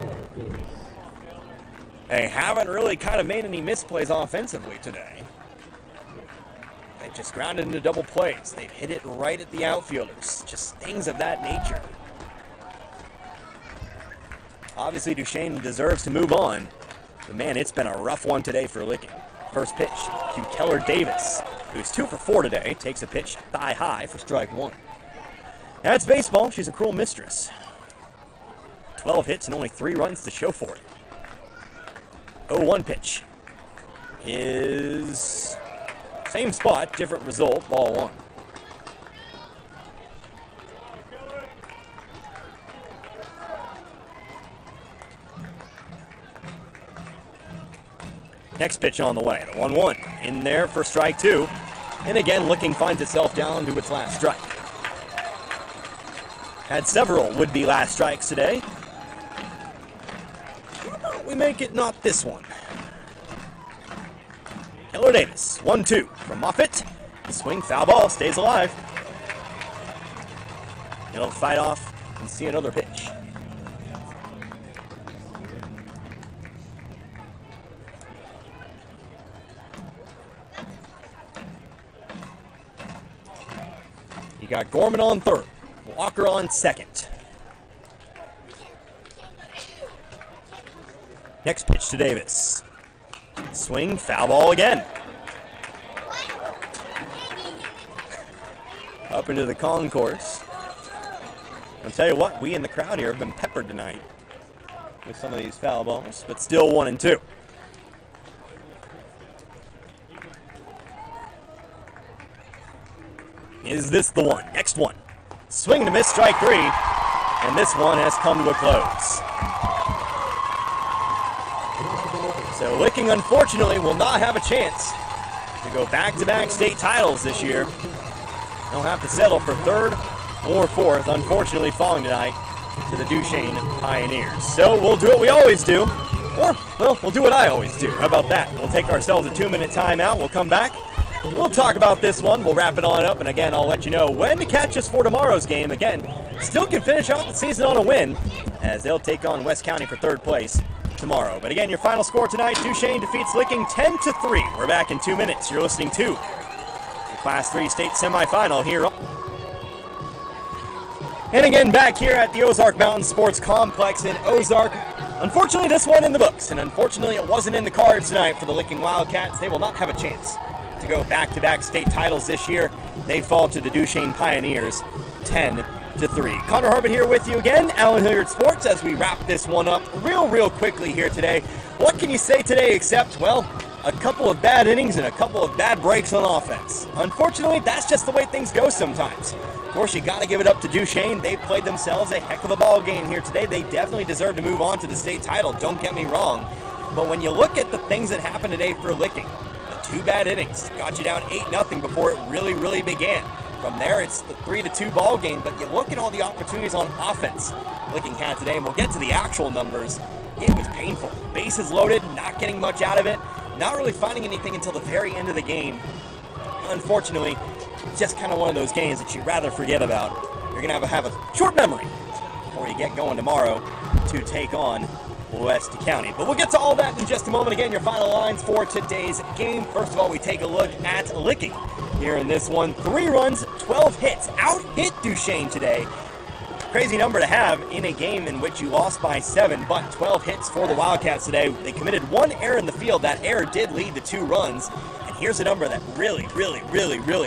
They haven't really kind of made any misplays offensively today. They've just grounded into double plays. They've hit it right at the outfielders. Just things of that nature. Obviously, Duchene deserves to move on. But man, it's been a rough one today for Licking. First pitch to Keller Davis. who's 2 for 4 today, takes a pitch thigh high for strike 1. That's baseball. She's a cruel mistress. 12 hits and only 3 runs to show for it. 0-1 pitch is same spot, different result, ball 1. Next pitch on the way, the 1-1 in there for strike 2. And again, looking finds itself down to its last strike. Had several would-be last strikes today. We make it not this one. Keller Davis, 1-2 from Moffitt. The swing, foul ball, stays alive. He'll fight off and see another pitch. You got Gorman on third, Walker on second. Next pitch to Davis. Swing, foul ball again. Up into the concourse. I'll tell you what, we in the crowd here have been peppered tonight with some of these foul balls, but still 1-2. Is this the one? Next one. Swing to miss, strike 3. And this one has come to a close. So Licking, unfortunately, will not have a chance to go back-to-back state titles this year. They'll have to settle for 3rd or 4th, unfortunately falling tonight to the Duchene Pioneers. So we'll do what we always do. Or, well, we'll do what I always do. How about that? We'll take ourselves a 2-minute timeout. We'll come back. We'll talk about this one. We'll wrap it on up. And again, I'll let you know when to catch us for tomorrow's game. Again, still can finish out the season on a win as they'll take on West County for 3rd place tomorrow. But again, your final score tonight, Duchene defeats Licking 10-3. We're back in 2 minutes. You're listening to the Class 3 state semifinal here. And again, back here at the Ozark Mountain Sports Complex in Ozark. Unfortunately, this one in the books, and unfortunately, it wasn't in the cards tonight for the Licking Wildcats. They will not have a chance to go back-to-back state titles this year. They fall to the Duchene Pioneers 10-3. Connor Harbin here with you again, Allen Hilliard Sports, as we wrap this one up real quickly here today. What can you say today except, well, a couple of bad innings and a couple of bad breaks on offense. Unfortunately, that's just the way things go sometimes. Of course, you got to give it up to Duchene. They played themselves a heck of a ball game here today. They definitely deserve to move on to the state title, don't get me wrong. But when you look at the things that happened today for Licking, the 2 bad innings got you down 8-0 before it really began. From there, it's the 3-2 ball game, but you look at all the opportunities on offense Licking had today, and we'll get to the actual numbers. It was painful. Bases loaded, not getting much out of it, not really finding anything until the very end of the game. Unfortunately, just kind of one of those games that you'd rather forget about. You're going to have a short memory before you get going tomorrow to take on West County. But we'll get to all that in just a moment. Again, your final lines for today's game. First of all, we take a look at Licking here in this one. 3 runs, 12 hits. Out-hit Duchene today. Crazy number to have in a game in which you lost by 7, but 12 hits for the Wildcats today. They committed 1 error in the field. That error did lead to 2 runs. And here's a number that really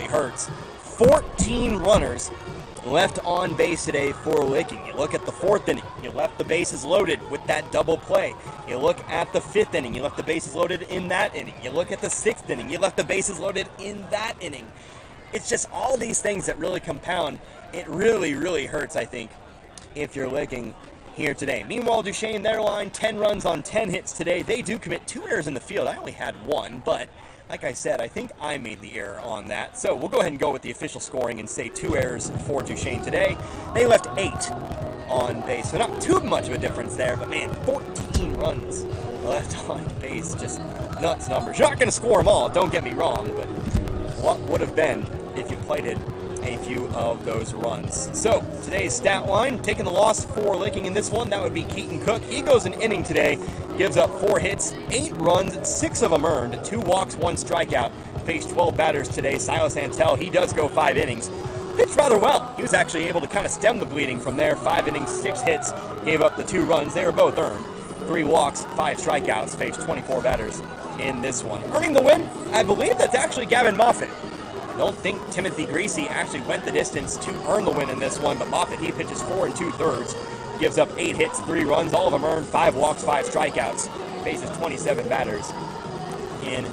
hurts. 14 runners left on base today for Licking. You look at the 4th inning, you left the bases loaded with that double play. You look at the 5th inning, you left the bases loaded in that inning. You look at the 6th inning, you left the bases loaded in that inning. It's just all these things that really compound. It really hurts, I think, if you're Licking here today. Meanwhile, Duchene, their line, 10 runs on 10 hits today. They do commit 2 errors in the field. I only had 1, but like I said, I think I made the error on that. So we'll go ahead and go with the official scoring and say 2 errors for Duchene today. They left 8 on base, so not too much of a difference there, but man, 14 runs left on base, just nuts numbers. You're not going to score them all, don't get me wrong, but what would have been if you plated a few of those runs. So today's stat line, taking the loss for Licking in this one, that would be Keaton Cook. He goes an inning today, gives up 4 hits, 8 runs, 6 of them earned, 2 walks, 1 strikeout. Faced 12 batters today. Silas Antel, he does go 5 innings. Pitched rather well. He was actually able to kind of stem the bleeding from there. 5 innings, 6 hits, gave up the 2 runs. They were both earned. 3 walks, 5 strikeouts, faced 24 batters in this one. Earning the win, I believe that's actually Gavin Moffitt. I don't think Timothy Greasy actually went the distance to earn the win in this one, but Moffitt, he pitches 4 2/3, gives up 8 hits, 3 runs, all of them earned, 5 walks, 5 strikeouts, faces 27 batters in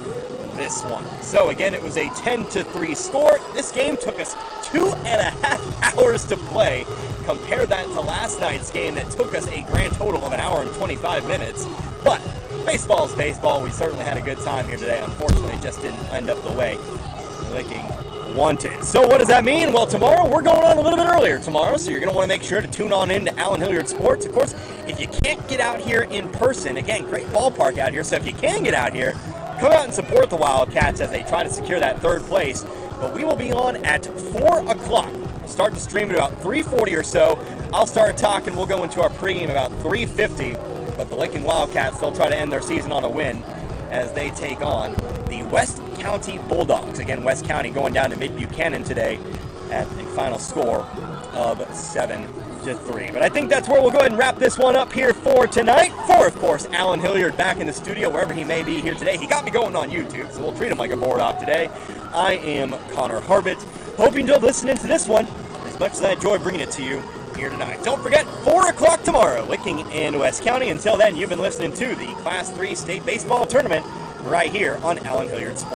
this one. So again, it was a 10-3 score. This game took us 2.5 hours to play. Compare that to last night's game that took us a grand total of 1 hour and 25 minutes. But baseball is baseball. We certainly had a good time here today. Unfortunately, it just didn't end up the way Licking wanted. So what does that mean? Well, tomorrow we're going on a little bit earlier tomorrow, so you're going to want to make sure to tune on in to Allen Hilliard Sports. Of course, if you can't get out here in person, again, great ballpark out here, so if you can get out here, come out and support the Wildcats as they try to secure that 3rd place. But we will be on at 4 o'clock. We'll start to stream at about 3:40 or so. I'll start talking. We'll go into our pregame about 3:50. But the Licking Wildcats, they'll try to end their season on a win as they take on the West County Bulldogs. Again, West County going down to Mid-Buchanan today at a final score of 7-3. But I think that's where we'll go ahead and wrap this one up here for tonight. For, of course, Allen Hilliard back in the studio, wherever he may be here today. He got me going on YouTube, so we'll treat him like a board op today. I am Connor Harbit. Hope you enjoyed listening to this one as much as I enjoyed bringing it to you here tonight. Don't forget, 4 o'clock tomorrow, Licking and West County. Until then, you've been listening to the Class 3 State Baseball Tournament right here on Allen Hilliard Sports.